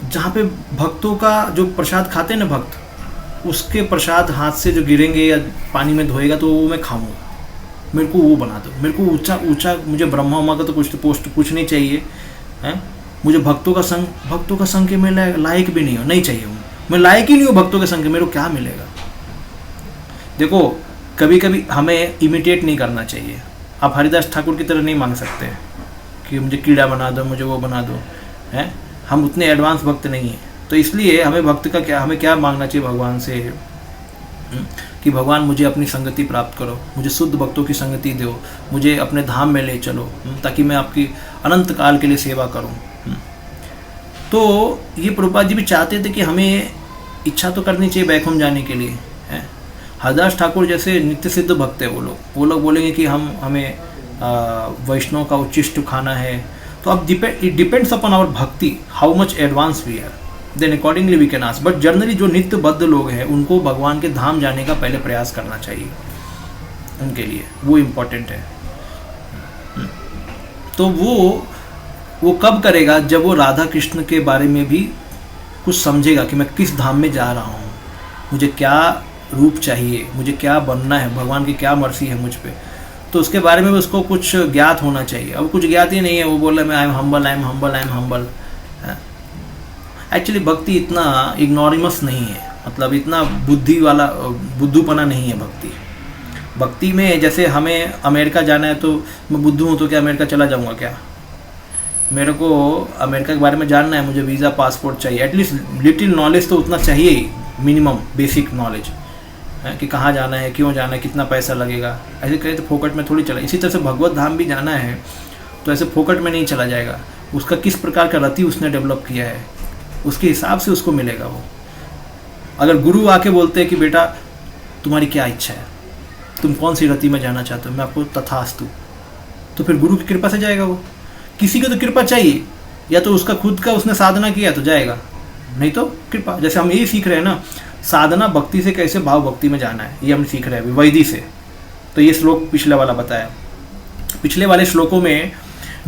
जहाँ पे भक्तों का जो प्रसाद खाते हैं ना भक्त, उसके प्रसाद हाथ से जो गिरेंगे या पानी में धोएगा तो वो मैं खाऊंगा। मेरे को वो बना दो, मेरे को ऊंचा ऊंचा, मुझे ब्रह्मा उमा का तो कुछ पोस्ट कुछ नहीं चाहिए हैं, मुझे भक्तों का संग के मैं लायक भी नहीं हूँ, नहीं चाहिए हूँ, मैं लायक ही नहीं हूँ भक्तों के संग के, मेरे को क्या मिलेगा। देखो कभी कभी हमें इमिटेट नहीं करना चाहिए। आप हरिदास ठाकुर की तरह नहीं मांग सकते कि मुझे कीड़ा बना दो, मुझे वो बना दो, हैं, हम उतने एडवांस भक्त नहीं हैं। तो इसलिए हमें भक्त का क्या, हमें क्या मांगना चाहिए भगवान से कि भगवान मुझे अपनी संगति प्राप्त करो, मुझे शुद्ध भक्तों की संगति दो, मुझे अपने धाम में ले चलो, ताकि मैं आपकी अनंत काल के लिए सेवा करूं। तो ये प्रभुपाद जी भी चाहते थे कि हमें इच्छा तो करनी चाहिए बैकुंठ जाने के लिए, हैं। हरदास ठाकुर जैसे नित्य सिद्ध भक्त है वो लोग बोलेंगे कि हमें वैष्णव का उच्चिष्ट खाना है, तो अब it depends upon our bhakti, how much advance we are, then accordingly we can ask. But generally जो नित्य बद्ध लोग हैं उनको भगवान के धाम जाने का पहले प्रयास करना चाहिए, उनके लिए वो इम्पोर्टेंट है। तो वो कब करेगा, जब वो राधा कृष्ण के बारे में भी कुछ समझेगा कि मैं किस धाम में जा रहा हूँ, मुझे क्या रूप चाहिए, मुझे क्या बनना है, भगवान की क्या मर्जी है मुझ पे, तो उसके बारे में उसको कुछ ज्ञात होना चाहिए। अब कुछ ज्ञात ही नहीं है, वो बोल रहा है मैं आई एम हम्बल। एक्चुअली भक्ति इतना इग्नोरिमस नहीं है, मतलब इतना बुद्धूपना नहीं है भक्ति में। जैसे हमें अमेरिका जाना है तो मैं बुद्धू हूँ तो क्या अमेरिका चला जाऊँगा क्या? मेरे को अमेरिका के बारे में जानना है, मुझे वीज़ा पासपोर्ट चाहिए, एटलीस्ट लिटिल नॉलेज तो उतना चाहिए ही, मिनिमम बेसिक नॉलेज है कि कहाँ जाना है, क्यों जाना है, कितना पैसा लगेगा। ऐसे करें तो फोकट में थोड़ी चला। इसी तरह से भगवत धाम भी जाना है तो ऐसे फोकट में नहीं चला जाएगा, उसका किस प्रकार का रति उसने डेवलप किया है उसके हिसाब से उसको मिलेगा वो। अगर गुरु आके बोलते हैं कि बेटा तुम्हारी क्या इच्छा है, तुम कौन सी रति में जाना चाहते हो, मैं आपको तथास्तु, तो फिर गुरु की कृपा से जाएगा वो। किसी को तो कृपा चाहिए, या तो उसका खुद का उसने साधना किया तो जाएगा, नहीं तो कृपा। जैसे हम यही सीख रहे हैं ना, साधना भक्ति से कैसे भाव भक्ति में जाना है, ये हम सीख रहे हैं अभी वैदी से। तो ये श्लोक पिछले वाला बताया, पिछले वाले श्लोकों में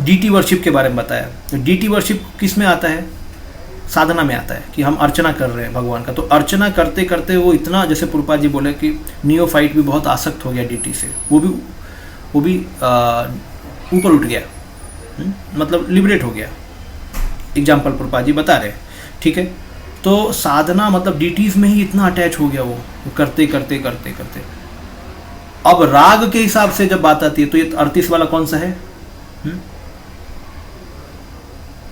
डीटी वर्शिप के बारे में बताया। तो डीटी वर्शिप किस में आता है? साधना में आता है कि हम अर्चना कर रहे हैं भगवान का। तो अर्चना करते करते वो इतना, जैसे प्रभुपाद जी बोले कि नियोफाइट भी बहुत आसक्त हो गया डीटी से, वो भी ऊपर उठ गया, मतलब लिबरेट हो गया। एग्जाम्पल प्रभुपाद जी बता रहे, ठीक है। तो साधना मतलब डीटीज में ही इतना अटैच हो गया वो करते करते करते करते। अब राग के हिसाब से जब बात आती है तो ये 38 वाला कौन सा है?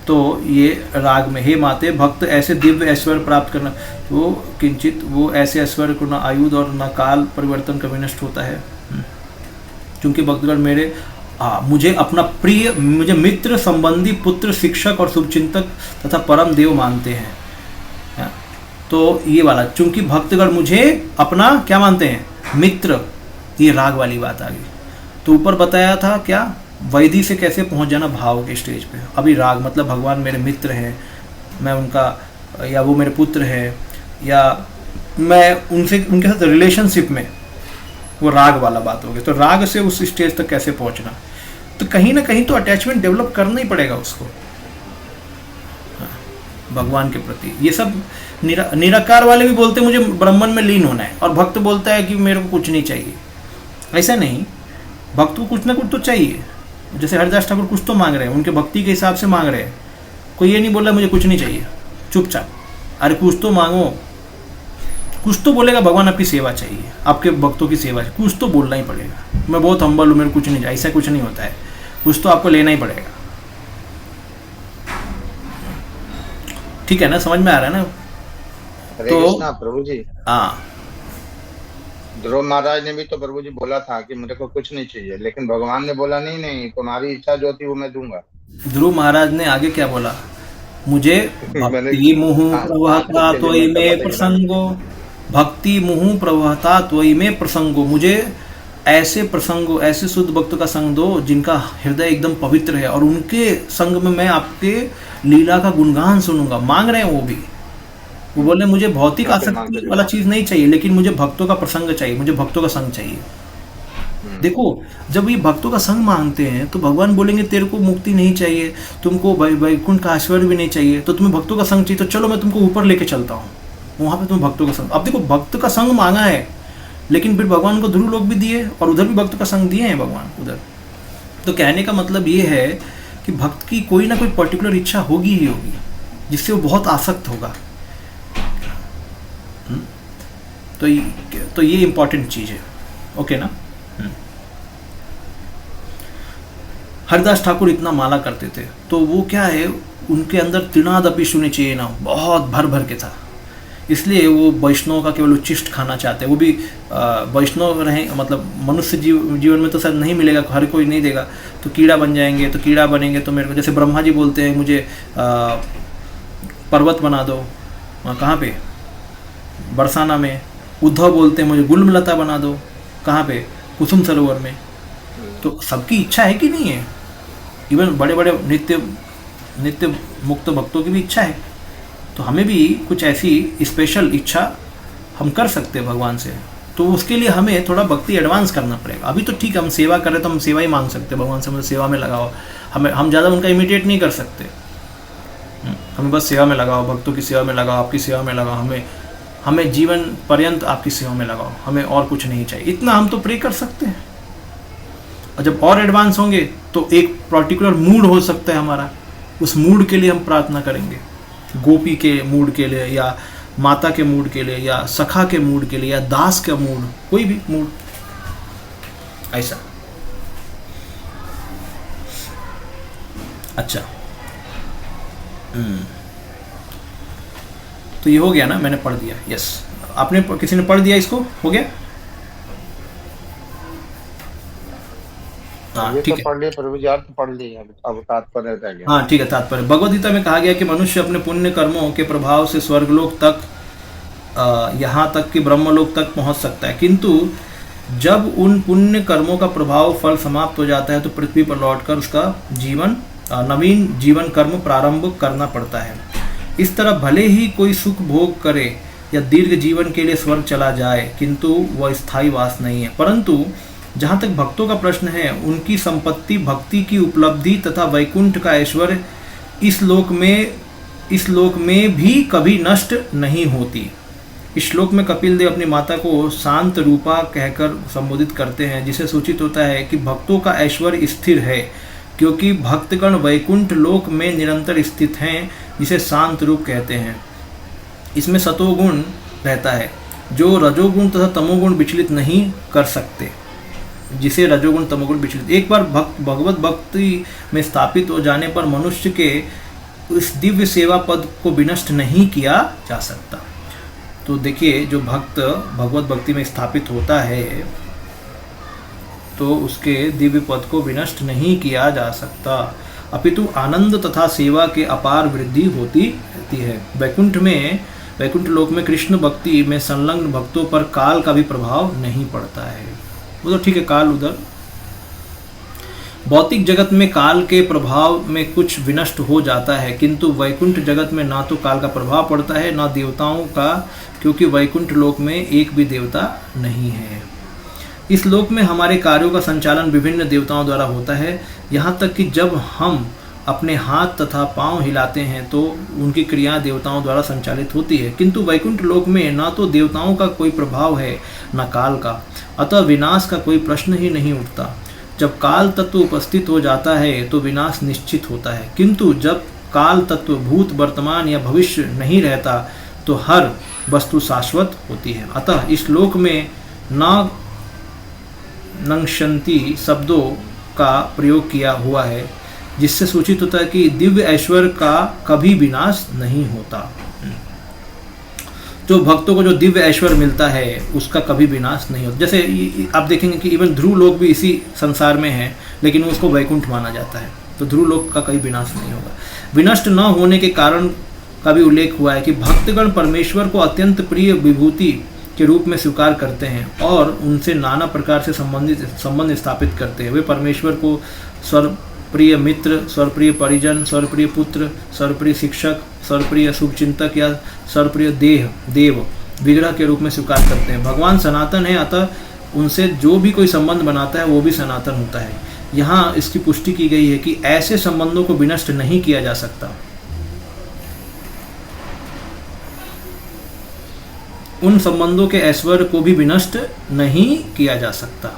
तो ये राग में, हे माते भक्त ऐसे दिव्य ऐश्वर्य प्राप्त करना, वो किंचित वो ऐसे ऐश्वर्य को ना आयुध और ना काल परिवर्तन कभी नष्ट होता है। क्योंकि भक्तगण मेरे मुझे अपना प्रिय, मुझे मित्र, संबंधी, पुत्र, शिक्षक और शुभचिंतक तथा परम देव मानते हैं। तो ये वाला, चूंकि भक्तगण मुझे अपना क्या मानते हैं? मित्र। ये राग वाली बात आ गई। तो ऊपर बताया था क्या, वैदी से कैसे पहुंच जाना भाव के स्टेज पे। अभी राग मतलब भगवान मेरे मित्र हैं, मैं उनका, या वो मेरे पुत्र है, या मैं उनके साथ रिलेशनशिप में, वो राग वाला बात हो गई। तो राग से उस स्टेज तक कैसे पहुंचना, तो कहीं ना कहीं तो अटैचमेंट डेवलप करना ही पड़ेगा उसको भगवान के प्रति। ये सब निराकार वाले भी बोलते हैं मुझे ब्रह्मन में लीन होना है, और भक्त बोलता है कि मेरे को कुछ नहीं चाहिए। ऐसा नहीं, भक्त को कुछ ना कुछ तो चाहिए। जैसे हरिदास ठाकुर कुछ तो मांग रहे हैं, उनके भक्ति के हिसाब से मांग रहे हैं। कोई ये नहीं बोल रहा मुझे कुछ नहीं चाहिए चुपचाप, अरे कुछ तो मांगो, कुछ तो बोलेगा भगवान आपकी सेवा चाहिए, आपके भक्तों की सेवा चाहिए, कुछ तो बोलना ही पड़ेगा। मैं बहुत हम्बल हूँ, मेरे कुछ नहीं चाहिए, ऐसा कुछ नहीं होता है, कुछ तो आपको लेना ही पड़ेगा। ठीक है ना, समझ में आ रहा है ना? तो प्रभु जी, हाँ, ध्रुव महाराज ने भी तो प्रभु जी बोला था कि मेरे को कुछ नहीं चाहिए, लेकिन भगवान ने बोला नहीं तुम्हारी इच्छा जो थी वो मैं दूंगा। ध्रुव महाराज ने आगे क्या बोला? मुझे भक्ति मुहु प्रवहता त्वयि में प्रसंगो, भक्ति मुहु प्रवहता त्वयि में प्रसंगो, मुझे ऐसे प्रसंगो, ऐसे शुद्ध भक्त का संग दो जिनका हृदय एकदम पवित्र है, और उनके संग में मैं आपके लीला का गुणगान सुनूंगा। मांग रहे हैं वो बोले मुझे भौतिक आसक्ति वाला चीज नहीं चाहिए, लेकिन मुझे भक्तों का प्रसंग चाहिए, मुझे भक्तों का संग चाहिए। देखो, जब ये भक्तों का संग मांगते हैं तो भगवान बोलेंगे तेरे को मुक्ति नहीं चाहिए, तुमको वैकुंठ का ऐश्वर्य भी नहीं चाहिए, तो तुम्हें भक्तों का संग चाहिए, तो चलो मैं तुमको ऊपर लेके चलता हूँ, वहां पे तुम्हें भक्तों का संग। अब देखो, भक्त का संग मांगा है, लेकिन फिर भगवान को ध्रुव लोक भी दिए और उधर भी भक्त का संग दिए हैं भगवान उधर। तो कहने का मतलब ये है कि भक्त की कोई ना कोई पर्टिकुलर इच्छा होगी ही होगी जिससे वो बहुत आसक्त होगा। तो ये इंपॉर्टेंट चीज है। ओके ना। हरिदास ठाकुर इतना माला करते थे तो वो क्या है, उनके अंदर तृणादपि शून्य चाहिए ना, बहुत भर भर के था। इसलिए वो वैष्णव का केवल उच्चिष्ट खाना चाहते हैं। वो भी वैष्णव रहे, मतलब मनुष्य जीवन में तो शायद नहीं मिलेगा, हर कोई नहीं देगा, तो कीड़ा बन जाएंगे। तो कीड़ा बनेंगे तो मेरे को, जैसे ब्रह्मा जी बोलते हैं मुझे पर्वत बना दो, कहाँ पे, बरसाना में। उद्धव बोलते हैं मुझे गुलमलता बना दो, कहाँ पे, कुसुम सरोवर में। तो सबकी इच्छा है कि नहीं है? इवन बड़े बड़े नित्य मुक्त भक्तों की भी इच्छा है। तो हमें भी कुछ ऐसी स्पेशल इच्छा हम कर सकते हैं भगवान से। तो उसके लिए हमें थोड़ा भक्ति एडवांस करना पड़ेगा। अभी तो ठीक है, हम सेवा करें तो हम सेवा ही मांग सकते हैं भगवान से, मुझे सेवा में लगाओ। हम ज़्यादा उनका इमिटेट नहीं कर सकते। हमें बस सेवा में लगाओ, भक्तों की सेवा में लगाओ, आपकी सेवा में लगाओ, हमें जीवन पर्यंत आपकी सेवा में लगाओ, हमें और कुछ नहीं चाहिए। इतना हम तो प्रे कर सकते हैं। और जब और एडवांस होंगे तो एक पर्टिकुलर मूड हो सकता है हमारा, उस मूड के लिए हम प्रार्थना करेंगे। गोपी के मूड के लिए, या माता के मूड के लिए, या सखा के मूड के लिए, या दास का मूड, कोई भी मूड ऐसा। अच्छा, तो ये हो गया ना, मैंने पढ़ दिया। यस, आपने, किसी ने पढ़ दिया इसको? हो गया? हाँ ठीक है, पढ़ लिया प्रभु जी, आप पढ़ लिया, अब तात्पर्य रह गया। हाँ ठीक है, तात्पर्य। भगवद गीता में कहा गया कि मनुष्य अपने पुण्य कर्मों के प्रभाव से स्वर्गलोक तक, यहाँ तक कि ब्रह्मलोक तक पहुँच सकता है, किंतु जब उन पुण्य कर्मों का प्रभाव फल समाप्त हो जाता है तो पृथ्वी पर लौटकर उसका नवीन जीवन कर्म प्रारंभ करना पड़ता है। इस तरह भले ही कोई सुख भोग करे या दीर्घ जीवन के लिए स्वर्ग चला जाए, किंतु वह स्थायी वास नहीं है। परंतु जहाँ तक भक्तों का प्रश्न है, उनकी संपत्ति, भक्ति की उपलब्धि तथा वैकुंठ का ऐश्वर्य इस लोक में भी कभी नष्ट नहीं होती। इस श्लोक में कपिल देव अपनी माता को शांत रूपा कहकर संबोधित करते हैं, जिसे सूचित होता है कि भक्तों का ऐश्वर्य स्थिर है, क्योंकि भक्तगण वैकुंठ लोक में निरंतर स्थित हैं, जिसे शांत रूप कहते हैं। इसमें सतोगुण रहता है, जो रजोगुण तथा तमोगुण विचलित नहीं कर सकते, जिसे रजोगुण तमोगुण विचलित। एक बार भगवत भक्ति में स्थापित हो जाने पर मनुष्य के इस दिव्य सेवा पद को विनष्ट नहीं किया जा सकता। तो देखिए, जो भक्त भगवत भक्ति में स्थापित होता है तो उसके दिव्य पद को विनष्ट नहीं किया जा सकता, अपितु आनंद तथा सेवा के अपार वृद्धि होती रहती है। वैकुंठ लोक में कृष्ण भक्ति में संलग्न भक्तों पर काल का भी प्रभाव नहीं पड़ता है। वो तो ठीक है, काल उधर भौतिक जगत में काल के प्रभाव में कुछ विनष्ट हो जाता है, किंतु वैकुंठ जगत में ना तो काल का प्रभाव पड़ता है ना देवताओं का, क्योंकि वैकुंठ लोक में एक भी देवता नहीं है। इस लोक में हमारे कार्यों का संचालन विभिन्न देवताओं द्वारा होता है, यहाँ तक कि जब हम अपने हाथ तथा पांव हिलाते हैं तो उनकी क्रियाएं देवताओं द्वारा संचालित होती है, किंतु वैकुंठ लोक में ना तो देवताओं का कोई प्रभाव है न काल का, अतः विनाश का कोई प्रश्न ही नहीं उठता। जब काल तत्व उपस्थित हो जाता है तो विनाश निश्चित होता है, किंतु जब काल तत्व भूत, वर्तमान या भविष्य नहीं रहता तो हर वस्तु शाश्वत होती है। अतः इस लोक में न नंक्षन्ति शब्दों का प्रयोग किया हुआ है, जिससे सूचित होता है कि दिव्य ऐश्वर्य का कभी विनाश नहीं होता। जो भक्तों को जो दिव्य ऐश्वर्य मिलता है उसका कभी विनाश नहीं होता। जैसे आप देखेंगे कि इवन ध्रुव लोक भी इसी संसार में है, लेकिन उसको वैकुंठ माना जाता है, तो ध्रुव लोक का कभी विनाश नहीं होगा। विनष्ट न होने के कारण का भी उल्लेख हुआ है कि भक्तगण परमेश्वर को अत्यंत प्रिय विभूति के रूप में स्वीकार करते हैं और उनसे नाना प्रकार से संबंध स्थापित करते हैं। वे परमेश्वर को सर्वप्रिय मित्र, सर्वप्रिय परिजन, सर्वप्रिय पुत्र, सर्वप्रिय शिक्षक, सर्वप्रिय शुभचिंतक या सर्वप्रिय देव विग्रह के रूप में स्वीकार करते हैं। भगवान सनातन है, अतः उनसे जो भी कोई संबंध बनाता है वो भी सनातन होता है। यहाँ इसकी पुष्टि की गई है कि ऐसे संबंधों को विनष्ट नहीं किया जा सकता। उन संबंधों के ऐश्वर्य को भी विनष्ट नहीं किया जा सकता।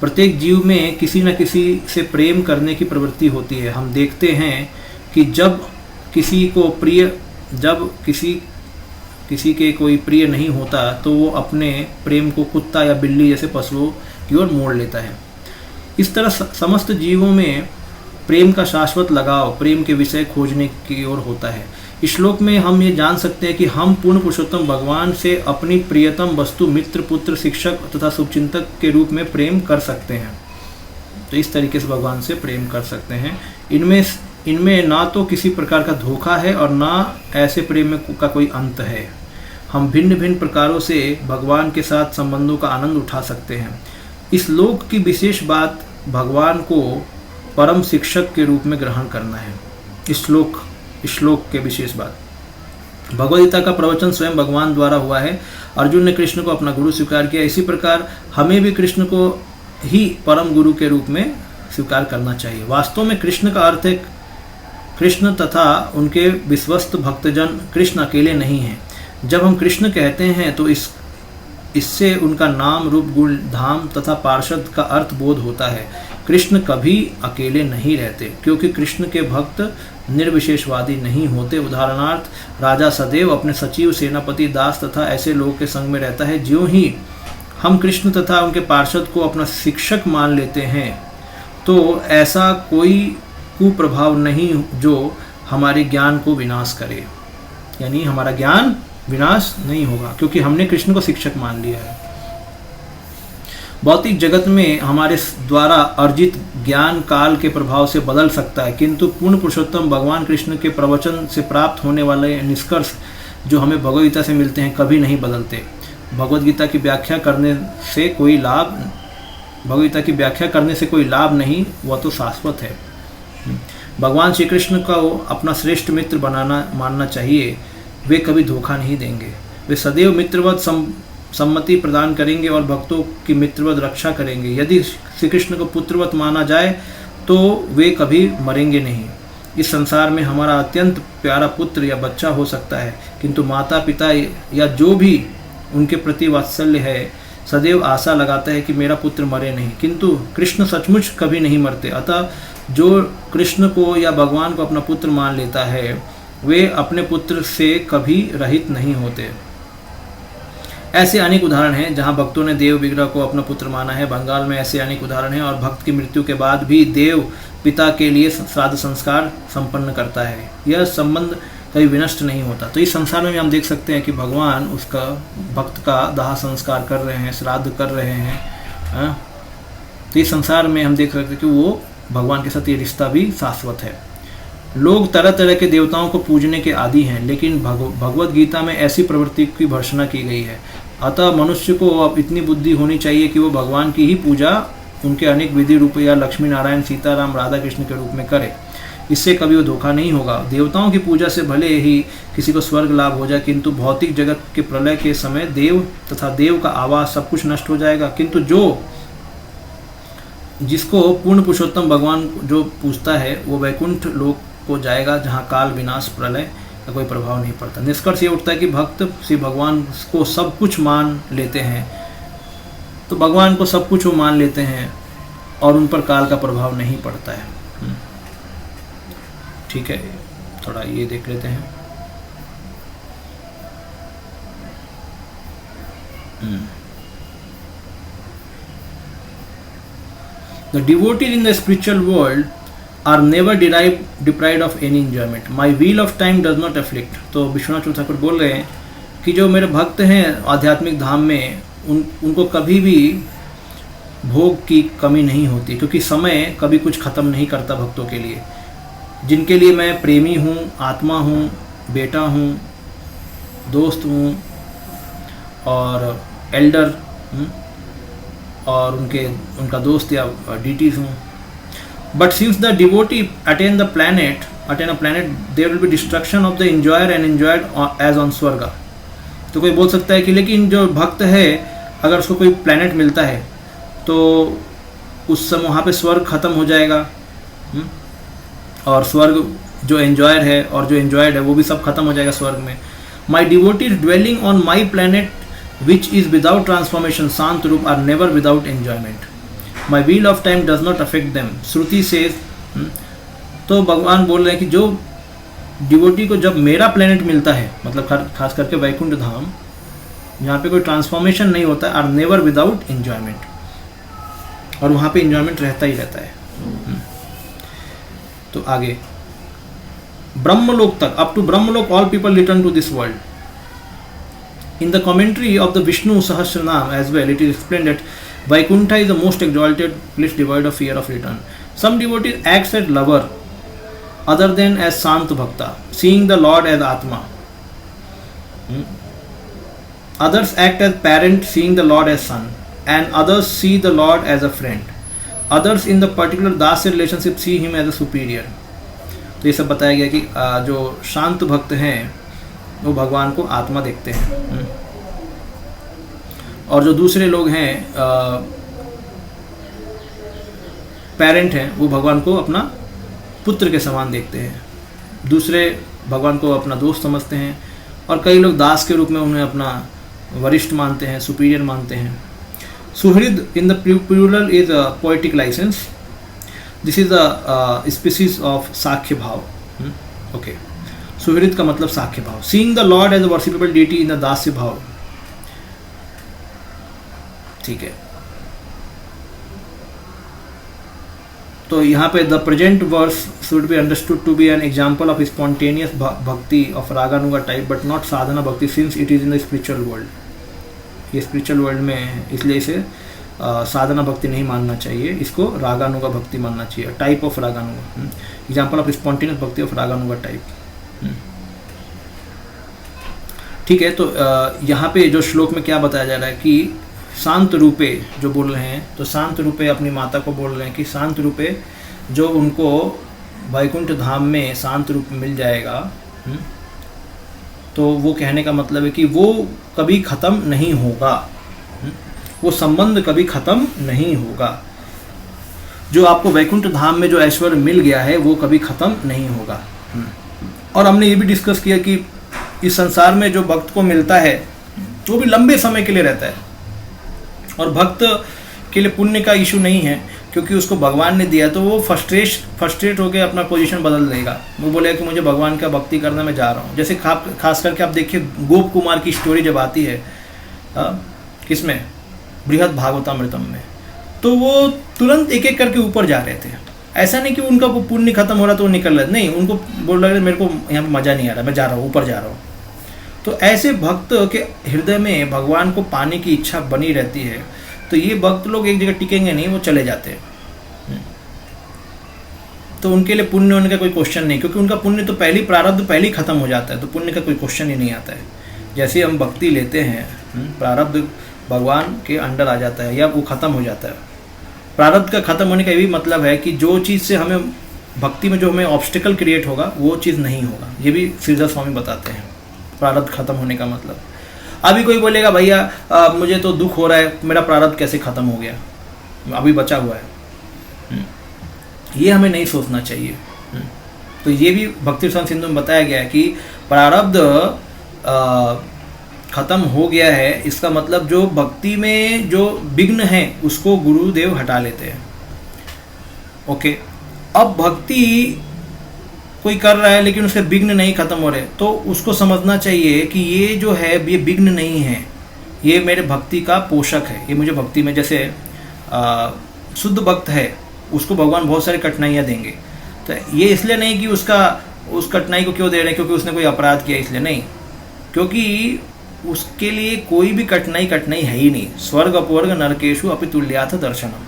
प्रत्येक जीव में किसी न किसी से प्रेम करने की प्रवृत्ति होती है। हम देखते हैं कि जब किसी के कोई प्रिय नहीं होता तो वो अपने प्रेम को कुत्ता या बिल्ली जैसे पशुओं की ओर मोड़ लेता है। इस तरह समस्त जीवों में प्रेम का शाश्वत लगाव प्रेम के विषय खोजने की ओर होता है। इस श्लोक में हम ये जान सकते हैं कि हम पूर्ण पुरुषोत्तम भगवान से अपनी प्रियतम वस्तु, मित्र, पुत्र, शिक्षक तथा शुभचिंतक के रूप में प्रेम कर सकते हैं। तो इस तरीके से भगवान से प्रेम कर सकते हैं। इनमें ना तो किसी प्रकार का धोखा है और ना ऐसे प्रेम का कोई अंत है। हम भिन्न भिन्न प्रकारों से भगवान के साथ संबंधों का आनंद उठा सकते हैं। इस लोक की विशेष बात भगवान को परम शिक्षक के रूप में ग्रहण करना है। इस श्लोक के विशेष बात, भगवद गीता का प्रवचन स्वयं भगवान द्वारा हुआ है। अर्जुन ने कृष्ण को अपना गुरु स्वीकार किया। इसी प्रकार हमें भी कृष्ण को ही परम गुरु के रूप में स्वीकार करना चाहिए। वास्तव में कृष्ण का अर्थ है कृष्ण तथा उनके विश्वस्त भक्तजन। कृष्ण अकेले नहीं हैं। जब हम कृष्ण कहते हैं तो इससे उनका नाम, रूप, गुण, धाम तथा पार्षद का अर्थ बोध होता है। कृष्ण कभी अकेले नहीं रहते क्योंकि कृष्ण के भक्त निर्विशेषवादी नहीं होते। उदाहरणार्थ राजा सदैव अपने सचिव, सेनापति, दास तथा ऐसे लोगों के संग में रहता है। ज्यों ही हम कृष्ण तथा उनके पार्षद को अपना शिक्षक मान लेते हैं तो ऐसा कोई कुप्रभाव नहीं जो हमारे ज्ञान को विनाश करे। यानी हमारा ज्ञान विनाश नहीं होगा क्योंकि हमने कृष्ण को शिक्षक मान लिया है। भौतिक जगत में हमारे द्वारा अर्जित ज्ञान काल के प्रभाव से बदल सकता है, किंतु पूर्ण पुरुषोत्तम भगवान कृष्ण के प्रवचन से प्राप्त होने वाले निष्कर्ष जो हमें भगवद गीता से मिलते हैं कभी नहीं बदलते। भगवद गीता की व्याख्या करने से कोई लाभ नहीं, वह तो शाश्वत है। भगवान श्री कृष्ण को अपना श्रेष्ठ मित्र मानना चाहिए। वे कभी धोखा नहीं देंगे। वे सदैव मित्रवत सम्मति प्रदान करेंगे और भक्तों की मित्रवत रक्षा करेंगे। यदि श्री कृष्ण को पुत्रवत माना जाए तो वे कभी मरेंगे नहीं। इस संसार में हमारा अत्यंत प्यारा पुत्र या बच्चा हो सकता है, किंतु माता पिता या जो भी उनके प्रति वात्सल्य है सदैव आशा लगाता है कि मेरा पुत्र मरे नहीं, किंतु कृष्ण सचमुच कभी नहीं मरते। अतः जो कृष्ण को या भगवान को अपना पुत्र मान लेता है वे अपने पुत्र से कभी रहित नहीं होते। ऐसे अनेक उदाहरण हैं जहां भक्तों ने देव विग्रह को अपना पुत्र माना है। बंगाल में ऐसे अनेक उदाहरण हैं और भक्त की मृत्यु के बाद भी देव पिता के लिए श्राद्ध संस्कार संपन्न करता है। यह संबंध कभी विनष्ट नहीं होता। तो इस संसार में हम देख सकते हैं कि भगवान उसका भक्त का दाह संस्कार कर रहे हैं, श्राद्ध कर रहे हैं। तो इस संसार में हम देख सकते हैं कि वो भगवान के साथ ये रिश्ता भी शाश्वत है। लोग तरह तरह के देवताओं को पूजने के आदी हैं, लेकिन भगवद गीता में ऐसी प्रवृत्ति की भर्त्सना की गई है। अतः मनुष्य को अब इतनी बुद्धि होनी चाहिए कि वो भगवान की ही पूजा उनके अनेक विधि रूप या लक्ष्मी नारायण, सीताराम, राधा कृष्ण के रूप में करे। इससे कभी वो धोखा नहीं होगा। देवताओं की पूजा से भले ही किसी को स्वर्ग लाभ हो जाए, किंतु भौतिक जगत के प्रलय के समय देव तथा देव का आवास सब कुछ नष्ट हो जाएगा। किंतु जिसको पूर्ण पुरुषोत्तम भगवान जो पूजता है वो वैकुंठ लोक को जाएगा, जहाँ काल, विनाश, प्रलय का कोई प्रभाव नहीं पड़ता। निष्कर्ष ये उठता है कि भक्त श्री भगवान को सब कुछ मान लेते हैं, तो भगवान को सब कुछ वो मान लेते हैं और उन पर काल का प्रभाव नहीं पड़ता है। ठीक है, थोड़ा ये देख लेते हैं। The devotees in the spiritual world are never deprived of any enjoyment. My wheel of time does not afflict. तो विश्वनाथ ठाकुर बोल रहे हैं कि जो मेरे भक्त हैं आध्यात्मिक धाम में उनको कभी भी भोग की कमी नहीं होती, क्योंकि समय कभी कुछ खत्म नहीं करता भक्तों के लिए, जिनके लिए मैं प्रेमी हूँ, आत्मा हूँ, बेटा हूँ, दोस्त हूँ और एल्डर और उनका दोस्त या डीटीज हूँ। But since the devotee attain a planet, there will be destruction of the enjoyer and enjoyed as on स्वर्ग। तो कोई बोल सकता है कि लेकिन जो भक्त है अगर उसको कोई प्लैनेट मिलता है तो उस समय वहाँ पे स्वर्ग खत्म हो जाएगा, और स्वर्ग जो एंजॉयर है और जो एंजॉयड है वो भी सब खत्म हो जाएगा स्वर्ग में। My devotee dwelling on my planet which is without transformation, शांत रूप, are never without enjoyment. My wheel of time does not affect them. Shruti says, तो भगवान बोल रहे हैं कि जो डिवोटी को जब मेरा प्लेनेट मिलता है, मतलब खास करके वैकुंठ धाम, जहाँ पे कोई ट्रांसफॉर्मेशन नहीं होता, आर नेवर विदाउट एंजॉयमेंट, और वहाँ पे एंजॉयमेंट रहता ही रहता है। तो आगे ब्रह्मलोक तक, up to Brahmalok all people return to this world. In the commentary of the Vishnu Sahasranam as well, it is explained that Vaikuntha is the most exalted place devoid of fear of return. Some devotees act as lover, other than as Sant Bhakta, seeing the Lord as Atma. Others act as parent, seeing the Lord as son, and others see the Lord as a friend. Others in the particular Dasya relationship see him as a superior. तो ये सब बताया गया कि जो शांत भक्त हैं वो भगवान को आत्मा देखते हैं, और जो दूसरे लोग हैं पेरेंट हैं, वो भगवान को अपना पुत्र के समान देखते हैं। दूसरे भगवान को अपना दोस्त समझते हैं, और कई लोग दास के रूप में उन्हें अपना वरिष्ठ मानते हैं, सुपीरियर मानते हैं। Suhrid in the plural is a poetic licence. This is a species of sakhya bhava. Okay, सुहृद का मतलब साख्य भाव। Seeing the lord as a worshipable deity in the dasya bhava. ठीक है, तो यहाँ पे the present verse should be understood to be an example of spontaneous bhakti of raganuga type, but not sadhana bhakti, since it is in the spiritual world. ये spiritual world में है, इसलिए इसे साधना भक्ति नहीं मानना चाहिए, इसको रागानुगा भक्ति मानना चाहिए, type of raganuga, example of spontaneous bhakti of raganuga type. ठीक है, तो यहाँ पे जो श्लोक में क्या बताया जा रहा है कि शांत रूपे जो बोल रहे हैं, तो शांत रूपे अपनी माता को बोल रहे हैं कि शांत रूपे जो उनको वैकुंठ धाम में शांत रूप मिल जाएगा, तो वो कहने का मतलब है कि वो कभी ख़त्म नहीं होगा, वो संबंध कभी ख़त्म नहीं होगा। जो आपको वैकुंठ धाम में जो ऐश्वर्य मिल गया है वो कभी ख़त्म नहीं होगा। और हमने ये भी डिस्कस किया कि इस संसार में जो भक्त को मिलता है वो भी लंबे समय के लिए रहता है, और भक्त के लिए पुण्य का इशू नहीं है, क्योंकि उसको भगवान ने दिया, तो वो फ्रस्ट्रेट होकर अपना पोजीशन बदल देगा। वो बोलेगा कि मुझे भगवान का भक्ति करना, मैं जा रहा हूँ। जैसे खास करके आप देखिए गोप कुमार की स्टोरी जब आती है किसमें, बृहद भागवतामृतम में, तो वो तुरंत एक एक करके ऊपर जा रहे थे। ऐसा नहीं कि उनका पुण्य खत्म हो रहा तो वो निकल रहे, नहीं, उनको बोल रहे मेरे को यहाँ पे मज़ा नहीं आ रहा, मैं जा रहा हूँ, ऊपर जा रहा हूँ। तो ऐसे भक्त के हृदय में भगवान को पाने की इच्छा बनी रहती है, तो ये भक्त लोग एक जगह टिकेंगे नहीं, वो चले जाते हैं। तो उनके लिए पुण्य होने का कोई क्वेश्चन नहीं, क्योंकि उनका पुण्य तो प्रारब्ध पहले ही खत्म हो जाता है, तो पुण्य का कोई क्वेश्चन ही नहीं आता है। जैसे हम भक्ति लेते हैं, प्रारब्ध भगवान के अंडर आ जाता है या वो खत्म हो जाता है। प्रारब्ध का खत्म होने का ये भी मतलब है कि जो चीज़ से हमें भक्ति में जो हमें ऑब्स्टिकल क्रिएट होगा वो चीज़ नहीं होगा। ये भी श्रीधर स्वामी बताते हैं प्रारब्ध खत्म होने का मतलब। अभी कोई बोलेगा भैया मुझे तो दुख हो रहा है, मेरा प्रारब्ध कैसे खत्म हो गया, अभी बचा हुआ है। ये हमें नहीं सोचना चाहिए। तो ये भी भक्ति रसायन सिंधु में बताया गया है कि प्रारब्ध खत्म हो गया है, इसका मतलब जो भक्ति में जो विघ्न है उसको गुरुदेव हटा लेते हैं। ओके, अब भक्ति कोई कर रहा है लेकिन उसके विघ्न नहीं खत्म हो रहे, तो उसको समझना चाहिए कि ये जो है ये विघ्न नहीं है, ये मेरे भक्ति का पोषक है। ये मुझे भक्ति में, जैसे शुद्ध भक्त है उसको भगवान बहुत सारी कठिनाइयाँ देंगे, तो ये इसलिए नहीं कि उस कठिनाई को क्यों दे रहे हैं क्योंकि उसने कोई अपराध किया, इसलिए नहीं, क्योंकि उसके लिए कोई भी कठिनाई है ही नहीं। स्वर्ग अपवर्ग नरकेशु अपि तुल्याथ दर्शनम,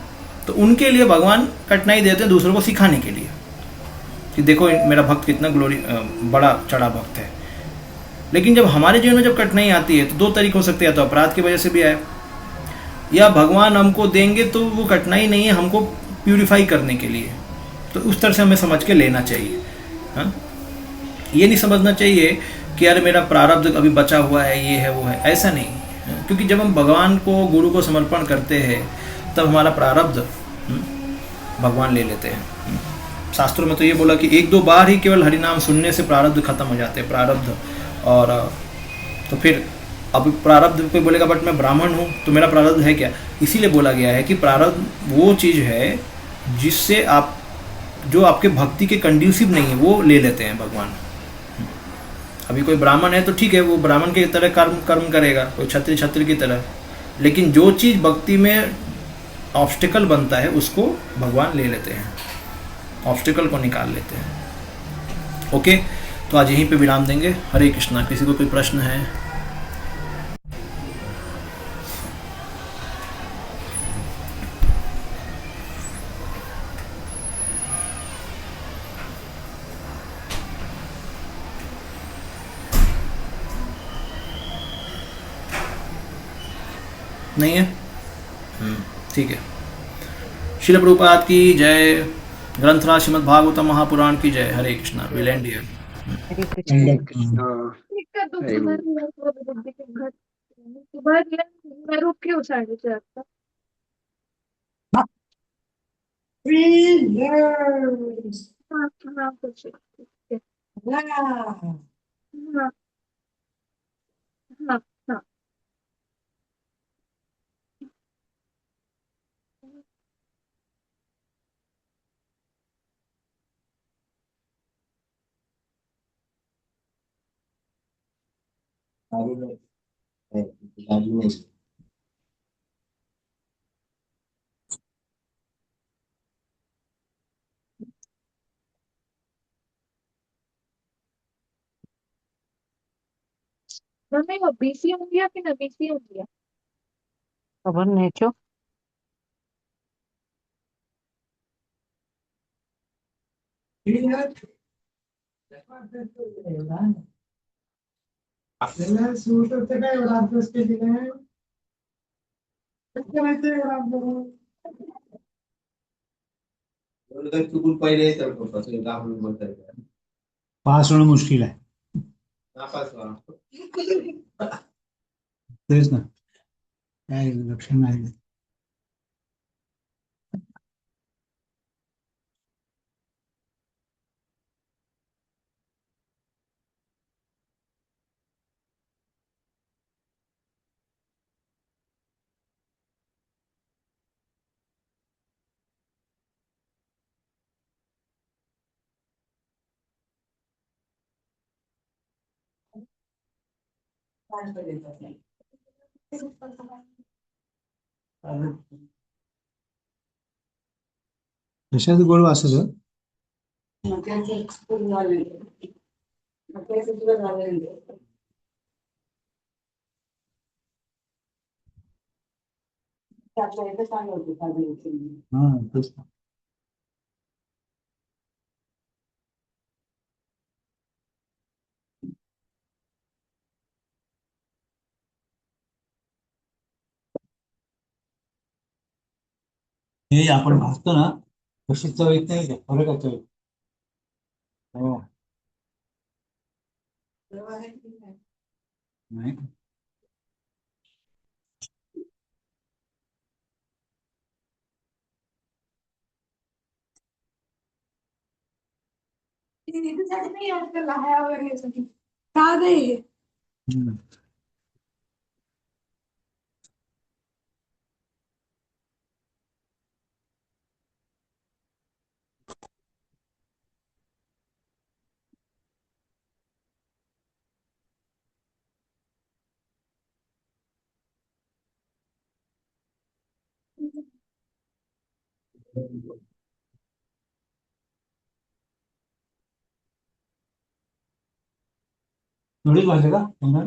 तो उनके लिए भगवान कठिनाई देते हैं दूसरों को सिखाने के लिए कि देखो मेरा भक्त कितना बड़ा चढ़ा भक्त है। लेकिन जब हमारे जीवन में जब कठिनाई आती है तो दो तरीके हो सकते हैं, या तो अपराध की वजह से भी आए, या भगवान हमको देंगे तो वो कठिनाई नहीं है हमको प्यूरिफाई करने के लिए। तो उस तरह से हमें समझ के लेना चाहिए। हाँ, ये नहीं समझना चाहिए कि यार मेरा प्रारब्ध अभी बचा हुआ है, ये है वो है, ऐसा नहीं। क्योंकि जब हम भगवान को गुरु को समर्पण करते हैं तब हमारा प्रारब्ध भगवान ले लेते हैं। शास्त्रों में तो ये बोला कि 1-2 बार ही केवल हरिनाम सुनने से प्रारब्ध खत्म हो जाते हैं, प्रारब्ध। और तो फिर अब प्रारब्ध पे बोलेगा बट मैं ब्राह्मण हूँ तो मेरा प्रारब्ध है क्या, इसीलिए बोला गया है कि प्रारब्ध वो चीज़ है जिससे आप, जो आपके भक्ति के कंड्यूसिव नहीं है वो ले लेते हैं भगवान। अभी कोई ब्राह्मण है तो ठीक है, वो ब्राह्मण की तरह कर्म करेगा, कोई क्षत्रिय की तरह, लेकिन जो चीज़ भक्ति में ऑब्स्टिकल बनता है उसको भगवान ले लेते हैं, ऑब्स्टिकल को निकाल लेते हैं। ओके, तो आज यहीं पे विराम देंगे। हरे कृष्णा। किसी को कोई प्रश्न है? नहीं है? ठीक है। श्रील प्रभुपाद की जय। ग्रंथराज श्रीमद् भागवतम महापुराण की जय। Hare Krishna. Will end here. मैं रुक के 4:30 तक। हाँ हाँ कुछ हाँ हाँ हाँ। नहीं वो बीसी होंगी या फिर बीसी होंगी? खबर नहीं क्यों। आपल्याला सूट होते काय एवढा अभ्यास केलेला कसं माहिती एवढा अभ्यास चुकून पहिले पास होणं मुश्किल आहे, तेच ना, काय लक्ष नाही. कशात गोड वाचत हा तेच ना. हे आपण भाजतो ना कशी चव येत नाही का, फरक आहे चव. हो नाही हम्म. थोडी भाजी का तुम्हाला?